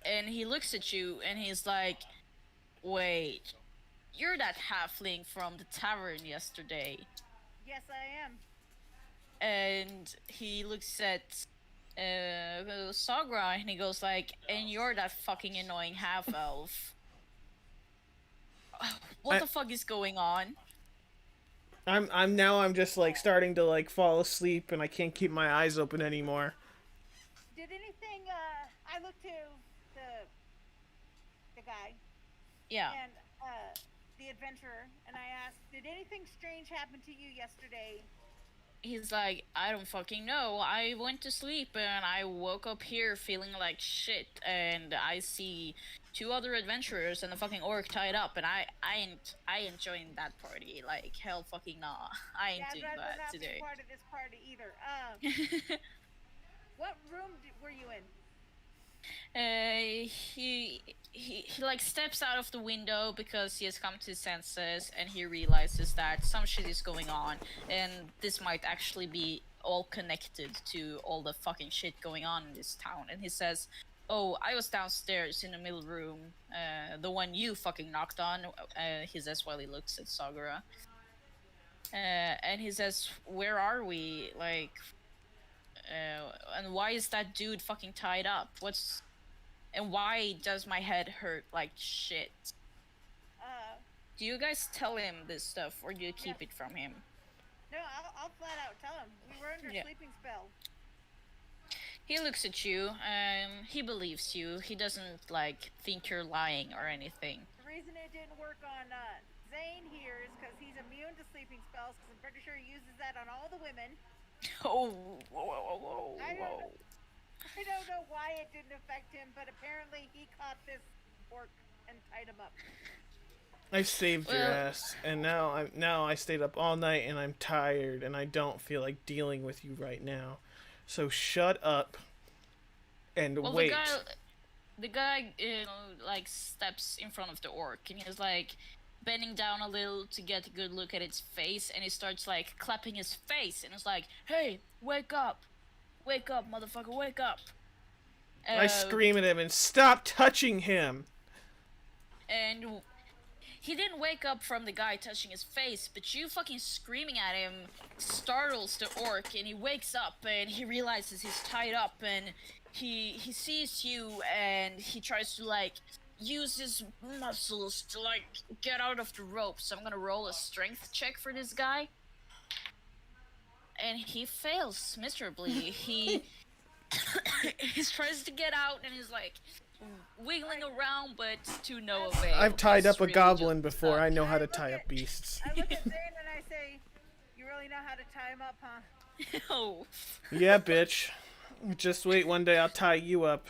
[SPEAKER 4] And he looks at you and he's like, "Wait, you're that halfling from the tavern yesterday."
[SPEAKER 1] "Yes, I am."
[SPEAKER 4] And he looks at Sagra and he goes like, "And you're that fucking annoying half elf." What the fuck is going on?
[SPEAKER 2] I'm just like starting to like fall asleep and I can't keep my eyes open anymore.
[SPEAKER 1] Did anything? I looked to the guy
[SPEAKER 4] Yeah.
[SPEAKER 1] and the adventurer, and I asked, "Did anything strange happen to you yesterday?"
[SPEAKER 4] He's like, "I don't fucking know. I went to sleep and I woke up here feeling like shit, and I see two other adventurers and a fucking orc tied up, and I ain't joining that party. Like, hell fucking nah. I ain't
[SPEAKER 1] Yeah, I'd
[SPEAKER 4] doing
[SPEAKER 1] rather
[SPEAKER 4] that
[SPEAKER 1] not
[SPEAKER 4] today."
[SPEAKER 1] be part of this party either. What room were you in?
[SPEAKER 4] He like steps out of the window because he has come to his senses and he realizes that some shit is going on, and this might actually be all connected to all the fucking shit going on in this town. And he says, "Oh, I was downstairs in the middle room, the one you fucking knocked on," he says while he looks at Sagura. And he says, "Where are we? Like, and why is that dude fucking tied up? And why does my head hurt like shit?" Do you guys tell him this stuff, or do you keep it from him?
[SPEAKER 1] No, I'll flat out tell him. We were under
[SPEAKER 4] Yeah.
[SPEAKER 1] sleeping spell.
[SPEAKER 4] He looks at you, he believes you. He doesn't like think you're lying or anything.
[SPEAKER 1] The reason it didn't work on Zane here is because he's immune to sleeping spells, because I'm pretty sure he uses that on all the women.
[SPEAKER 4] Oh, whoa.
[SPEAKER 1] I don't know why it didn't affect him, but apparently he caught this orc and tied him up.
[SPEAKER 2] I saved your ass, and now I stayed up all night and I'm tired and I don't feel like dealing with you right now. So shut up and
[SPEAKER 4] Well,
[SPEAKER 2] wait.
[SPEAKER 4] the guy, like steps in front of the orc, and he's like bending down a little to get a good look at its face, and he starts like clapping his face, and it's like, "Hey, wake up, motherfucker, wake up!"
[SPEAKER 2] I scream at him and stop touching him.
[SPEAKER 4] And he didn't wake up from the guy touching his face, but you fucking screaming at him startles the orc, and he wakes up and he realizes he's tied up, and he sees you, and he tries to like use his muscles to like get out of the rope. So I'm gonna roll a strength check for this guy, and he fails miserably. He tries to get out, and he's like wiggling around, but to no avail.
[SPEAKER 2] I've tied
[SPEAKER 4] He's
[SPEAKER 2] up a
[SPEAKER 4] really
[SPEAKER 2] goblin
[SPEAKER 4] just
[SPEAKER 2] before. I
[SPEAKER 4] stuck.
[SPEAKER 2] know how to tie up beasts.
[SPEAKER 1] I look at Zane and I say, "You really know how to tie him up, huh?"
[SPEAKER 4] Oh.
[SPEAKER 2] Yeah, bitch. Just wait, one day I'll tie you up.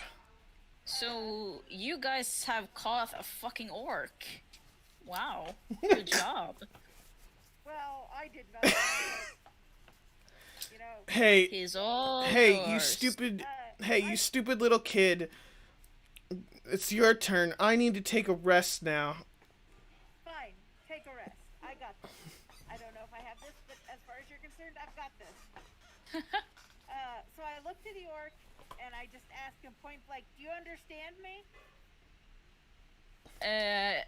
[SPEAKER 4] So you guys have caught a fucking orc. Wow. Good job.
[SPEAKER 1] Well, I did nothing. You know,
[SPEAKER 2] Hey,
[SPEAKER 4] He's all
[SPEAKER 2] hey,
[SPEAKER 4] yours.
[SPEAKER 2] you stupid little kid. It's your turn. I need to take a rest now.
[SPEAKER 1] fine. Take a rest. I got this. I don't know if I have this, but as far as you're concerned, I've got this. So I look to the orc and I just ask him point blank, "Do you understand me?"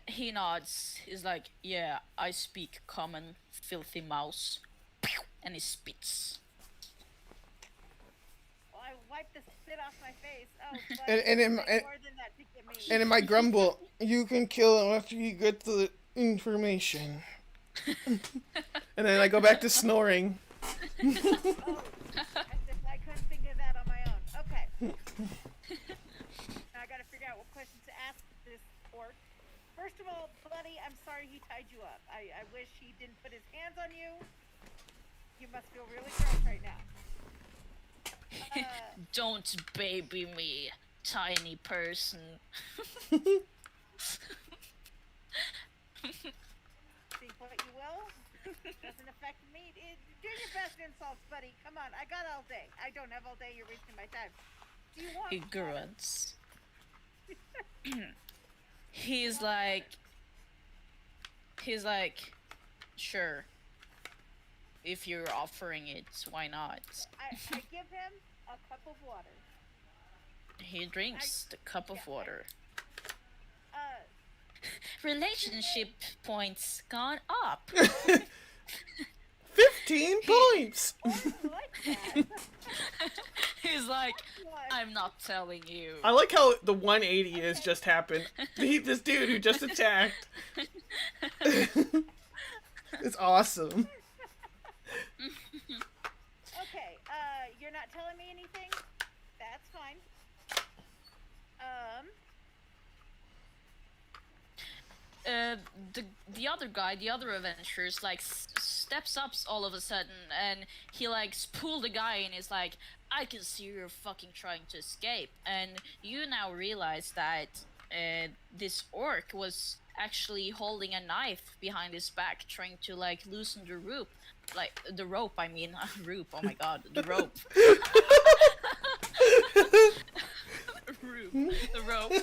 [SPEAKER 4] He nods. He's like, "Yeah, I speak common, filthy mouse." And he spits.
[SPEAKER 1] Well, I wipe the spit off my face. Oh, but
[SPEAKER 2] And in
[SPEAKER 1] it's
[SPEAKER 2] my-
[SPEAKER 1] more than that to get me.
[SPEAKER 2] And in my grumble, you can kill him after you get the information. And then I go back to snoring.
[SPEAKER 1] Oh, as if I couldn't think of that on my own. Okay. First of all, buddy, I'm sorry he tied you up. I wish he didn't put his hands on you. You must feel really gross right now.
[SPEAKER 4] Don't baby me, tiny person.
[SPEAKER 1] See what you will. Doesn't affect me. Do your best insults, buddy. Come on, I got all day. I don't have all day. You're wasting my time. Do you want?
[SPEAKER 4] He grunts. He's like, sure. If you're offering it, why not?
[SPEAKER 1] I give him a cup of water.
[SPEAKER 4] He drinks the cup of water.
[SPEAKER 1] Uh,
[SPEAKER 4] Relationship points gone up.
[SPEAKER 2] 15 points.
[SPEAKER 1] I like that.
[SPEAKER 4] He's like,
[SPEAKER 1] What?
[SPEAKER 4] I'm not telling you.
[SPEAKER 2] I like how the 180 has just happened. This dude who just attacked. It's awesome.
[SPEAKER 1] Okay, you're not telling me anything? That's fine.
[SPEAKER 4] The other guy, the other adventurers, like steps up all of a sudden, and he like pull the guy, and he's like, "I can see you're fucking trying to escape." And you now realize that this orc was actually holding a knife behind his back, trying to like loosen the rope, I mean, rope. Oh my god, the rope. The rope.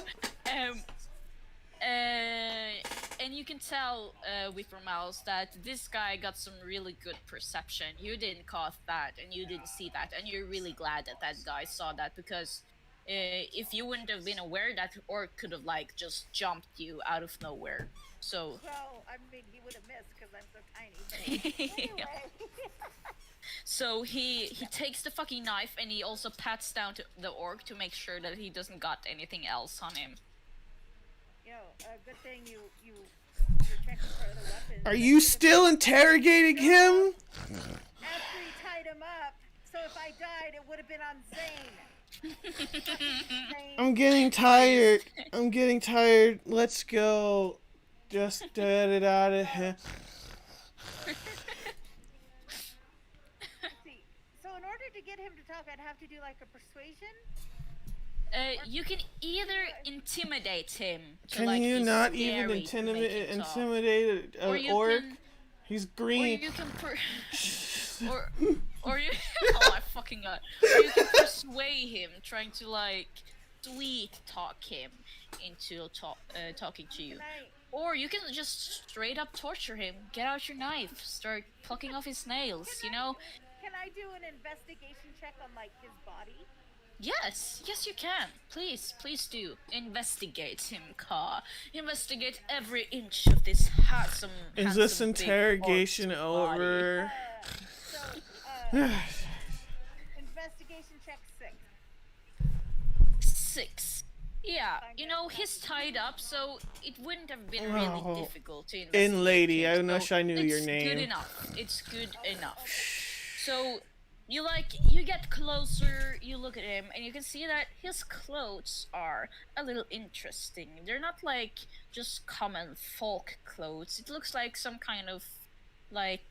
[SPEAKER 4] And you can tell with your mouse that this guy got some really good perception. You didn't cause that, and you didn't see that, and you're really glad that that guy saw that, because if you wouldn't have been aware, that orc could have like just jumped you out of nowhere. So.
[SPEAKER 1] Well, I mean, he would have missed because I'm so tiny. But anyway.
[SPEAKER 4] So he takes the fucking knife, and he also pats down to the orc to make sure that he doesn't got anything else on him.
[SPEAKER 1] Yo, good thing you're checking for other weapons.
[SPEAKER 2] Are you still interrogating him?
[SPEAKER 1] After he tied him up, so if I died, it would have been on Zane. Zane.
[SPEAKER 2] I'm getting tired. Let's go. Just get it out of here.
[SPEAKER 1] See, so in order to get him to talk, I'd have to do like a persuasion.
[SPEAKER 4] You can either intimidate him.
[SPEAKER 2] Can
[SPEAKER 4] like,
[SPEAKER 2] you
[SPEAKER 4] be
[SPEAKER 2] not even
[SPEAKER 4] scary to make him talk.
[SPEAKER 2] intimidate
[SPEAKER 4] Or
[SPEAKER 2] an
[SPEAKER 4] you
[SPEAKER 2] orc?
[SPEAKER 4] can-
[SPEAKER 2] He's
[SPEAKER 4] Or
[SPEAKER 2] green.
[SPEAKER 4] you can or you oh my fucking god. Or you can persuade him, trying to like sweet talk him into talking to you.
[SPEAKER 1] Can I,
[SPEAKER 4] Or you can just straight up torture him. Get out your knife, start plucking off his nails, you know?
[SPEAKER 1] Can I do an investigation check on like his body?
[SPEAKER 4] Yes, you can. Please do. Investigate him, Ka. Investigate every inch of this handsome.
[SPEAKER 2] Is this
[SPEAKER 4] handsome big
[SPEAKER 2] interrogation
[SPEAKER 4] orc's body.
[SPEAKER 2] over?
[SPEAKER 1] Investigation check 6.
[SPEAKER 4] 6. Yeah, you know, he's tied up, so it wouldn't have been really
[SPEAKER 2] Oh.
[SPEAKER 4] difficult to investigate
[SPEAKER 2] In lady,
[SPEAKER 4] him,
[SPEAKER 2] I wish I knew your
[SPEAKER 4] It's
[SPEAKER 2] name.
[SPEAKER 4] good enough. It's good enough. So, you get closer, you look at him, and you can see that his clothes are a little interesting. They're not like just common folk clothes. It looks like some kind of like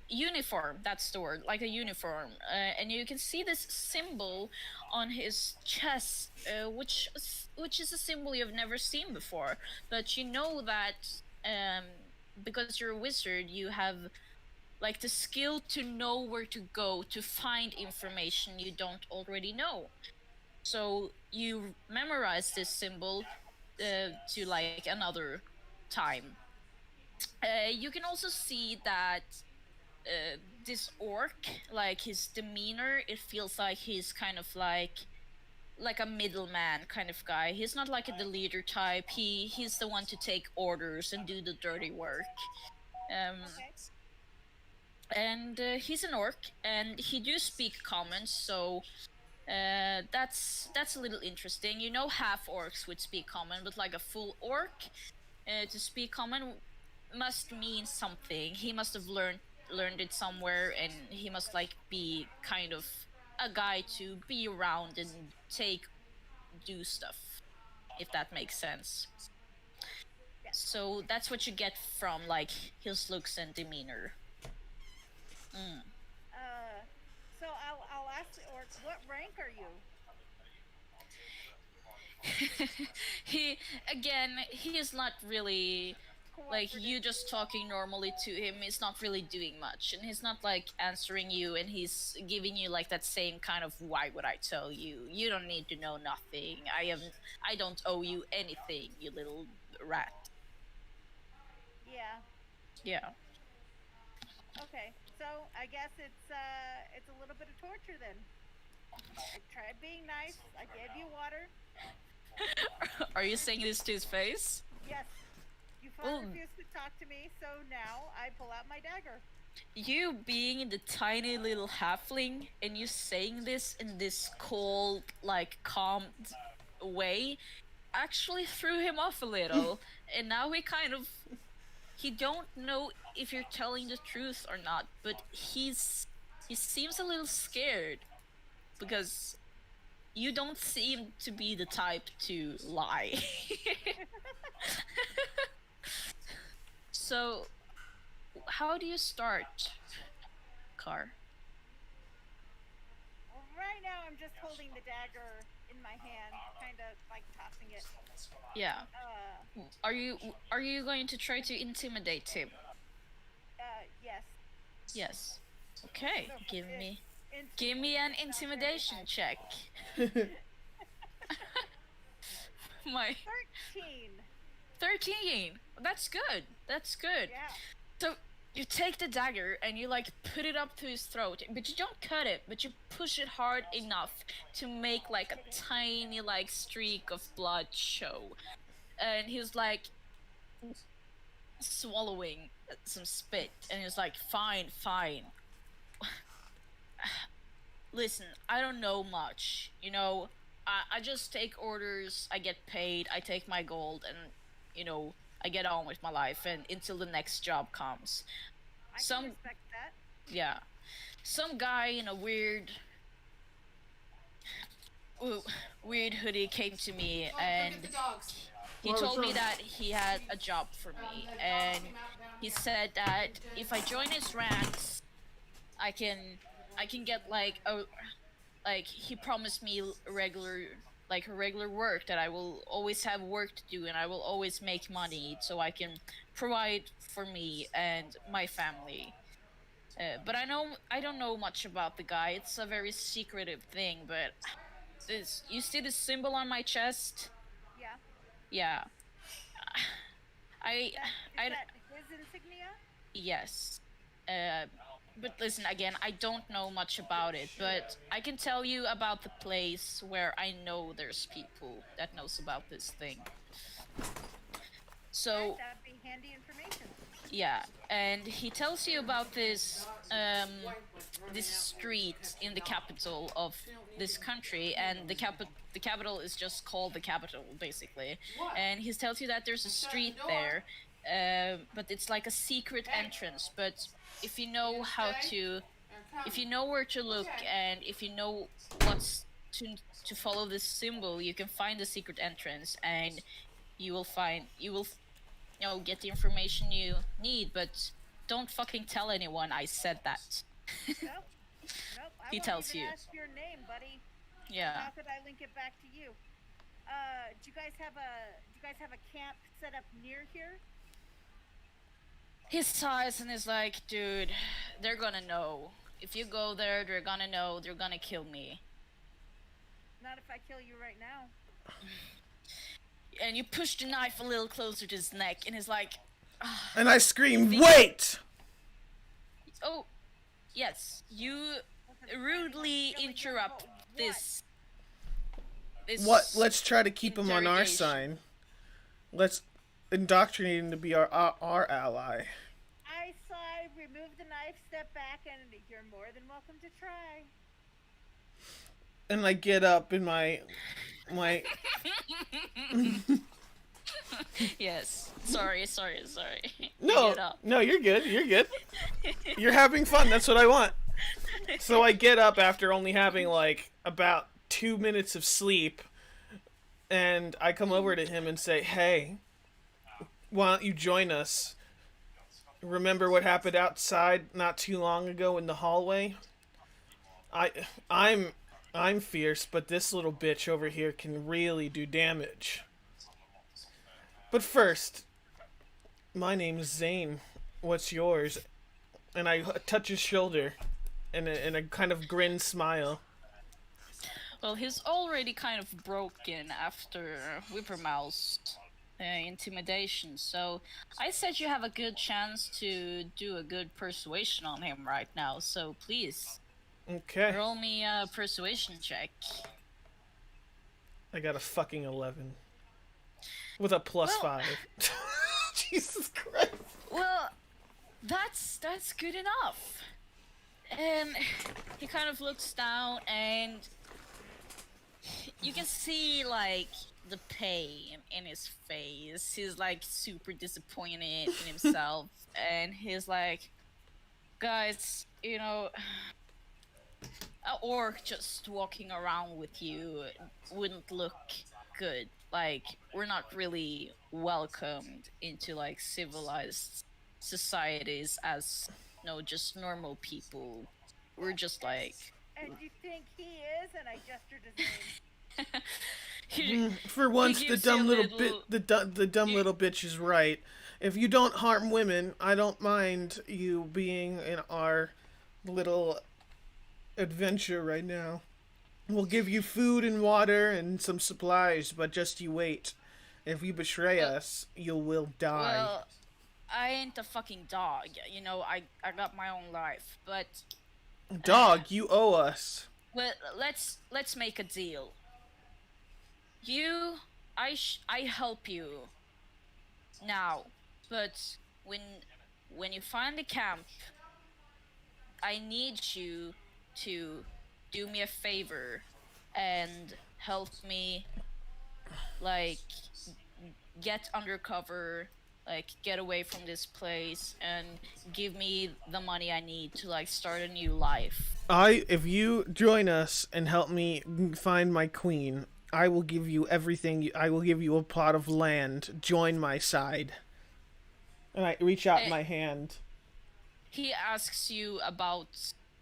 [SPEAKER 4] uniform. That's the word, like a uniform. And you can see this symbol on his chest, which is a symbol you've never seen before. But you know that because you're a wizard, you have like the skill to know where to go to find information you don't already know. So you memorize this symbol to like another time. You can also see that this orc, like his demeanor, it feels like he's kind of like a middleman kind of guy. He's not like the leader type. He's the one to take orders and do the dirty work.
[SPEAKER 1] Okay.
[SPEAKER 4] And he's an orc, and he do speak common, so that's a little interesting. You know, half orcs would speak common, but like a full orc to speak common must mean something. He must have learned it somewhere, and he must like be kind of a guy to be around and do stuff. if that makes sense.
[SPEAKER 1] Yeah.
[SPEAKER 4] So that's what you get from like his looks and demeanor.
[SPEAKER 1] So I'll ask the orc, what rank are you?
[SPEAKER 4] he he is not really like you just talking normally to him. He's not really doing much, and he's not like answering you, and he's giving you like that same kind of why would I tell you? You don't need to know nothing. I don't owe you anything, you little rat.
[SPEAKER 1] Yeah.
[SPEAKER 4] Yeah.
[SPEAKER 1] Okay. So I guess it's a little bit of torture then. I tried being nice. I gave you water.
[SPEAKER 4] Are you saying this to his face?
[SPEAKER 1] Yes. You
[SPEAKER 4] Oh.
[SPEAKER 1] refused to talk to me, so now I pull out my dagger.
[SPEAKER 4] You being the tiny little halfling and you saying this in this cold, like calm way actually threw him off a little. And now he don't know if you're telling the truth or not, but he seems a little scared because you don't seem to be the type to lie. So, how do you start, Car?
[SPEAKER 1] Well, right now I'm just holding the dagger in my hand, kind of like tossing it.
[SPEAKER 4] Yeah. Are you going to try to intimidate him?
[SPEAKER 1] Yes.
[SPEAKER 4] Yes. Okay.
[SPEAKER 1] So
[SPEAKER 4] Give
[SPEAKER 1] it's
[SPEAKER 4] me an intimidation check. My
[SPEAKER 1] 13.
[SPEAKER 4] 13. That's good. That's good.
[SPEAKER 1] Yeah.
[SPEAKER 4] So you take the dagger and you like put it up to his throat, but you don't cut it, but you push it hard enough to make like a tiny like streak of blood show. And he's like swallowing some spit, and he's like, fine. Listen, I don't know much, you know. I just take orders, I get paid, I take my gold, and you know, I get on with my life and until the next job comes.
[SPEAKER 1] I can
[SPEAKER 4] Some
[SPEAKER 1] respect that.
[SPEAKER 4] Yeah, some guy in a weird hoodie came to me and he told me that he had a job for me, and he said that if I join his ranks, I can get like he promised me regular work, that I will always have work to do and I will always make money so I can provide for me and my family. But I don't know much about the guy. It's a very secretive thing, but you see the symbol on my chest?
[SPEAKER 1] Yeah.
[SPEAKER 4] Yeah.
[SPEAKER 1] Is that his insignia?
[SPEAKER 4] Yes. But listen, again, I don't know much about it, but I can tell you about the place where I know there's people that knows about this thing. So,
[SPEAKER 1] That'd be handy information.
[SPEAKER 4] yeah, and he tells you about this street in the capital of this country, and the capital is just called the capital, basically. And he tells you that there's a street there, but it's like a secret entrance. But if you know if you know where to look, and if you know what's to follow this symbol, you can find the secret entrance, and you will get the information you need. But don't fucking tell anyone I said that.
[SPEAKER 1] Nope. I
[SPEAKER 4] He
[SPEAKER 1] won't
[SPEAKER 4] tells
[SPEAKER 1] even
[SPEAKER 4] you.
[SPEAKER 1] ask your name, buddy.
[SPEAKER 4] Yeah.
[SPEAKER 1] How could I link it back to you? Do you guys have a camp set up near here?
[SPEAKER 4] He sighs and is like, dude, they're gonna know. If you go there, they're gonna know. They're gonna kill me.
[SPEAKER 1] Not if I kill you right now.
[SPEAKER 4] And you push the knife a little closer to his neck, and he's like,
[SPEAKER 2] And I scream, "Wait!"
[SPEAKER 4] oh, yes, you rudely interrupt this.
[SPEAKER 2] What? Let's try to keep him on our
[SPEAKER 4] interrogation.
[SPEAKER 2] side. Let's indoctrinate him to be our ally.
[SPEAKER 1] I sigh, remove the knife, step back, and you're more than welcome to try.
[SPEAKER 2] And I get up in my
[SPEAKER 4] Yes. Sorry.
[SPEAKER 2] No,
[SPEAKER 4] Get up.
[SPEAKER 2] no, you're good. You're good. You're having fun. That's what I want. So I get up after only having like about 2 minutes of sleep, and I come over to him and say, "Hey, why don't you join us? Remember what happened outside not too long ago in the hallway? I I'm I'm fierce, but this little bitch over here can really do damage. But first, my name's Zane. What's yours?" And I touch his shoulder, and a kind of grin smile.
[SPEAKER 4] Well, he's already kind of broken after Whippermouth's intimidation, so I said you have a good chance to do a good persuasion on him right now, so please,
[SPEAKER 2] Okay.
[SPEAKER 4] roll me a persuasion check.
[SPEAKER 2] I got a fucking 11. With a plus
[SPEAKER 4] Well-
[SPEAKER 2] 5. Jesus Christ.
[SPEAKER 4] Well, that's good enough. And he kind of looks down, and you can see like the pain in his face. He's like super disappointed in himself, and he's like, "Guys, you know, an orc just walking around with you wouldn't look good. Like, we're not really welcomed into like civilized societies as just normal people. We're just like
[SPEAKER 1] And you think he is? And I gestured his name.
[SPEAKER 2] For once, the
[SPEAKER 4] gives
[SPEAKER 2] dumb
[SPEAKER 4] you a
[SPEAKER 2] little bit, the dumb
[SPEAKER 4] he-
[SPEAKER 2] little bitch is right. If you don't harm women, I don't mind you being in our little adventure right now. We'll give you food and water and some supplies, but just you wait. If you betray us, you will die.
[SPEAKER 4] well, I ain't a fucking dog. You know, I got my own life. But
[SPEAKER 2] Dog, you owe us.
[SPEAKER 4] well, let's make a deal. I help you now, but when you find the camp, I need you to do me a favor and help me, like, get undercover, like, get away from this place, and give me the money I need to, like, start a new life.
[SPEAKER 2] If you join us and help me find my queen, I will give you everything. I will give you a plot of land. Join my side. And I reach out my hand.
[SPEAKER 4] He asks you about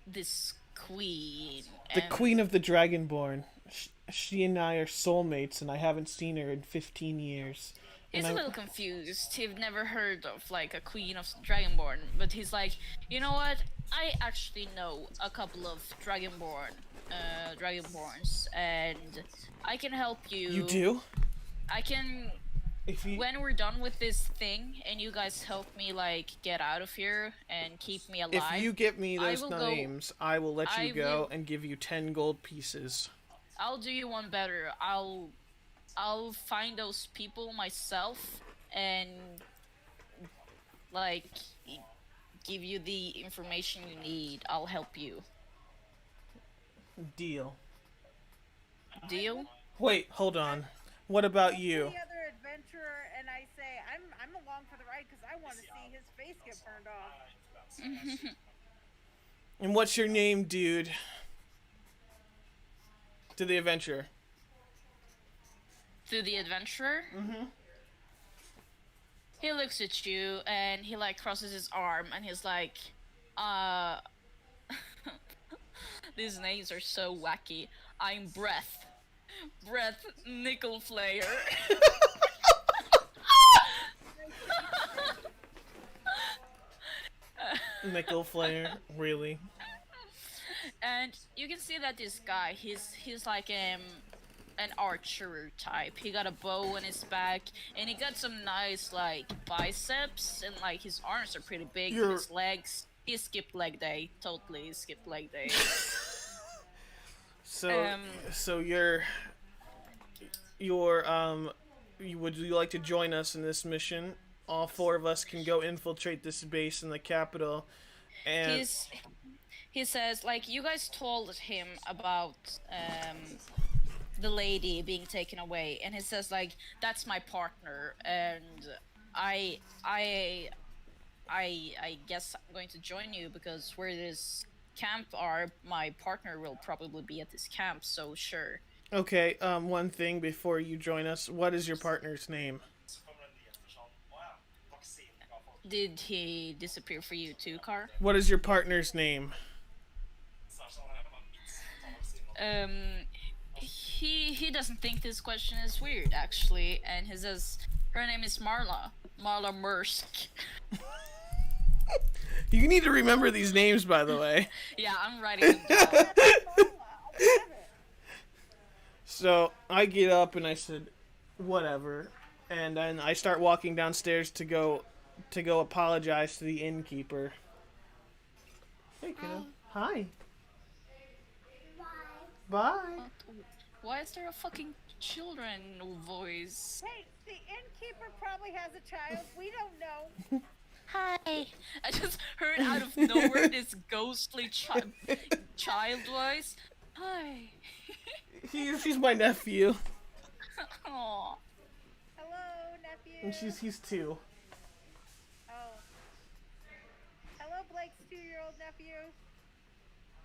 [SPEAKER 4] this queen.
[SPEAKER 2] The
[SPEAKER 4] and
[SPEAKER 2] queen of the Dragonborn. She and I are soulmates, and I haven't seen her in 15 years.
[SPEAKER 4] He's
[SPEAKER 2] And
[SPEAKER 4] a little confused. He's never heard of like a queen of Dragonborn, but he's like, you know what? I actually know a couple of Dragonborns, and I can help you.
[SPEAKER 2] You do?
[SPEAKER 4] I can.
[SPEAKER 2] If you
[SPEAKER 4] When we're done with this thing, and you guys help me like get out of here and keep me alive.
[SPEAKER 2] if you get me
[SPEAKER 4] I
[SPEAKER 2] those
[SPEAKER 4] will go-
[SPEAKER 2] names, I will let you
[SPEAKER 4] I
[SPEAKER 2] go
[SPEAKER 4] will-
[SPEAKER 2] and give you 10 gold pieces.
[SPEAKER 4] I'll do you one better. I'll find those people myself and like give you the information you need. I'll help you.
[SPEAKER 2] Deal.
[SPEAKER 4] Deal?
[SPEAKER 2] Wait, hold on. What about you?
[SPEAKER 1] The other adventurer, and I say, I'm along for the ride because I want to see his face get burned off.
[SPEAKER 2] And what's your name, dude? To the adventurer.
[SPEAKER 4] To the adventurer? Mm-hmm. He looks at you and he like crosses his arm and he's like, these names are so wacky. I'm Breath. Breath Nickel Flayer.
[SPEAKER 2] Nickel Flare, really?
[SPEAKER 4] And you can see that this guy, he's like an archer type. He got a bow on his back, and he got some nice like biceps, and like his arms are pretty big. And his legs, he skipped leg day. Totally skipped leg day.
[SPEAKER 2] So, so would you like to join us in this mission? All four of us can go infiltrate this base in the capital, and
[SPEAKER 4] He says, like, you guys told him about the lady being taken away, and he says, like, that's my partner, and I guess I'm going to join you because where this camp are, my partner will probably be at this camp, so sure.
[SPEAKER 2] Okay, one thing before you join us. What is your partner's name?
[SPEAKER 4] Did he disappear for you too, Car?
[SPEAKER 2] What is your partner's name?
[SPEAKER 4] Um, he doesn't think this question is weird actually, and he says her name is Marla. Marla Mursk.
[SPEAKER 2] You need to remember these names, by the way.
[SPEAKER 4] Yeah, I'm writing them down.
[SPEAKER 1] That's Marla. I'll have it.
[SPEAKER 2] So I get up and I said, whatever, and then I start walking downstairs to go apologize to the innkeeper. Hey, kiddo. Hi. Bye.
[SPEAKER 4] Why is there a fucking children voice?
[SPEAKER 1] Hey, the innkeeper probably has a child. We don't know.
[SPEAKER 4] Hi. I just heard out of nowhere this ghostly child voice. Hi.
[SPEAKER 2] He's my nephew,
[SPEAKER 4] Aww.
[SPEAKER 1] Hello, nephew.
[SPEAKER 2] and he's 2.
[SPEAKER 1] Oh. Hello, Blake's 2-year-old nephew.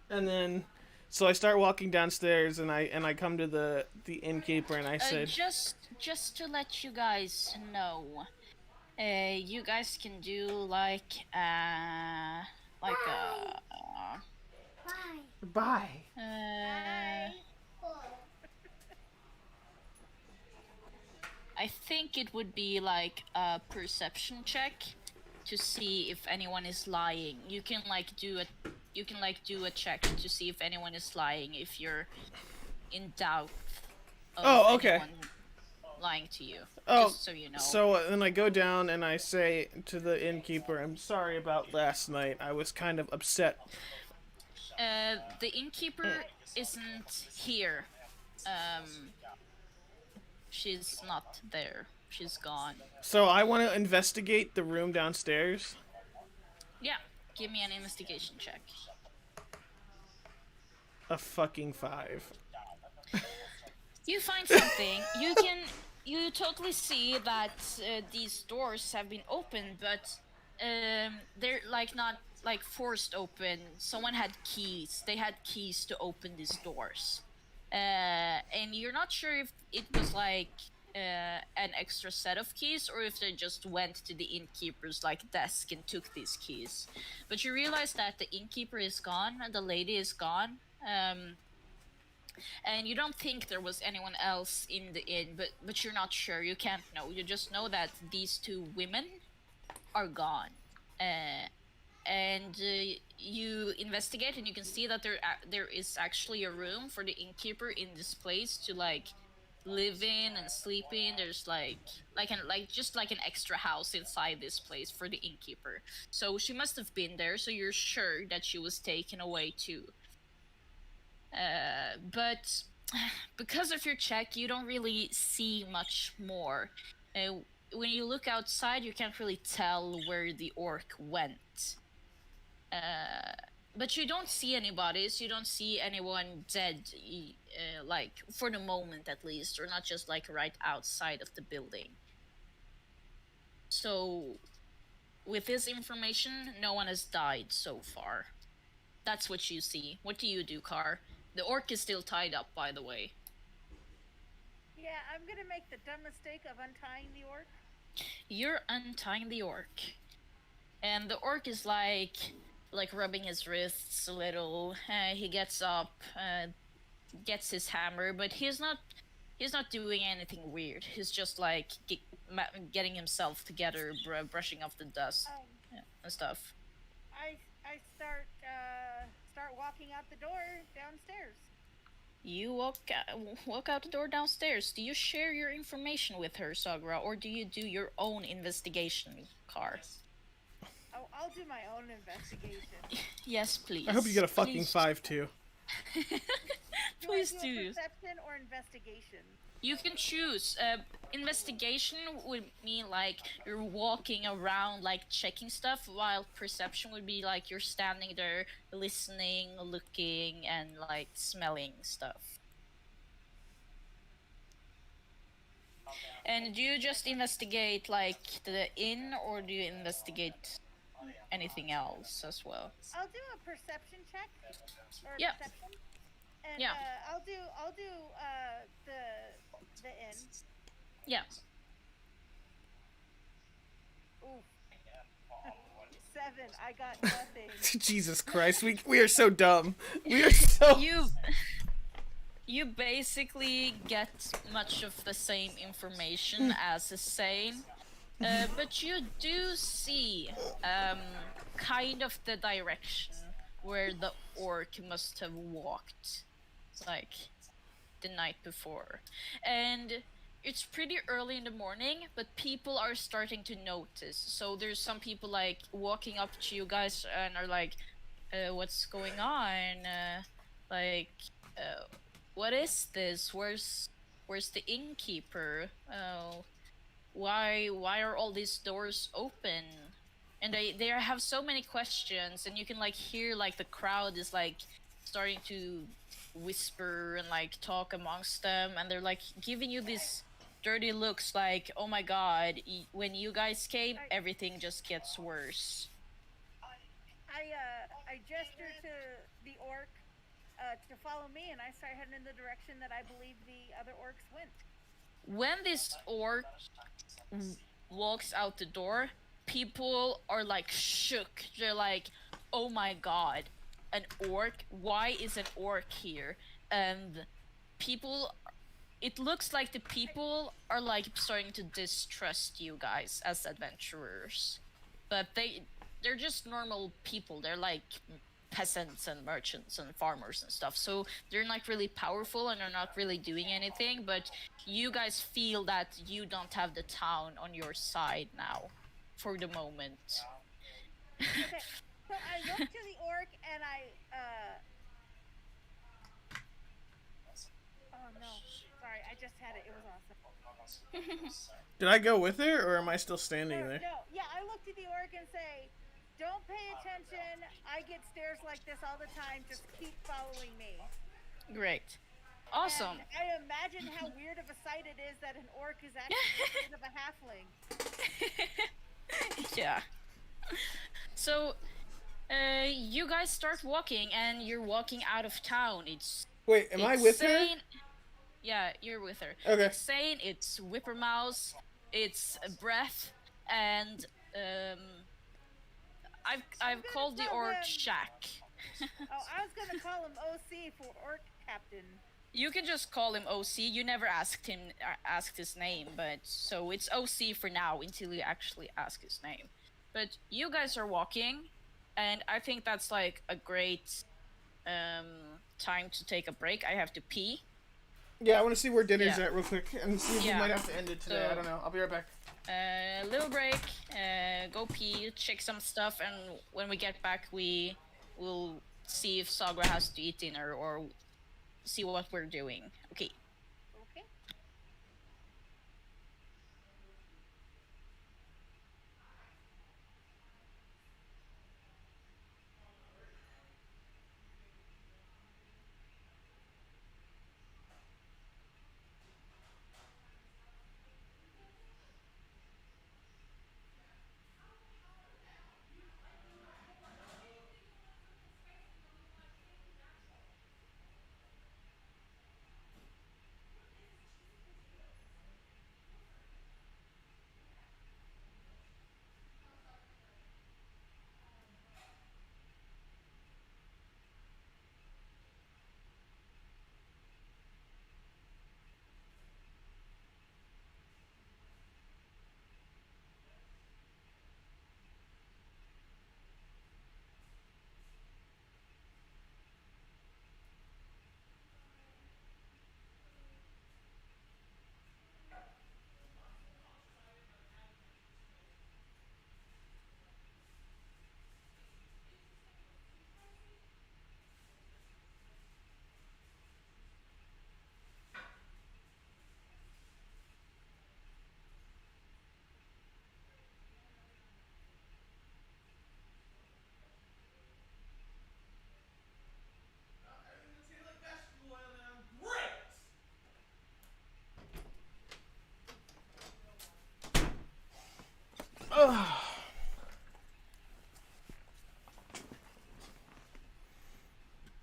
[SPEAKER 2] And then, so I start walking downstairs, and I come to the innkeeper, and I said,
[SPEAKER 4] Just to let you guys know, you guys can do like a
[SPEAKER 2] bye.
[SPEAKER 4] I think it would be like a perception check to see if anyone is lying. You can do a check to see if anyone is lying if you're in doubt of
[SPEAKER 2] Oh, okay.
[SPEAKER 4] anyone lying to you.
[SPEAKER 2] Oh,
[SPEAKER 4] just so you know.
[SPEAKER 2] So then I go down and I say to the innkeeper, I'm sorry about last night. I was kind of upset.
[SPEAKER 4] The innkeeper isn't here. She's not there. She's gone.
[SPEAKER 2] So I want to investigate the room downstairs.
[SPEAKER 4] Yeah, give me an investigation check.
[SPEAKER 2] A fucking 5.
[SPEAKER 4] You find something. You totally see that these doors have been opened, but they're like not like forced open. Someone had keys. They had keys to open these doors. And you're not sure if it was like an extra set of keys or if they just went to the innkeeper's like desk and took these keys. But you realize that the innkeeper is gone and the lady is gone. And you don't think there was anyone else in the inn, but you're not sure. You can't know. You just know that these 2 women are gone. And you investigate, and you can see that there is actually a room for the innkeeper in this place to like live in and sleep in. There's just like an extra house inside this place for the innkeeper. So she must have been there. So you're sure that she was taken away too. But because of your check, you don't really see much more. When you look outside, you can't really tell where the orc went. But you don't see any bodies. You don't see anyone dead, like for the moment at least, or not just like right outside of the building. So, with this information, no one has died so far. That's what you see. What do you do, Car? The orc is still tied up, by the way.
[SPEAKER 1] Yeah, I'm gonna make the dumb mistake of untying the orc.
[SPEAKER 4] You're untying the orc. And the orc is like rubbing his wrists a little. He gets up, gets his hammer, but he's not doing anything weird. He's just like getting himself together, brushing off the dust and stuff.
[SPEAKER 1] I start walking out the door downstairs.
[SPEAKER 4] You walk out the door downstairs. Do you share your information with her, Sagra, or do you do your own investigation, Car?
[SPEAKER 1] Oh, I'll do my own investigation.
[SPEAKER 4] Yes, please.
[SPEAKER 2] I hope you get a fucking 5 too.
[SPEAKER 4] Please
[SPEAKER 1] do. I
[SPEAKER 4] do.
[SPEAKER 1] Perception or investigation?
[SPEAKER 4] You can choose. Investigation would mean like you're walking around, like checking stuff, while perception would be like you're standing there, listening, looking, and like smelling stuff. And do you just investigate like the inn, or do you investigate anything else as well?
[SPEAKER 1] I'll do a perception check. Or
[SPEAKER 4] Yeah.
[SPEAKER 1] perception. And
[SPEAKER 4] Yeah.
[SPEAKER 1] I'll do the inn.
[SPEAKER 4] Yeah.
[SPEAKER 1] Oof. 7. I got nothing.
[SPEAKER 2] Jesus Christ, we are so dumb. We are so.
[SPEAKER 4] You basically get much of the same information as is saying, but you do see kind of the direction where the orc must have walked, like the night before. And it's pretty early in the morning, but people are starting to notice. So there's some people like walking up to you guys and are like, what's going on? Like, uh, what is this? Where's the innkeeper? Why are all these doors open? And they have so many questions, and you can like hear like the crowd is like starting to whisper and like talk amongst them, and they're like giving you these dirty looks like, oh my god, when you guys came, everything just gets worse.
[SPEAKER 1] I gesture to the orc to follow me, and I start heading in the direction that I believe the other orcs went.
[SPEAKER 4] When this orc walks out the door, people are like shook. They're like, oh my god, an orc? Why is an orc here? And people, it looks like the people are like starting to distrust you guys as adventurers. But they're just normal people. They're like peasants and merchants and farmers and stuff. So they're not really powerful and they're not really doing anything, but you guys feel that you don't have the town on your side now for the moment.
[SPEAKER 1] Okay. So I look to the orc and oh no. Sorry, I just had it. It was awesome.
[SPEAKER 2] Did I go with her, or am I still standing there?
[SPEAKER 1] No. Yeah, I look to the orc and say, don't pay attention. I get stares like this all the time. Just keep following me.
[SPEAKER 4] Great. Awesome.
[SPEAKER 1] And I imagine how weird of a sight it is that an orc is actually a bit of a halfling.
[SPEAKER 4] Yeah. So, you guys start walking, and you're walking out of town.
[SPEAKER 2] Wait, am I with her?
[SPEAKER 4] Yeah, you're with her.
[SPEAKER 2] Okay.
[SPEAKER 4] It's Sane, it's Whippermouse, it's Breath, and I've called the orc Shack.
[SPEAKER 1] I was gonna call him OC for orc captain.
[SPEAKER 4] You can just call him OC. You never asked his name, but so it's OC for now until you actually ask his name. But you guys are walking, and I think that's like a great time to take a break. I have to pee.
[SPEAKER 2] Yeah, I want to see where dinner's at real quick and see if we
[SPEAKER 4] Yeah.
[SPEAKER 2] might have to end it today.
[SPEAKER 4] So-
[SPEAKER 2] I don't know. I'll be right back.
[SPEAKER 4] Little break, go pee, check some stuff, and when we get back, we will see if Sagra has to eat dinner or see what we're doing. Okay.
[SPEAKER 1] Okay.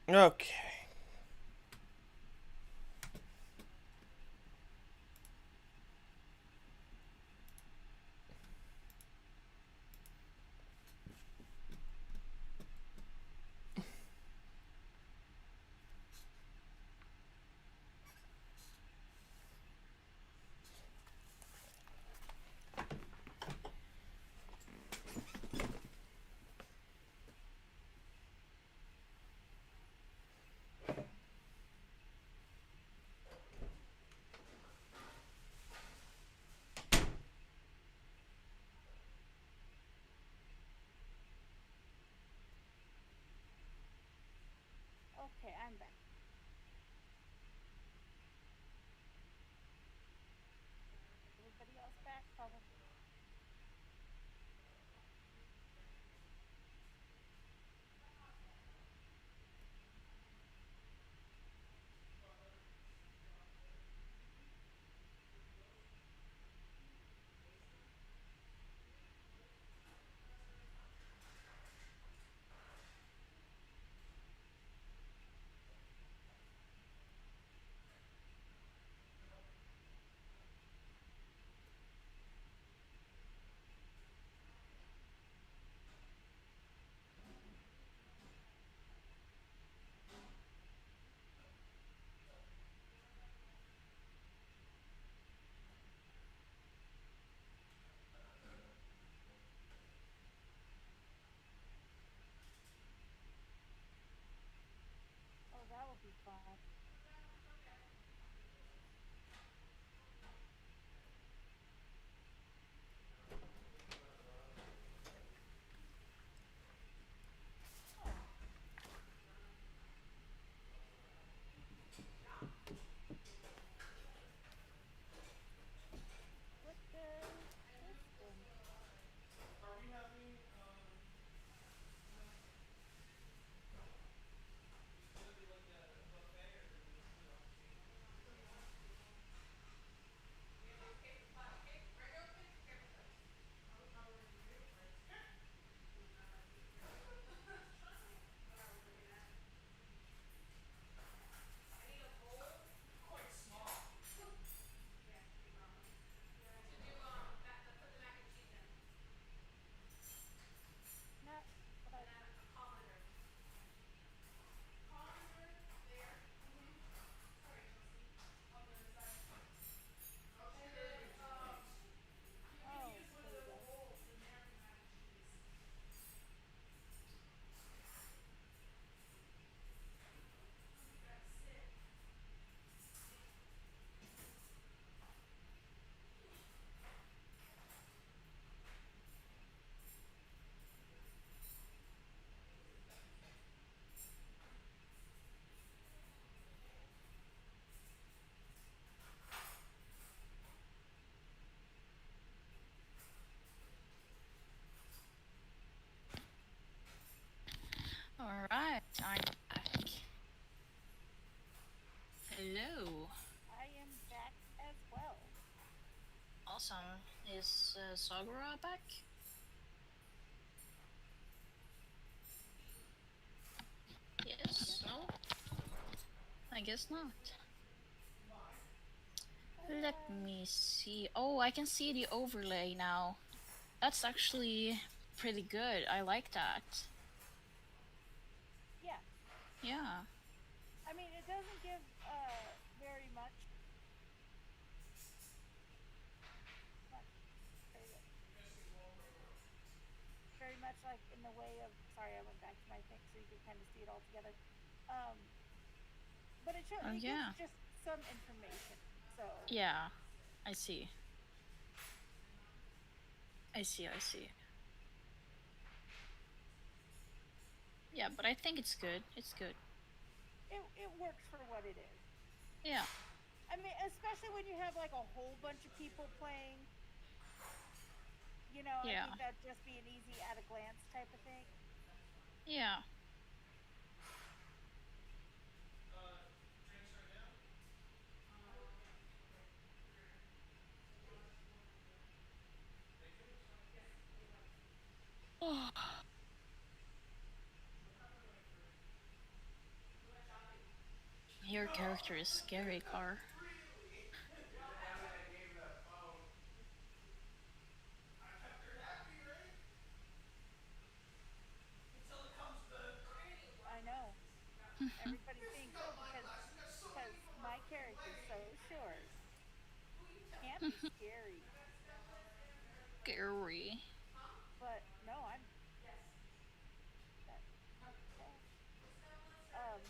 [SPEAKER 2] Okay.
[SPEAKER 1] What does wisdom? Not what I. Oh, there we go.
[SPEAKER 4] Alright, I'm back. Hello.
[SPEAKER 1] I am back as well.
[SPEAKER 4] Awesome. Is Sagura back? Yes? No? I guess not. Let me see. Oh, I can see the overlay now. That's actually pretty good. I like that.
[SPEAKER 1] Yeah.
[SPEAKER 4] Yeah.
[SPEAKER 1] I mean, it doesn't give very much. Not very good. Very much like in the way of. Sorry, I went back to my thing so you could kind of see it all together. Um, but it
[SPEAKER 4] Oh,
[SPEAKER 1] it gives
[SPEAKER 4] yeah.
[SPEAKER 1] just some information. So
[SPEAKER 4] Yeah. I see. I see. Yeah, but I think it's good. It's good.
[SPEAKER 1] it works for what it is.
[SPEAKER 4] Yeah.
[SPEAKER 1] I mean, especially when you have like a whole bunch of people playing. I
[SPEAKER 4] Yeah.
[SPEAKER 1] think that'd just be an easy at a glance type of thing.
[SPEAKER 4] Yeah. Your character is scary, Car.
[SPEAKER 1] I know. Everybody thinks, oh, because my character's so short, can't be scary.
[SPEAKER 4] Scary.
[SPEAKER 1] But no, I'm that okay. Um,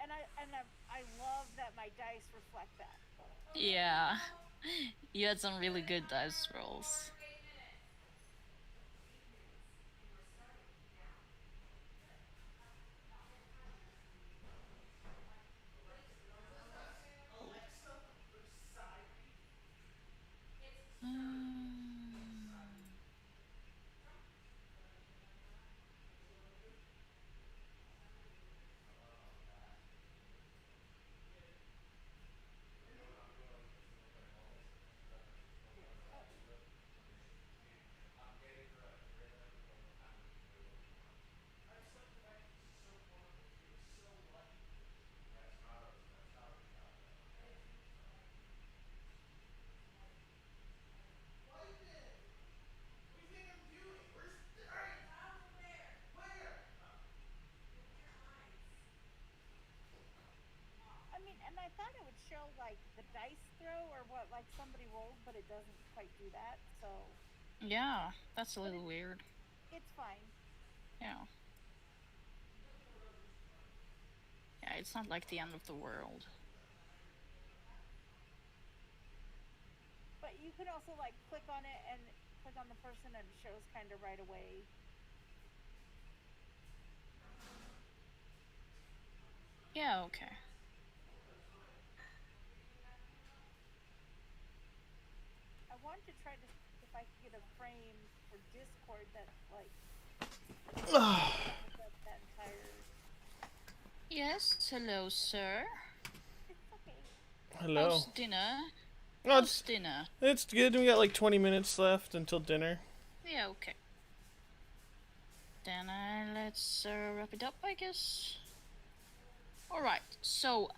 [SPEAKER 1] and I love that my dice reflect that.
[SPEAKER 4] Yeah. You had some really good dice rolls. Mm.
[SPEAKER 1] Oh, I mean, and I thought it would show like the dice throw or what like somebody rolled, but it doesn't quite do that. So,
[SPEAKER 4] Yeah, that's a
[SPEAKER 1] but
[SPEAKER 4] little weird.
[SPEAKER 1] it's fine.
[SPEAKER 4] Yeah. Yeah, it's not like the end of the world.
[SPEAKER 1] But you can also like click on it and click on the person and it shows kind of right away.
[SPEAKER 4] Yeah, okay.
[SPEAKER 1] I want to try to if I could get a frame for Discord that's like that entire.
[SPEAKER 4] Yes, hello, sir.
[SPEAKER 1] It's okay.
[SPEAKER 2] Hello.
[SPEAKER 4] How's dinner?
[SPEAKER 2] Oh,
[SPEAKER 4] How's dinner?
[SPEAKER 2] it's good. We got like 20 minutes left until dinner.
[SPEAKER 4] Yeah, okay. Then let's wrap it up, I guess. Alright, so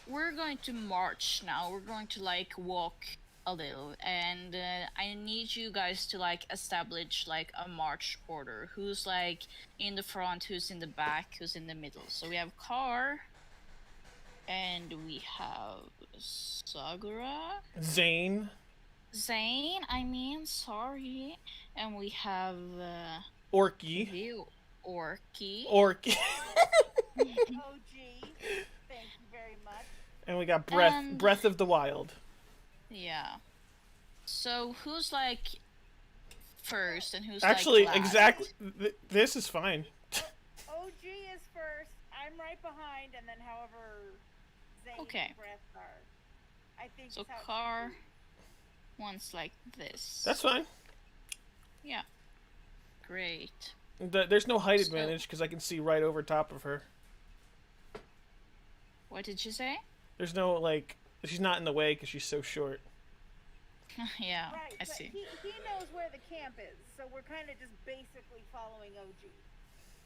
[SPEAKER 4] we're going to march now. We're going to like walk a little, and I need you guys to like establish like a march order. Who's like in the front, who's in the back, who's in the middle. So we have Car, and we have Sagura,
[SPEAKER 2] Zane.
[SPEAKER 4] Zane, I mean, sorry, and we have
[SPEAKER 2] Orky.
[SPEAKER 4] the Orky.
[SPEAKER 2] Orky.
[SPEAKER 1] OG. Thank you very much.
[SPEAKER 2] And we got Breath.
[SPEAKER 4] And-
[SPEAKER 2] Breath of the Wild.
[SPEAKER 4] Yeah. So who's like first and who's
[SPEAKER 2] Actually,
[SPEAKER 4] like last?
[SPEAKER 2] exactly. This is fine.
[SPEAKER 1] OG is first. I'm right behind, and then however Zane
[SPEAKER 4] Okay.
[SPEAKER 1] and Breath are. I think
[SPEAKER 4] So
[SPEAKER 1] is how it should
[SPEAKER 4] Car
[SPEAKER 1] be.
[SPEAKER 4] one's like this.
[SPEAKER 2] That's fine.
[SPEAKER 4] Yeah. Great.
[SPEAKER 2] There's no height
[SPEAKER 4] So-
[SPEAKER 2] advantage because I can see right over top of her.
[SPEAKER 4] What did you say?
[SPEAKER 2] There's no, like, she's not in the way because she's so short.
[SPEAKER 4] Yeah,
[SPEAKER 1] Right,
[SPEAKER 4] I
[SPEAKER 1] but
[SPEAKER 4] see.
[SPEAKER 1] he knows where the camp is, so we're kind of just basically following OG.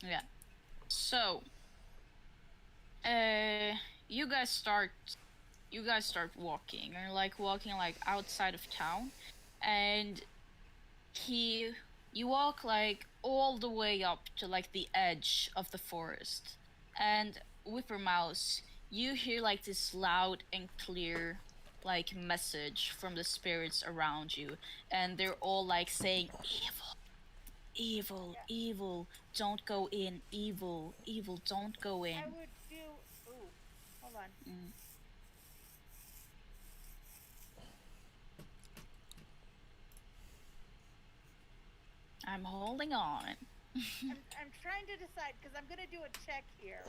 [SPEAKER 4] Yeah. So, you guys start walking. You're like walking like outside of town, and you walk like all the way up to like the edge of the forest, and Whipper Mouse, you hear like this loud and clear like message from the spirits around you, and they're all like saying evil, evil, evil, don't go in, evil, evil, don't go in.
[SPEAKER 1] I would do. Ooh, hold on.
[SPEAKER 4] I'm holding on.
[SPEAKER 1] I'm trying to decide because I'm gonna do a check here,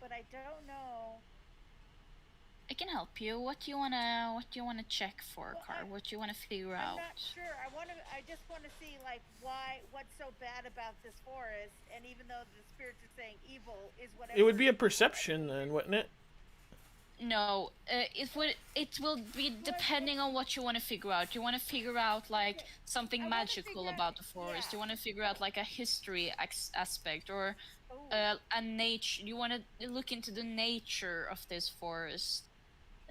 [SPEAKER 1] but I don't know.
[SPEAKER 4] I can help you. What do you wanna check for,
[SPEAKER 1] Well,
[SPEAKER 4] Car? What do you wanna figure
[SPEAKER 1] I'm
[SPEAKER 4] out?
[SPEAKER 1] not sure. I just want to see like what's so bad about this forest, and even though the spirits are saying evil, is whatever.
[SPEAKER 2] It would be a perception then, wouldn't it?
[SPEAKER 4] No, it will be depending on what you want to figure out. You want to figure out like
[SPEAKER 1] Okay,
[SPEAKER 4] something
[SPEAKER 1] I wanna
[SPEAKER 4] magical
[SPEAKER 1] figure out-
[SPEAKER 4] about the forest.
[SPEAKER 1] yeah.
[SPEAKER 4] You want to figure out like a history aspect or
[SPEAKER 1] Ooh.
[SPEAKER 4] a nature. You want to look into the nature of this forest.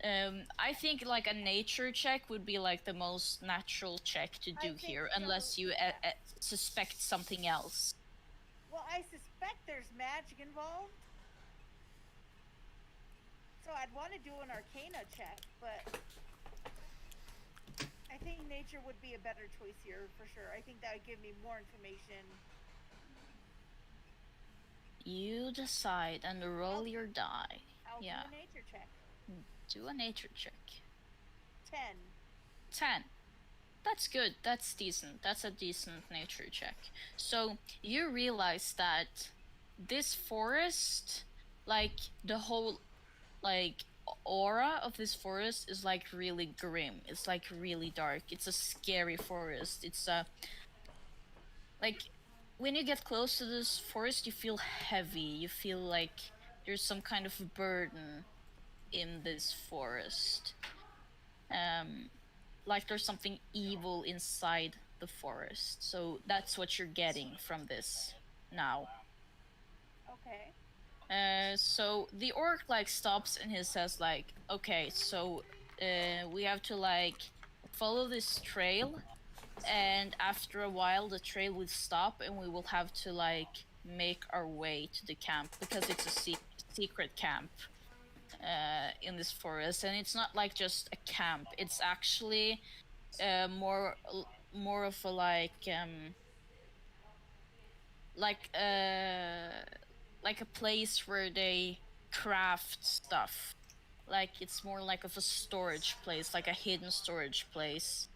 [SPEAKER 4] I think like a nature check would be like the most natural check to
[SPEAKER 1] I
[SPEAKER 4] do
[SPEAKER 1] think
[SPEAKER 4] here,
[SPEAKER 1] so,
[SPEAKER 4] unless you
[SPEAKER 1] yeah.
[SPEAKER 4] suspect something else.
[SPEAKER 1] Well, I suspect there's magic involved. So I'd want to do an Arcana check, but I think nature would be a better choice here for sure. I think that would give me more information.
[SPEAKER 4] You decide and roll your die.
[SPEAKER 1] I'll
[SPEAKER 4] Yeah.
[SPEAKER 1] do a nature check.
[SPEAKER 4] Do a nature check.
[SPEAKER 1] 10.
[SPEAKER 4] 10. That's good. That's decent. That's a decent nature check. So you realize that this forest, like the whole like aura of this forest is like really grim. It's like really dark. It's a scary forest. It's a like when you get close to this forest, you feel heavy. You feel like there's some kind of burden in this forest. Like there's something evil inside the forest. So that's what you're getting from this now.
[SPEAKER 1] Okay.
[SPEAKER 4] So the orc like stops and he says like, okay, so we have to like follow this trail, and after a while the trail will stop and we will have to like make our way to the camp because it's a secret camp in this forest, and it's not like just a camp. It's actually more of a like a place where they craft stuff. Like it's more like of a storage place, like a hidden storage place.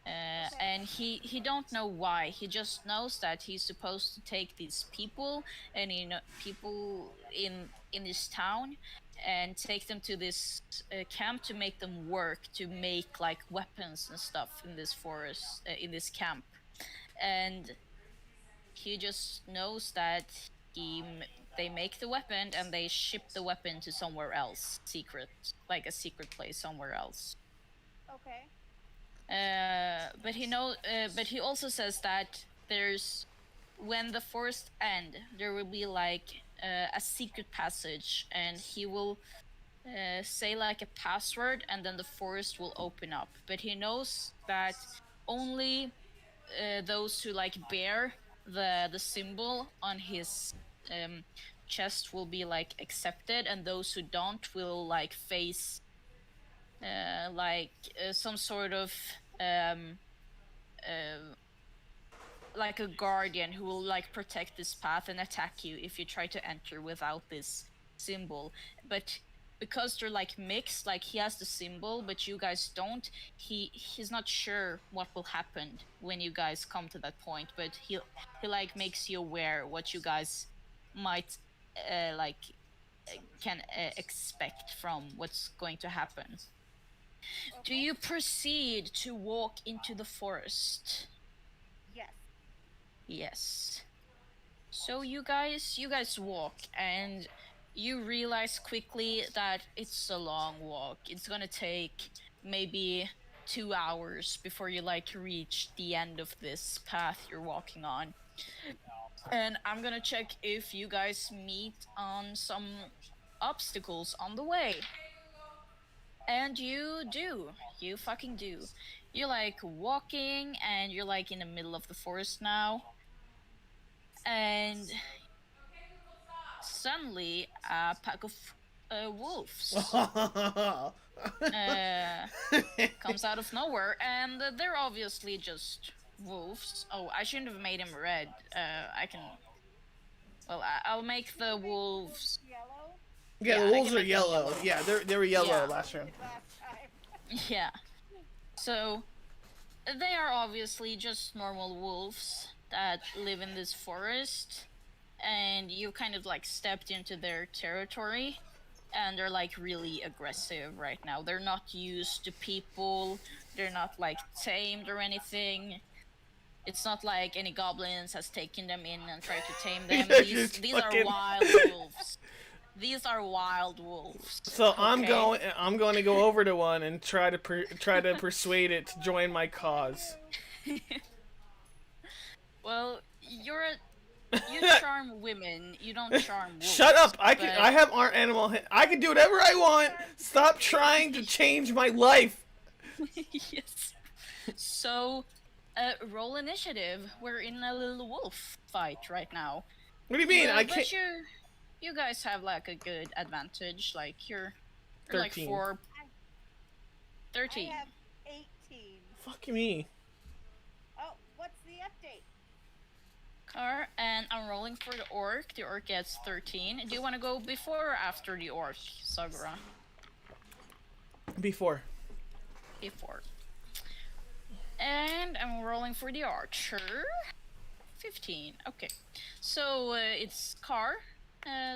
[SPEAKER 4] And he don't know why. He just knows that he's supposed to take these people and people in this town and take them to this camp to make them work to make like weapons and stuff in this forest in this camp. And he just knows that they make the weapon and they ship the weapon to somewhere else, secret, like a secret place somewhere else.
[SPEAKER 1] Okay.
[SPEAKER 4] But he also says that when the forest end, there will be like a secret passage, and he will say like a password, and then the forest will open up. But he knows that only those who like bear the symbol on his chest will be like accepted, and those who don't will like face some sort of like a guardian who will like protect this path and attack you if you try to enter without this symbol. But because they're like mixed, like he has the symbol but you guys don't, he's not sure what will happen when you guys come to that point, but he like makes you aware what you guys might can expect from what's going to happen. Do you proceed to walk into the forest?
[SPEAKER 1] Yes.
[SPEAKER 4] Yes. So you guys walk, and you realize quickly that it's a long walk. It's gonna take maybe 2 hours before you like reach the end of this path you're walking on. And I'm gonna check if you guys meet on some obstacles on the way. And you do. You fucking do. You're like walking, and you're like in the middle of the forest now. And suddenly, a pack of wolves comes out of nowhere, and they're obviously just wolves. Oh, I shouldn't have made him red. I can. Well, I'll make the wolves.
[SPEAKER 1] Yellow.
[SPEAKER 2] Yeah,
[SPEAKER 4] Yeah,
[SPEAKER 2] the
[SPEAKER 4] I
[SPEAKER 2] wolves
[SPEAKER 4] can
[SPEAKER 2] are
[SPEAKER 4] make them
[SPEAKER 2] yellow.
[SPEAKER 4] yellow.
[SPEAKER 2] Yeah, they were yellow
[SPEAKER 4] Yeah.
[SPEAKER 2] last round.
[SPEAKER 1] Last time.
[SPEAKER 4] Yeah. So, they are obviously just normal wolves that live in this forest, and you kind of like stepped into their territory, and they're like really aggressive right now. They're not used to people, they're not like tamed or anything. It's not like any goblins has taken them in and tried to tame them.
[SPEAKER 2] Yeah,
[SPEAKER 4] these
[SPEAKER 2] just
[SPEAKER 4] these are
[SPEAKER 2] fucking-
[SPEAKER 4] wild wolves. These are wild wolves.
[SPEAKER 2] So I'm
[SPEAKER 4] okay?
[SPEAKER 2] going to go over to one and try to persuade it to join my cause.
[SPEAKER 4] Well, you charm women. You don't charm wolves.
[SPEAKER 2] Shut up! I
[SPEAKER 4] but-
[SPEAKER 2] have animal. I can do whatever I want. Stop trying to change my life.
[SPEAKER 4] Yes. So, roll initiative. We're in a little wolf fight right now.
[SPEAKER 2] What do you mean? I
[SPEAKER 4] But
[SPEAKER 2] can't.
[SPEAKER 4] you guys have like a good advantage. Like you're like
[SPEAKER 2] 13.
[SPEAKER 4] 13.
[SPEAKER 1] I have 18.
[SPEAKER 2] Fuck me.
[SPEAKER 1] Oh, what's the update?
[SPEAKER 4] Car, and I'm rolling for the orc. The orc gets 13. Do you want to go before or after the orc, Sagura?
[SPEAKER 2] Before.
[SPEAKER 4] Before. And I'm rolling for the archer. 15. Okay. So it's Car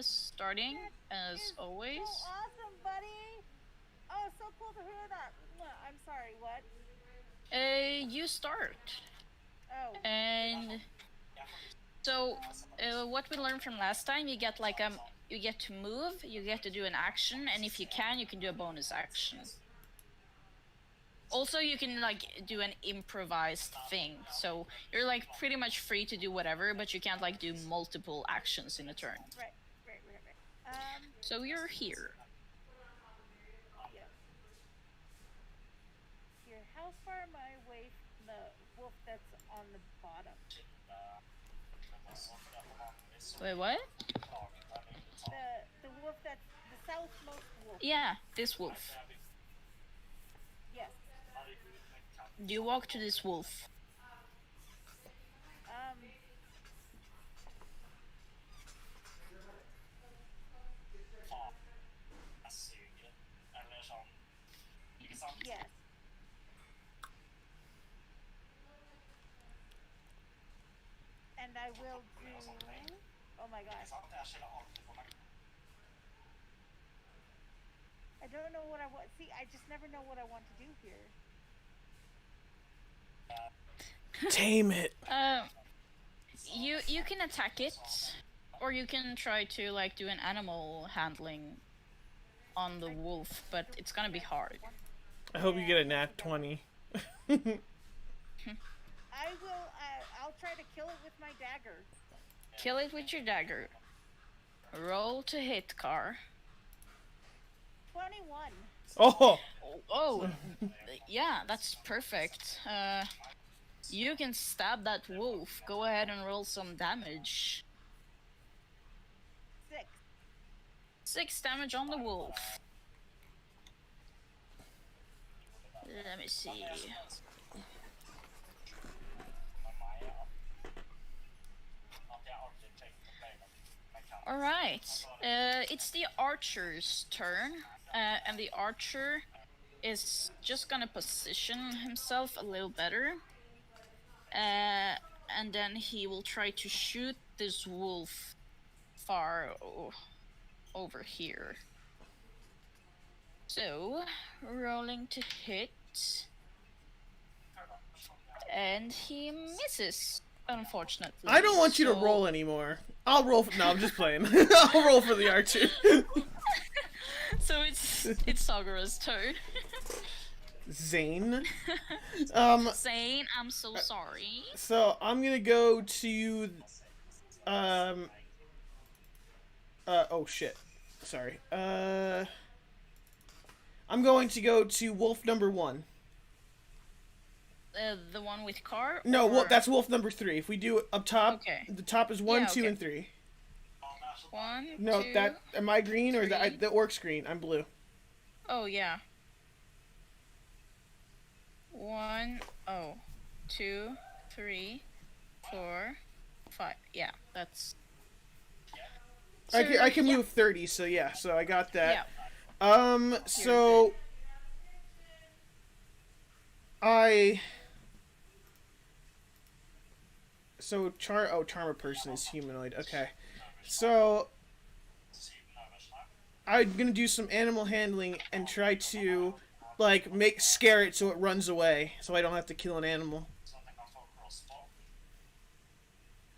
[SPEAKER 4] starting as always.
[SPEAKER 1] So awesome, buddy. Oh, so cool to hear that. I'm sorry, what?
[SPEAKER 4] You start.
[SPEAKER 1] Oh.
[SPEAKER 4] And so what we learned from last time, you get like you get to move, you get to do an action, and if you can do a bonus action. Also, you can like do an improvised thing, so you're like pretty much free to do whatever, but you can't like do multiple actions in a turn.
[SPEAKER 1] Right.
[SPEAKER 4] So you're here.
[SPEAKER 1] Yeah. Here, how far am I away from the wolf that's on the bottom?
[SPEAKER 4] Wait, what?
[SPEAKER 1] The wolf that's the southmost wolf.
[SPEAKER 4] Yeah, this wolf.
[SPEAKER 1] Yes.
[SPEAKER 4] Do you walk to this wolf?
[SPEAKER 1] Yes. I will do. Oh my god. I don't know what I want. See, I just never know what I want to do here.
[SPEAKER 2] Tame it.
[SPEAKER 4] You can attack it, or you can try to like do an animal handling on the wolf, but it's gonna be hard.
[SPEAKER 2] I hope you get a nat 20.
[SPEAKER 1] I will. I'll try to kill it with my dagger.
[SPEAKER 4] Kill it with your dagger. Roll to hit, Car.
[SPEAKER 1] 21.
[SPEAKER 2] Oh!
[SPEAKER 4] Oh, yeah, that's perfect. You can stab that wolf. Go ahead and roll some damage.
[SPEAKER 1] 6.
[SPEAKER 4] 6 damage on the wolf. Let me see. Alright, it's the archer's turn, and the archer is just gonna position himself a little better. And then he will try to shoot this wolf far over here. So, rolling to hit. And he misses, unfortunately.
[SPEAKER 2] I don't want you to roll anymore. I'll roll for, no, I'm just playing. I'll roll for the archer.
[SPEAKER 4] So it's Sagura's turn.
[SPEAKER 2] Zane.
[SPEAKER 4] Zane, I'm so sorry.
[SPEAKER 2] So I'm gonna go to oh shit. Sorry. I'm going to go to wolf number 1.
[SPEAKER 4] The one with Car?
[SPEAKER 2] No,
[SPEAKER 4] or...
[SPEAKER 2] well, that's wolf number 3. If we do it up top,
[SPEAKER 4] okay.
[SPEAKER 2] The top is 1,
[SPEAKER 4] Yeah,
[SPEAKER 2] 2,
[SPEAKER 4] okay.
[SPEAKER 2] and 3.
[SPEAKER 4] 1,
[SPEAKER 2] No,
[SPEAKER 4] 2,
[SPEAKER 2] that am I green or
[SPEAKER 4] 3.
[SPEAKER 2] the orc's green? I'm blue.
[SPEAKER 4] Oh yeah. 1, 2, 3, 4, 5. Yeah, that's. So,
[SPEAKER 2] I can
[SPEAKER 4] yeah.
[SPEAKER 2] move 30, so yeah, so I got that.
[SPEAKER 4] Yeah.
[SPEAKER 2] So charmer person is humanoid. Okay. So I'm gonna do some animal handling and try to like scare it so it runs away, so I don't have to kill an animal.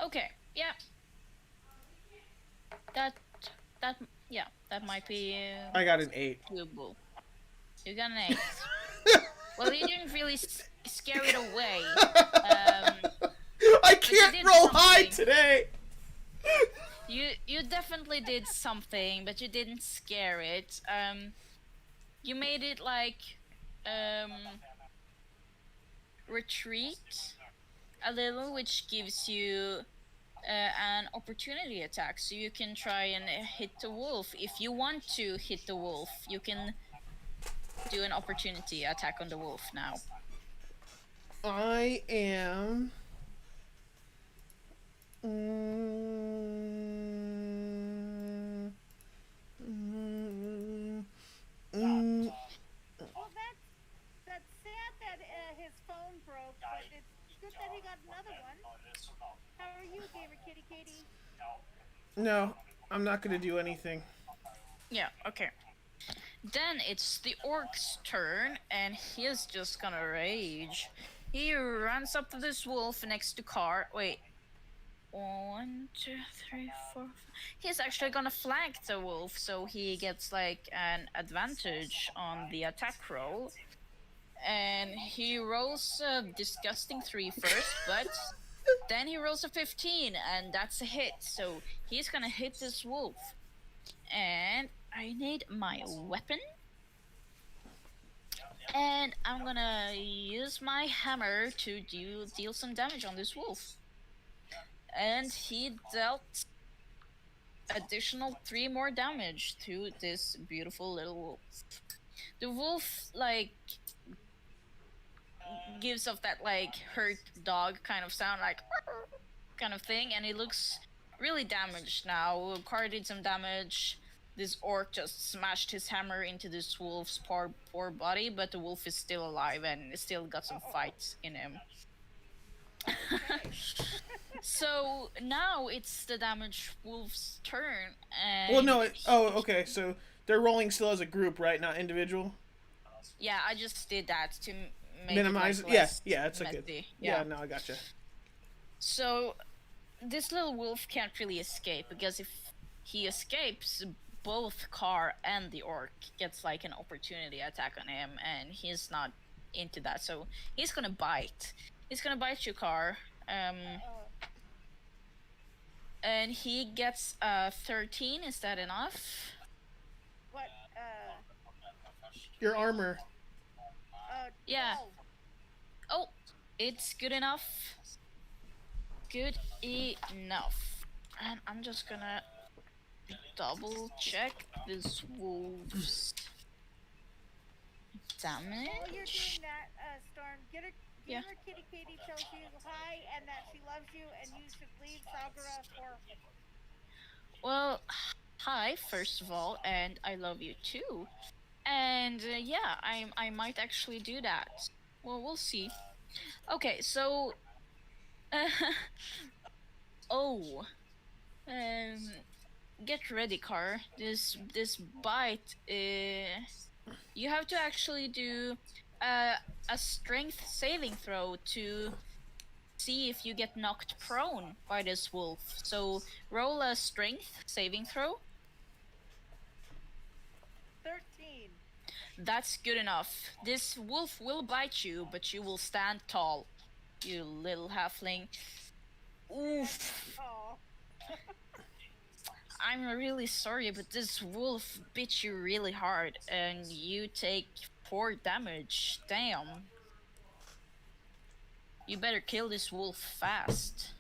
[SPEAKER 4] Okay. Yeah. That might be.
[SPEAKER 2] I got an 8.
[SPEAKER 4] Doable. You got an 8. Well, you didn't really scare it away.
[SPEAKER 2] I can't roll high today.
[SPEAKER 4] You definitely did something, but you didn't scare it. You made it like retreat a little, which gives you an opportunity attack, so you can try and hit the wolf. If you want to hit the wolf, you can do an opportunity attack on the wolf now.
[SPEAKER 2] I am. Well,
[SPEAKER 1] that's sad that his phone broke, but it's good that he got another one. How are you, Gamer Kitty Katie?
[SPEAKER 2] No, I'm not gonna do anything.
[SPEAKER 4] Yeah, okay. Then it's the orc's turn, and he is just gonna rage. He runs up to this wolf next to Car. Wait. 1, 2, 3, 4, 5. He's actually gonna flank the wolf, so he gets like an advantage on the attack roll. And he rolls a disgusting 3 first, but then he rolls a 15, and that's a hit. So he's gonna hit this wolf. And I need my weapon. And I'm gonna use my hammer to deal some damage on this wolf. And he dealt additional 3 more damage to this beautiful little wolf. The wolf, like, gives off that, like, hurt dog kind of sound, like, kind of thing, and he looks really damaged now. Car did some damage. This orc just smashed his hammer into this wolf's poor body, but the wolf is still alive and still got some fight in him. So now it's the damaged wolf's turn, and
[SPEAKER 2] Well, no. Okay. So they're rolling still as a group, right? Not individual.
[SPEAKER 4] yeah, I just did that to make
[SPEAKER 2] Minimize.
[SPEAKER 4] it like
[SPEAKER 2] Yeah.
[SPEAKER 4] less
[SPEAKER 2] Yeah. It's
[SPEAKER 4] messy.
[SPEAKER 2] okay.
[SPEAKER 4] Yeah.
[SPEAKER 2] Yeah. No, I gotcha.
[SPEAKER 4] So this little wolf can't really escape because if he escapes, both Car and the orc gets like an opportunity attack on him, and he's not into that. So he's gonna bite. He's gonna bite you, Car. And he gets 13. Is that enough?
[SPEAKER 1] What?
[SPEAKER 2] Your armor.
[SPEAKER 4] Yeah.
[SPEAKER 1] 12.
[SPEAKER 4] Oh, it's good enough. Good enough. And I'm just gonna double check this wolf's damage.
[SPEAKER 1] While you're doing that, Storm, give
[SPEAKER 4] Yeah.
[SPEAKER 1] her Kitty Katie tells you hi and that she loves you and you should leave Sagura for.
[SPEAKER 4] Well, hi first of all, and I love you too. And yeah, I might actually do that. Well, we'll see. Okay, so oh, get ready, Car. This bite. You have to actually do a strength saving throw to see if you get knocked prone by this wolf. So roll a strength saving throw.
[SPEAKER 1] 13.
[SPEAKER 4] That's good enough. This wolf will bite you, but you will stand tall, you little halfling. Oof.
[SPEAKER 1] Oh.
[SPEAKER 4] I'm really sorry, but this wolf bit you really hard, and you take 4 damage. Damn. You better kill this wolf fast.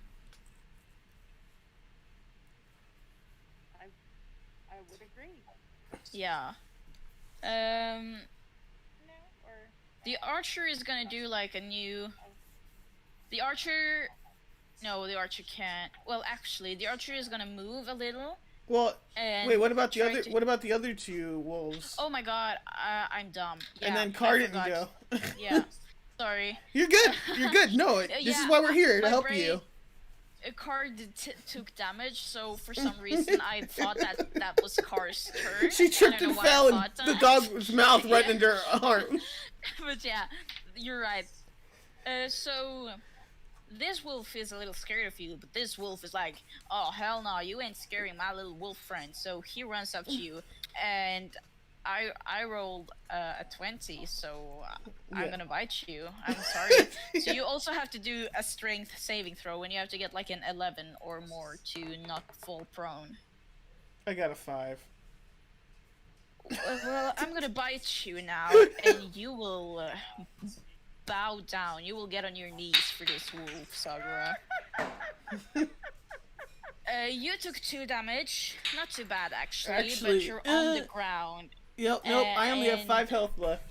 [SPEAKER 1] I would agree.
[SPEAKER 4] Yeah.
[SPEAKER 1] No, or
[SPEAKER 4] The archer is gonna do like a new... The archer... No, the archer can't. Well, actually, the archer is gonna move a little.
[SPEAKER 2] Well,
[SPEAKER 4] And
[SPEAKER 2] wait. What about the
[SPEAKER 4] try
[SPEAKER 2] other?
[SPEAKER 4] to-
[SPEAKER 2] What about the other two wolves?
[SPEAKER 4] Oh my god, I'm dumb. Yeah,
[SPEAKER 2] and then
[SPEAKER 4] I
[SPEAKER 2] Car didn't
[SPEAKER 4] forgot.
[SPEAKER 2] go.
[SPEAKER 4] Yeah, sorry.
[SPEAKER 2] You're good. You're good. No, this is
[SPEAKER 4] Yeah,
[SPEAKER 2] why we're here to
[SPEAKER 4] my
[SPEAKER 2] help
[SPEAKER 4] brain-
[SPEAKER 2] you.
[SPEAKER 4] Car took damage, so for some reason I thought that was Car's turn.
[SPEAKER 2] She
[SPEAKER 4] I
[SPEAKER 2] tripped
[SPEAKER 4] don't know
[SPEAKER 2] and
[SPEAKER 4] why
[SPEAKER 2] fell,
[SPEAKER 4] I
[SPEAKER 2] and
[SPEAKER 4] thought
[SPEAKER 2] the
[SPEAKER 4] that.
[SPEAKER 2] dog's mouth right
[SPEAKER 4] Yeah.
[SPEAKER 2] into her arm.
[SPEAKER 4] But yeah, you're right. So this wolf is a little scared of you, but this wolf is like, oh hell no, you ain't scaring my little wolf friend. So he runs up to you, and I rolled a 20, so I'm
[SPEAKER 2] Yeah.
[SPEAKER 4] gonna bite you. I'm sorry. So you also have to do a strength saving throw, and you have to get like an 11 or more to not fall prone.
[SPEAKER 2] I got a 5.
[SPEAKER 4] Well, I'm gonna bite you now, and you will bow down. You will get on your knees for this wolf, Sagura. You took 2 damage. Not too bad, actually,
[SPEAKER 2] Actually,
[SPEAKER 4] but you're on the ground.
[SPEAKER 2] Yep. Nope. I only have
[SPEAKER 4] and-
[SPEAKER 2] 5 health left.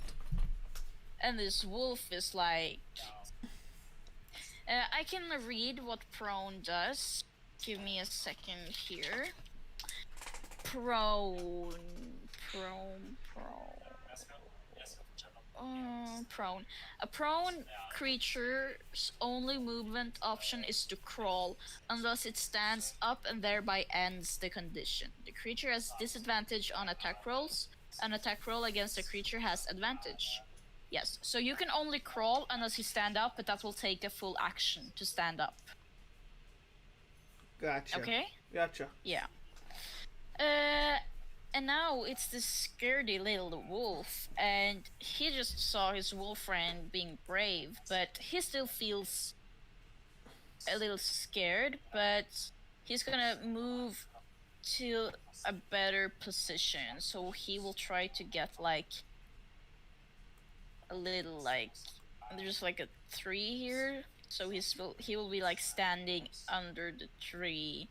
[SPEAKER 4] And this wolf is like... I can read what prone does. Give me a second here. Prone. Prone. A prone creature's only movement option is to crawl, unless it stands up and thereby ends the condition. The creature has disadvantage on attack rolls. An attack roll against the creature has advantage. Yes, so you can only crawl unless you stand up, but that will take a full action to stand up.
[SPEAKER 2] Gotcha.
[SPEAKER 4] Okay?
[SPEAKER 2] Gotcha.
[SPEAKER 4] Yeah. And now it's this scaredy little wolf, and he just saw his wolf friend being brave, but he still feels a little scared, but he's gonna move to a better position, so he will try to get like a little like there's like a tree here, so he will be like standing under the tree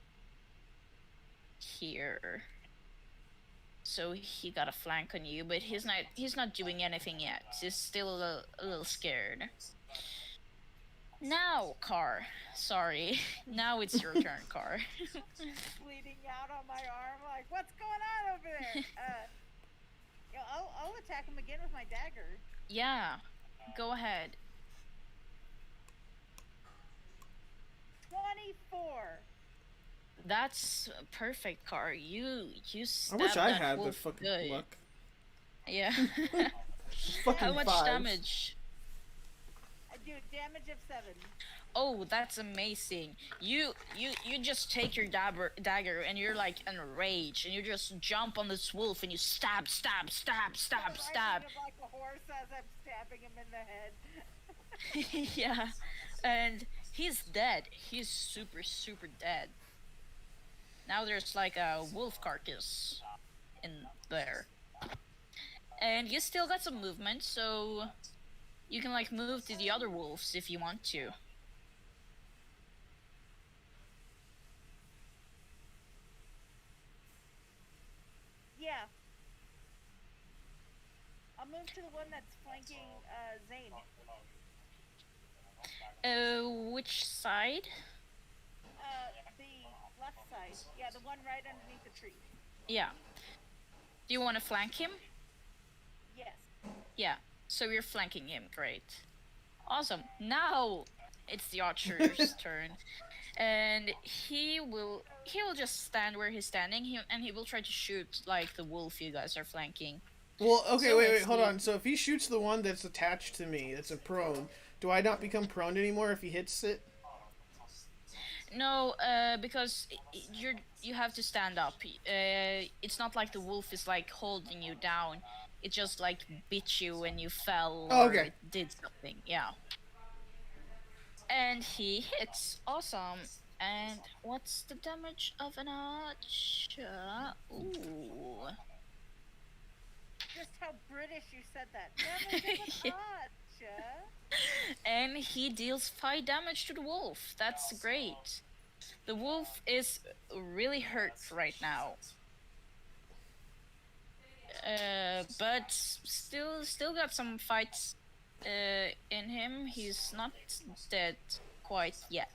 [SPEAKER 4] here. So he got a flank on you, but he's not doing anything yet. He's still a little scared. Now, Car. Sorry. Now it's your turn, Car.
[SPEAKER 1] bleeding out on my arm. Like, what's going on over there? I'll attack him again with my dagger.
[SPEAKER 4] Yeah. Go ahead.
[SPEAKER 1] 24.
[SPEAKER 4] That's perfect, Car. You
[SPEAKER 2] I
[SPEAKER 4] stabbed
[SPEAKER 2] wish I
[SPEAKER 4] that
[SPEAKER 2] had the
[SPEAKER 4] wolf
[SPEAKER 2] fucking
[SPEAKER 4] good.
[SPEAKER 2] luck.
[SPEAKER 4] Yeah.
[SPEAKER 2] Fucking
[SPEAKER 4] How much
[SPEAKER 2] fives.
[SPEAKER 4] damage?
[SPEAKER 1] I do damage of 7.
[SPEAKER 4] Oh, that's amazing. You just take your dagger and you're like enraged and you just jump on this wolf and you stab, stab, stab, stab, stab.
[SPEAKER 1] Riding him like a horse as I'm stabbing him in the head.
[SPEAKER 4] Yeah. And he's dead. He's super, super dead. Now there's like a wolf carcass in there. And you still got some movement, so you can like move to the other wolves if you want to.
[SPEAKER 1] Yeah. I'll move to the one that's flanking Zane.
[SPEAKER 4] Which side?
[SPEAKER 1] The left side. Yeah, the one right underneath the tree.
[SPEAKER 4] Yeah. Do you want to flank him?
[SPEAKER 1] Yes.
[SPEAKER 4] Yeah. So you're flanking him. Great. Awesome. Now it's the archer's turn. And he will just stand where he's standing, and he will try to shoot like the wolf you guys are flanking.
[SPEAKER 2] Well, okay,
[SPEAKER 4] So
[SPEAKER 2] wait,
[SPEAKER 4] let's
[SPEAKER 2] hold
[SPEAKER 4] see.
[SPEAKER 2] on. So if he shoots the one that's attached to me, that's a prone, do I not become prone anymore if he hits it?
[SPEAKER 4] No, because you have to stand up. It's not like the wolf is like holding you down. It just like bit you when you fell
[SPEAKER 2] Oh,
[SPEAKER 4] or
[SPEAKER 2] okay.
[SPEAKER 4] it did something. Yeah. And he hits. Awesome. And what's the damage of an archer? Ooh.
[SPEAKER 1] Just how British you said that. Damage of
[SPEAKER 4] Yeah.
[SPEAKER 1] an archer.
[SPEAKER 4] And he deals 5 damage to the wolf. That's great. The wolf is really hurt right now. But still got some fights in him. He's not dead quite yet.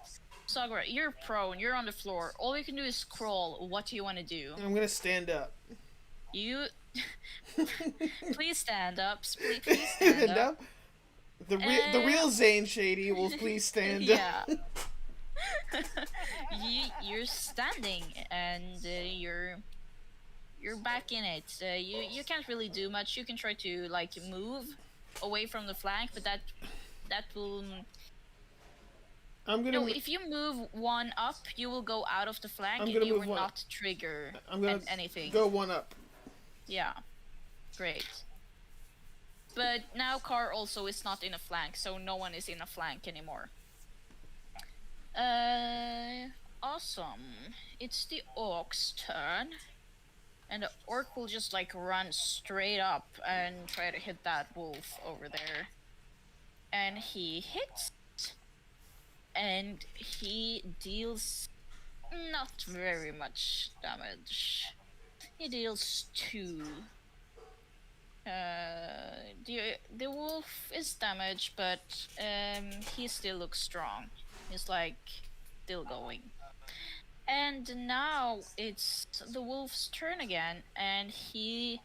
[SPEAKER 4] Sagra, you're prone. You're on the floor. All you can do is crawl. What do you want to do?
[SPEAKER 2] I'm gonna stand up.
[SPEAKER 4] You please stand up. Please stand up.
[SPEAKER 2] The real Zane Shady will please stand
[SPEAKER 4] Yeah.
[SPEAKER 2] up.
[SPEAKER 4] You're standing and you're back in it. You can't really do much. You can try to like move away from the flank, but that will
[SPEAKER 2] I'm gonna.
[SPEAKER 4] no. If you move one up, you will go out of the flank
[SPEAKER 2] I'm
[SPEAKER 4] and
[SPEAKER 2] gonna
[SPEAKER 4] you
[SPEAKER 2] move
[SPEAKER 4] will
[SPEAKER 2] one
[SPEAKER 4] not trigger
[SPEAKER 2] I'm gonna
[SPEAKER 4] anything.
[SPEAKER 2] go one up.
[SPEAKER 4] Yeah, great. But now Car also is not in a flank, so no one is in a flank anymore. Awesome. It's the orc's turn. And the orc will just like run straight up and try to hit that wolf over there. And he hits. And he deals not very much damage. He deals 2. The wolf is damaged, but he still looks strong. He's like still going. And now it's the wolf's turn again, and he's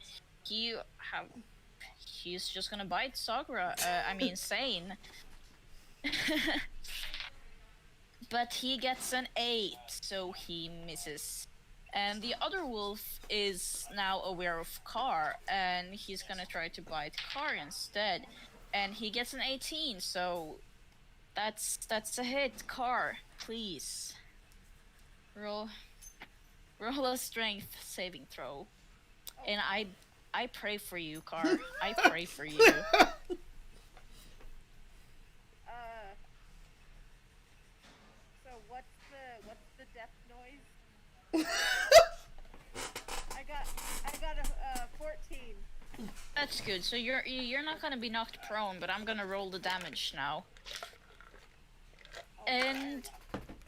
[SPEAKER 4] just gonna bite Sagra. Sane. But he gets an 8, so he misses. And the other wolf is now aware of Car, and he's gonna try to bite Car instead. And he gets an 18, so that's a hit. Car, please. Roll a strength saving throw. And I pray for you, Car. I pray for you.
[SPEAKER 1] So what's the death noise? I got a 14.
[SPEAKER 4] That's good. So you're not gonna be knocked prone, but I'm gonna roll the damage now. And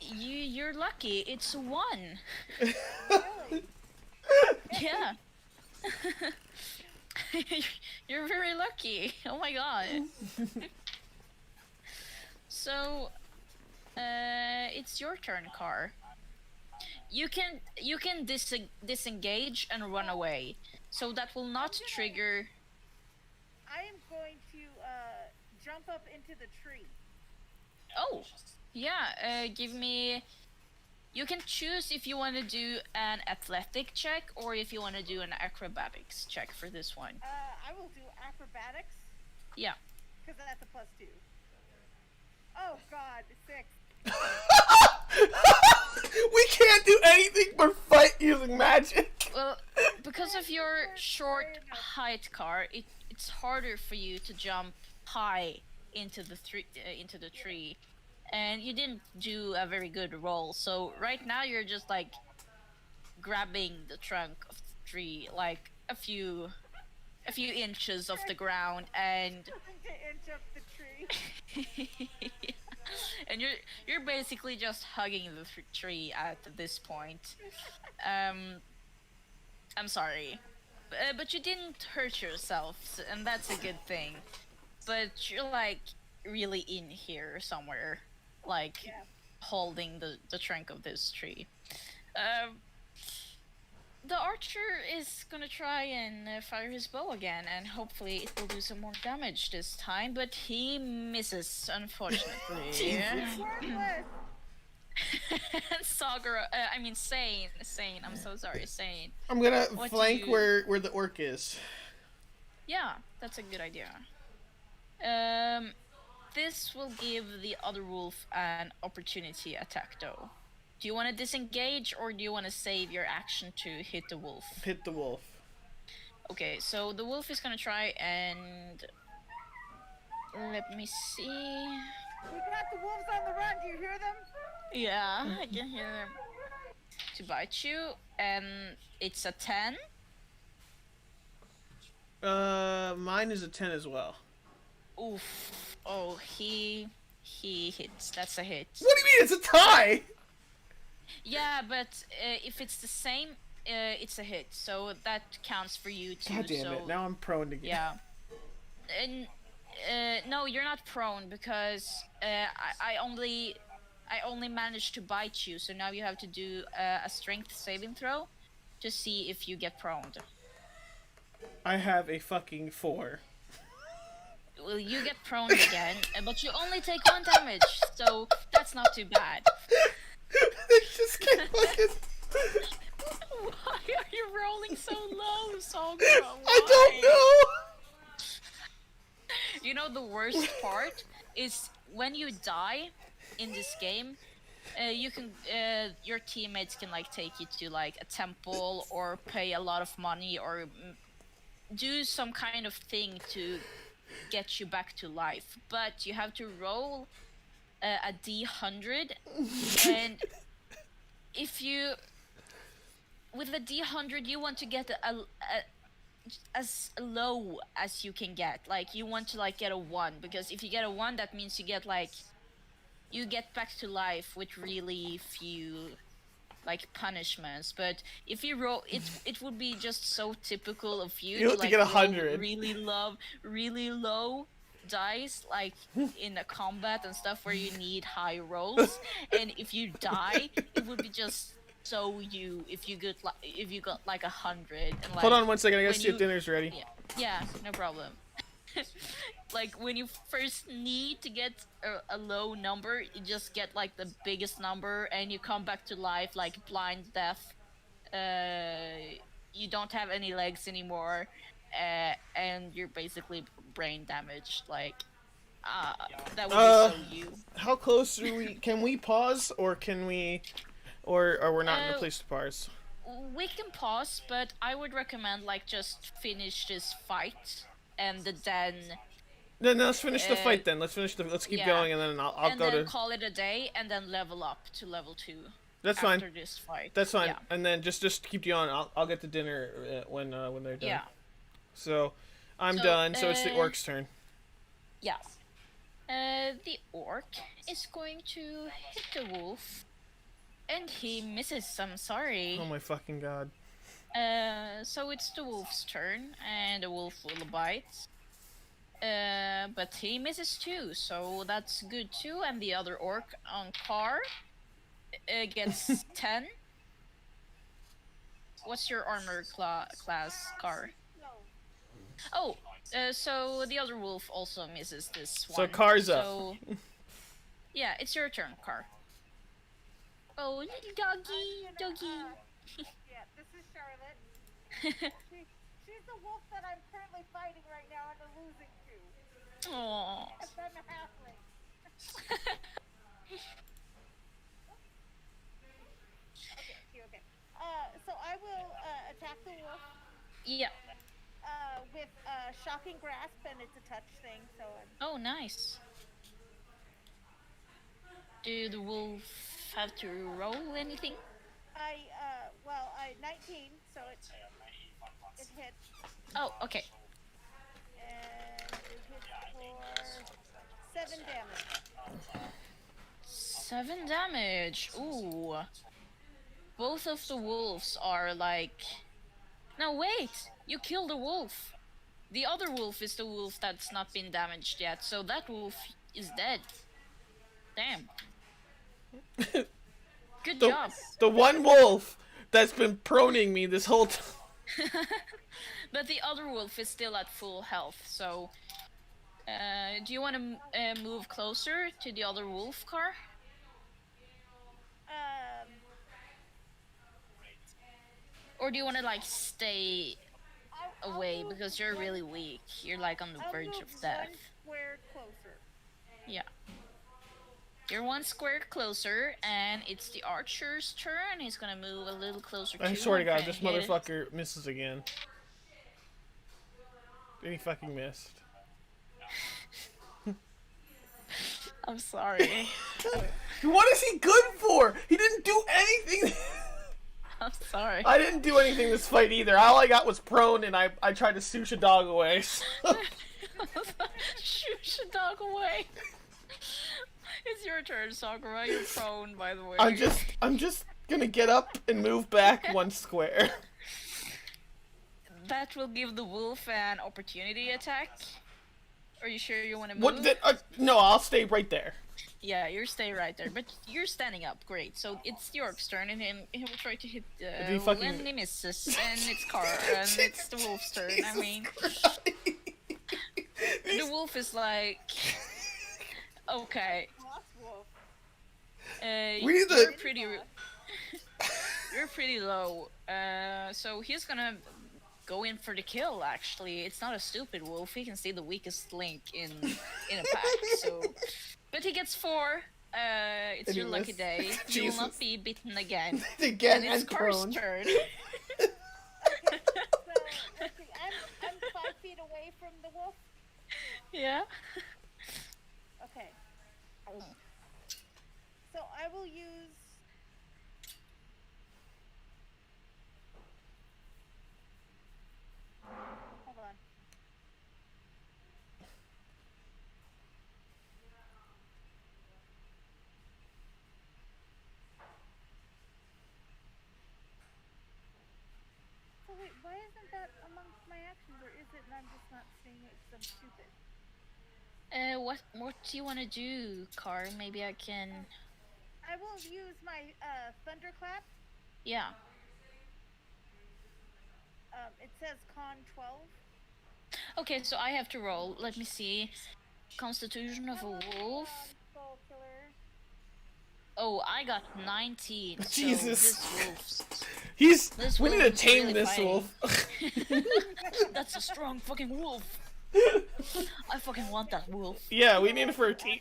[SPEAKER 4] you're lucky. It's 1.
[SPEAKER 1] Really?
[SPEAKER 4] Yeah. You're very lucky. Oh my god. So it's your turn, Car. You can disengage and run away. So that will not trigger.
[SPEAKER 1] I am going to jump up into the tree.
[SPEAKER 4] Oh, Yeah, give me. You can choose if you want to do an athletic check or if you want to do an acrobatics check for this one.
[SPEAKER 1] I will do acrobatics
[SPEAKER 4] Yeah.
[SPEAKER 1] because that's a +2. Oh God, 6.
[SPEAKER 2] We can't do anything but fight using magic.
[SPEAKER 4] Well, because of your
[SPEAKER 1] That's
[SPEAKER 4] short
[SPEAKER 1] fair enough.
[SPEAKER 4] height, Car, it's harder for you to jump high into the tree, and you didn't do a very good roll. So right now you're just like grabbing the trunk of the tree, like a few inches off the ground, and
[SPEAKER 1] Trying to inch up the tree.
[SPEAKER 4] and you're basically just hugging the tree at this point. Um, I'm sorry, but you didn't hurt yourself, and that's a good thing. But you're like really in here somewhere, like
[SPEAKER 1] Yeah.
[SPEAKER 4] holding the trunk of this tree. Um, the archer is gonna try and fire his bow again, and hopefully it will do some more damage this time. But he misses, unfortunately.
[SPEAKER 1] Worthless.
[SPEAKER 4] Sagara, I mean Sane. I'm so sorry, Sane.
[SPEAKER 2] I'm gonna
[SPEAKER 4] What do
[SPEAKER 2] flank
[SPEAKER 4] you-
[SPEAKER 2] where the orc is.
[SPEAKER 4] Yeah, that's a good idea. This will give the other wolf an opportunity attack, though. Do you want to disengage or do you want to save your action to hit the wolf?
[SPEAKER 2] Hit the wolf.
[SPEAKER 4] Okay, so the wolf is gonna try and let me see.
[SPEAKER 1] We got the wolves on the run. Do you hear them?
[SPEAKER 4] Yeah, I can hear them. To bite you, and it's a 10.
[SPEAKER 2] Mine is a 10 as well.
[SPEAKER 4] Oof. Oh, he hits. That's a hit.
[SPEAKER 2] What do you mean? It's a tie.
[SPEAKER 4] Yeah, but if it's the same, it's a hit. So that counts for you too.
[SPEAKER 2] God damn
[SPEAKER 4] so,
[SPEAKER 2] it! Now I'm prone again.
[SPEAKER 4] Yeah. And no, you're not prone because I only managed to bite you. So now you have to do a strength saving throw to see if you get prone.
[SPEAKER 2] I have a fucking 4.
[SPEAKER 4] Well, you get prone again, but you only take 1 damage, so that's not too bad.
[SPEAKER 2] I just can't fucking.
[SPEAKER 4] Why are you rolling so low, Saga?
[SPEAKER 2] I don't know.
[SPEAKER 4] You know the worst part is when you die in this game. You can your teammates can like take you to like a temple or pay a lot of money or do some kind of thing to get you back to life, but you have to roll a D100, and if you with a D100 you want to get as low as you can get. Like you want to like get a 1, because if you get a 1 that means you get back to life with really few like punishments. But if you roll it would be just so typical of you
[SPEAKER 2] You have to
[SPEAKER 4] like
[SPEAKER 2] get
[SPEAKER 4] roll
[SPEAKER 2] 100.
[SPEAKER 4] really low dice like in a combat and stuff where you need high rolls, and if you die it would be just so you if you got like 100 and like
[SPEAKER 2] Hold on 1 second. I gotta
[SPEAKER 4] when
[SPEAKER 2] see if
[SPEAKER 4] you-
[SPEAKER 2] dinner's ready.
[SPEAKER 4] yeah, no problem. Like when you first need to get a low number, you just get like the biggest number and you come back to life like blind death. You don't have any legs anymore, and you're basically brain damaged. Like that would be so you.
[SPEAKER 2] How close are we? Can we pause, or can we, or we're not in a
[SPEAKER 4] Uh,
[SPEAKER 2] place to pause?
[SPEAKER 4] We can pause, but I would recommend like just finish this fight and then
[SPEAKER 2] Then let's finish the fight. Then let's keep
[SPEAKER 4] yeah.
[SPEAKER 2] going, and then I'll
[SPEAKER 4] and
[SPEAKER 2] go
[SPEAKER 4] then
[SPEAKER 2] to.
[SPEAKER 4] call it a day and then level up to level 2.
[SPEAKER 2] That's
[SPEAKER 4] after
[SPEAKER 2] fine.
[SPEAKER 4] this fight.
[SPEAKER 2] That's fine.
[SPEAKER 4] Yeah.
[SPEAKER 2] And then just keep you on. I'll get to dinner when they're done.
[SPEAKER 4] Yeah.
[SPEAKER 2] So I'm
[SPEAKER 4] So,
[SPEAKER 2] done. So it's the orc's turn.
[SPEAKER 4] Yeah. The orc is going to hit the wolf, and he misses. I'm sorry.
[SPEAKER 2] Oh my fucking god.
[SPEAKER 4] So it's the wolf's turn, and the wolf will bite. But he misses too, so that's good too. And the other orc on Car gets 10. What's your armor class, Car?
[SPEAKER 1] No.
[SPEAKER 4] Oh, so the other wolf also misses this one.
[SPEAKER 2] So Car's up.
[SPEAKER 4] So, Yeah, it's your turn, Car. Oh, little
[SPEAKER 1] I'm
[SPEAKER 4] doggy,
[SPEAKER 1] gonna,
[SPEAKER 4] doggy.
[SPEAKER 1] yeah, this is Charlotte. She's the wolf that I'm currently fighting right now and I'm losing to.
[SPEAKER 4] Aww.
[SPEAKER 1] Because I'm a halfling. Okay, okay. So I will attack the wolf
[SPEAKER 4] Yeah.
[SPEAKER 1] with shocking grasp, and it's a touch thing. So
[SPEAKER 4] Oh, nice. Do the wolf have to roll anything?
[SPEAKER 1] I 19, so it hits,
[SPEAKER 4] Oh, okay.
[SPEAKER 1] and it hits for 7 damage.
[SPEAKER 4] 7 damage. Ooh. Both of the wolves are like. No, wait! You killed a wolf! The other wolf is the wolf that's not been damaged yet, so that wolf is dead. Damn. Good
[SPEAKER 2] The
[SPEAKER 4] job.
[SPEAKER 2] the one wolf that's been proning me this whole time.
[SPEAKER 4] But the other wolf is still at full health, so. Do you want to move closer to the other wolf, Car?
[SPEAKER 1] Um,
[SPEAKER 4] Or do you want to, like, stay
[SPEAKER 1] I'll
[SPEAKER 4] away
[SPEAKER 1] move
[SPEAKER 4] because you're
[SPEAKER 1] one-
[SPEAKER 4] really weak? You're, like, on the
[SPEAKER 1] I'll
[SPEAKER 4] verge
[SPEAKER 1] move
[SPEAKER 4] of death.
[SPEAKER 1] 1 square closer.
[SPEAKER 4] Yeah. You're 1 square closer, and it's the archer's turn. He's gonna move a little closer
[SPEAKER 2] I
[SPEAKER 4] too.
[SPEAKER 2] swear to God,
[SPEAKER 4] and
[SPEAKER 2] this
[SPEAKER 4] hit it.
[SPEAKER 2] motherfucker misses again. And he fucking missed.
[SPEAKER 4] I'm sorry.
[SPEAKER 2] What is he good for? He didn't do anything.
[SPEAKER 4] I'm sorry.
[SPEAKER 2] I didn't do anything this fight either. All I got was prone, and I tried to sush a dog away. So.
[SPEAKER 4] Shoot your dog away. It's your turn, Sakura. You're prone, by the way.
[SPEAKER 2] I'm just gonna get up and move back 1 square.
[SPEAKER 4] That will give the wolf an opportunity attack. Are you sure you want to move?
[SPEAKER 2] What? No, I'll stay right there.
[SPEAKER 4] Yeah, you stay right there, but you're standing up. Great. So it's York's turn, and he will try to hit
[SPEAKER 2] he fucking-
[SPEAKER 4] and he misses, and it's Car, and it's the wolf's turn. I mean, the wolf is like, okay,
[SPEAKER 1] Lost wolf.
[SPEAKER 4] you're pretty, you're pretty low. So he's gonna go in for the kill. Actually, it's not a stupid wolf. He can see the weakest link in a pack. So, but he gets 4. It's
[SPEAKER 2] And he
[SPEAKER 4] your lucky
[SPEAKER 2] missed.
[SPEAKER 4] day. You will
[SPEAKER 2] Jesus.
[SPEAKER 4] not be bitten again.
[SPEAKER 2] Again,
[SPEAKER 4] And it's
[SPEAKER 2] and
[SPEAKER 4] Car's
[SPEAKER 2] prone.
[SPEAKER 4] turn.
[SPEAKER 1] So let's see. I'm 5 feet away from the wolf.
[SPEAKER 4] Yeah.
[SPEAKER 1] Okay. So I will use. Hold on. So wait, why isn't that amongst my actions, or is it and I'm just not seeing it because I'm stupid?
[SPEAKER 4] What do you want to do, Car? Maybe I can.
[SPEAKER 1] I will use my thunderclap.
[SPEAKER 4] Yeah.
[SPEAKER 1] It says con 12.
[SPEAKER 4] Okay, so I have to roll. Let me see. Constitution of a wolf.
[SPEAKER 1] Soul killer.
[SPEAKER 4] Oh, I got 19. So
[SPEAKER 2] Jesus.
[SPEAKER 4] this wolf's. This
[SPEAKER 2] We need to
[SPEAKER 4] wolf is
[SPEAKER 2] tame
[SPEAKER 4] really
[SPEAKER 2] this
[SPEAKER 4] fighting.
[SPEAKER 2] wolf.
[SPEAKER 4] That's a strong fucking wolf. I fucking want that wolf.
[SPEAKER 2] Yeah, we need it for a team.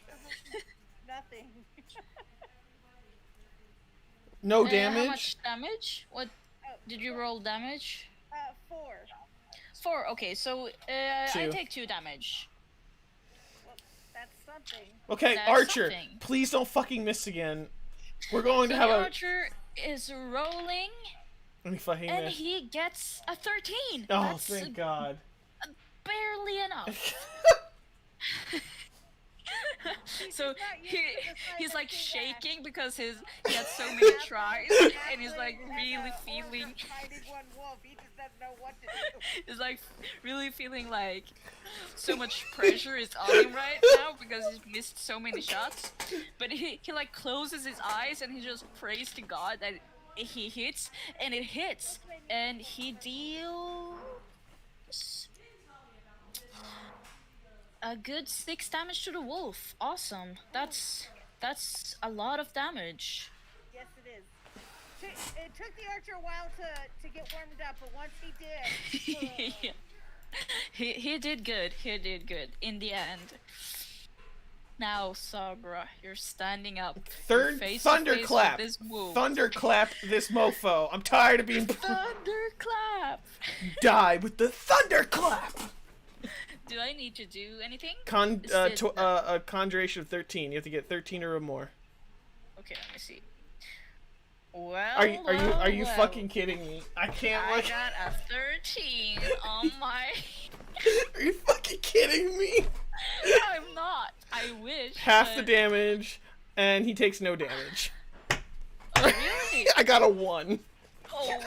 [SPEAKER 1] Nothing.
[SPEAKER 2] No
[SPEAKER 4] How
[SPEAKER 2] damage.
[SPEAKER 4] much damage? What did you roll damage?
[SPEAKER 1] 4.
[SPEAKER 4] 4. Okay, so I
[SPEAKER 2] 2.
[SPEAKER 4] take 2 damage.
[SPEAKER 1] Well, that's something.
[SPEAKER 2] Okay,
[SPEAKER 4] That's
[SPEAKER 2] Archer,
[SPEAKER 4] something.
[SPEAKER 2] please don't fucking miss again. We're going
[SPEAKER 4] So
[SPEAKER 2] to have
[SPEAKER 4] the
[SPEAKER 2] a.
[SPEAKER 4] archer is rolling,
[SPEAKER 2] Let me fucking
[SPEAKER 4] and
[SPEAKER 2] miss.
[SPEAKER 4] he gets a 13.
[SPEAKER 2] Oh,
[SPEAKER 4] That's
[SPEAKER 2] thank God.
[SPEAKER 4] barely enough. So he's like shaking because he had so many tries, and he's like really feeling.
[SPEAKER 1] Fighting one wolf, he just doesn't know what to do.
[SPEAKER 4] He's like really feeling like so much pressure is on him right now because he's missed so many shots. But he like closes his eyes and he just prays to God that he hits, and it hits, and he deals a good 6 damage to the wolf. Awesome. That's That's a lot of damage.
[SPEAKER 1] Yes, it is. It took the archer a while to get warmed up, but once he did,
[SPEAKER 4] Yeah. He did good. He did good in the end. Now, Sagra, you're standing up.
[SPEAKER 2] Third
[SPEAKER 4] You're face to face
[SPEAKER 2] thunderclap.
[SPEAKER 4] with this wolf.
[SPEAKER 2] Thunderclap this mofo. I'm tired of being
[SPEAKER 4] Thunderclap.
[SPEAKER 2] die with the thunderclap.
[SPEAKER 4] Do I need to do anything?
[SPEAKER 2] A conjuration of 13. You have to get 13 or more.
[SPEAKER 4] Okay, let me see. Well,
[SPEAKER 2] Are you
[SPEAKER 4] well.
[SPEAKER 2] fucking kidding me? I can't
[SPEAKER 4] I
[SPEAKER 2] look.
[SPEAKER 4] got a 13 on my.
[SPEAKER 2] Are you fucking kidding me?
[SPEAKER 4] I'm not. I wish.
[SPEAKER 2] Half the
[SPEAKER 4] but-
[SPEAKER 2] damage, and he takes no damage.
[SPEAKER 4] Oh, really?
[SPEAKER 2] I got a 1.
[SPEAKER 4] Oh.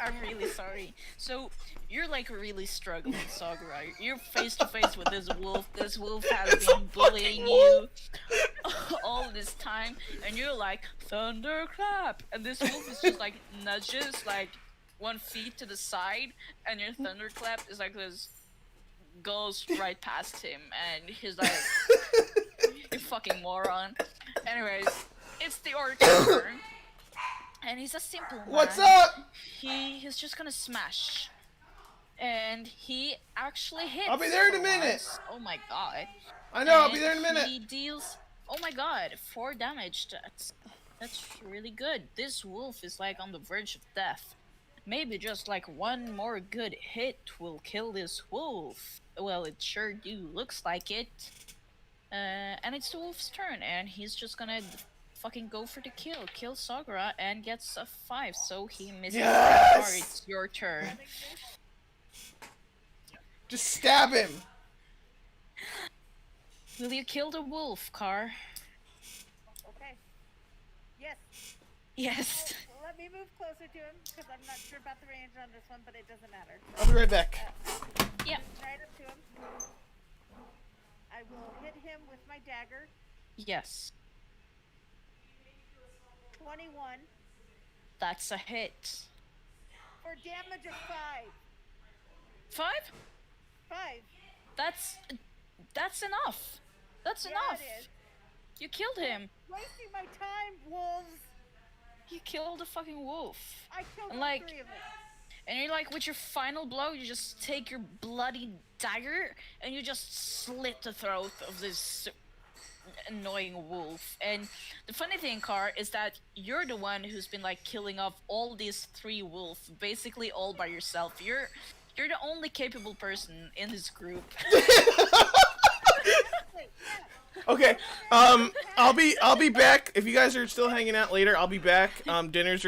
[SPEAKER 4] I'm really sorry. So, you're like really struggling, Sakurai. You're face to face with this wolf. This wolf has
[SPEAKER 2] It's a
[SPEAKER 4] been bullying
[SPEAKER 2] fucking
[SPEAKER 4] you all this time, and you're like, thunderclap! And this wolf is just like nudges like 1 feet to the side, and your thunderclap is like this, goes right past him, and he's like, you fucking moron. Anyways, it's the Orc's turn. And he's a simple man.
[SPEAKER 2] What's up?
[SPEAKER 4] He's just gonna smash. And he actually hits.
[SPEAKER 2] I'll be there in a
[SPEAKER 4] for
[SPEAKER 2] minute.
[SPEAKER 4] once. Oh my god.
[SPEAKER 2] I know. I'll be
[SPEAKER 4] And
[SPEAKER 2] there in a minute.
[SPEAKER 4] He deals, oh my god, 4 damage. That's really good. This wolf is like on the verge of death. Maybe just like 1 more good hit will kill this wolf. Well, it sure do looks like it. And it's the wolf's turn, and he's just gonna fucking go for the kill Sagura, and gets a 5, so he misses.
[SPEAKER 2] Yes!
[SPEAKER 4] Or it's your turn.
[SPEAKER 2] Just stab him.
[SPEAKER 4] Will you kill the wolf, Car?
[SPEAKER 1] okay. Yes.
[SPEAKER 4] Yes.
[SPEAKER 1] Let me move closer to him because I'm not sure about the range on this one, but it doesn't matter.
[SPEAKER 2] I'll be right back.
[SPEAKER 4] Yeah.
[SPEAKER 1] Right up to him. I will hit him with my dagger.
[SPEAKER 4] Yes.
[SPEAKER 1] 21
[SPEAKER 4] That's a hit.
[SPEAKER 1] for damage of 5.
[SPEAKER 4] 5?
[SPEAKER 1] 5.
[SPEAKER 4] That's enough. That's
[SPEAKER 1] Yeah,
[SPEAKER 4] enough.
[SPEAKER 1] it is.
[SPEAKER 4] You killed him.
[SPEAKER 1] Wasting my time, wolves.
[SPEAKER 4] You killed the fucking wolf.
[SPEAKER 1] I killed
[SPEAKER 4] And
[SPEAKER 1] all
[SPEAKER 4] like-
[SPEAKER 1] 3 of them.
[SPEAKER 4] And you're like, with your final blow, you just take your bloody dagger and you just slit the throat of this annoying wolf. And the funny thing, Car, is that you're the one who's been like killing off all these 3 wolves, basically all by yourself. You're the only capable person in this group.
[SPEAKER 1] Wait, yeah.
[SPEAKER 2] Okay. I'll be back. If you guys are still hanging out later, I'll be back. Dinner's ready.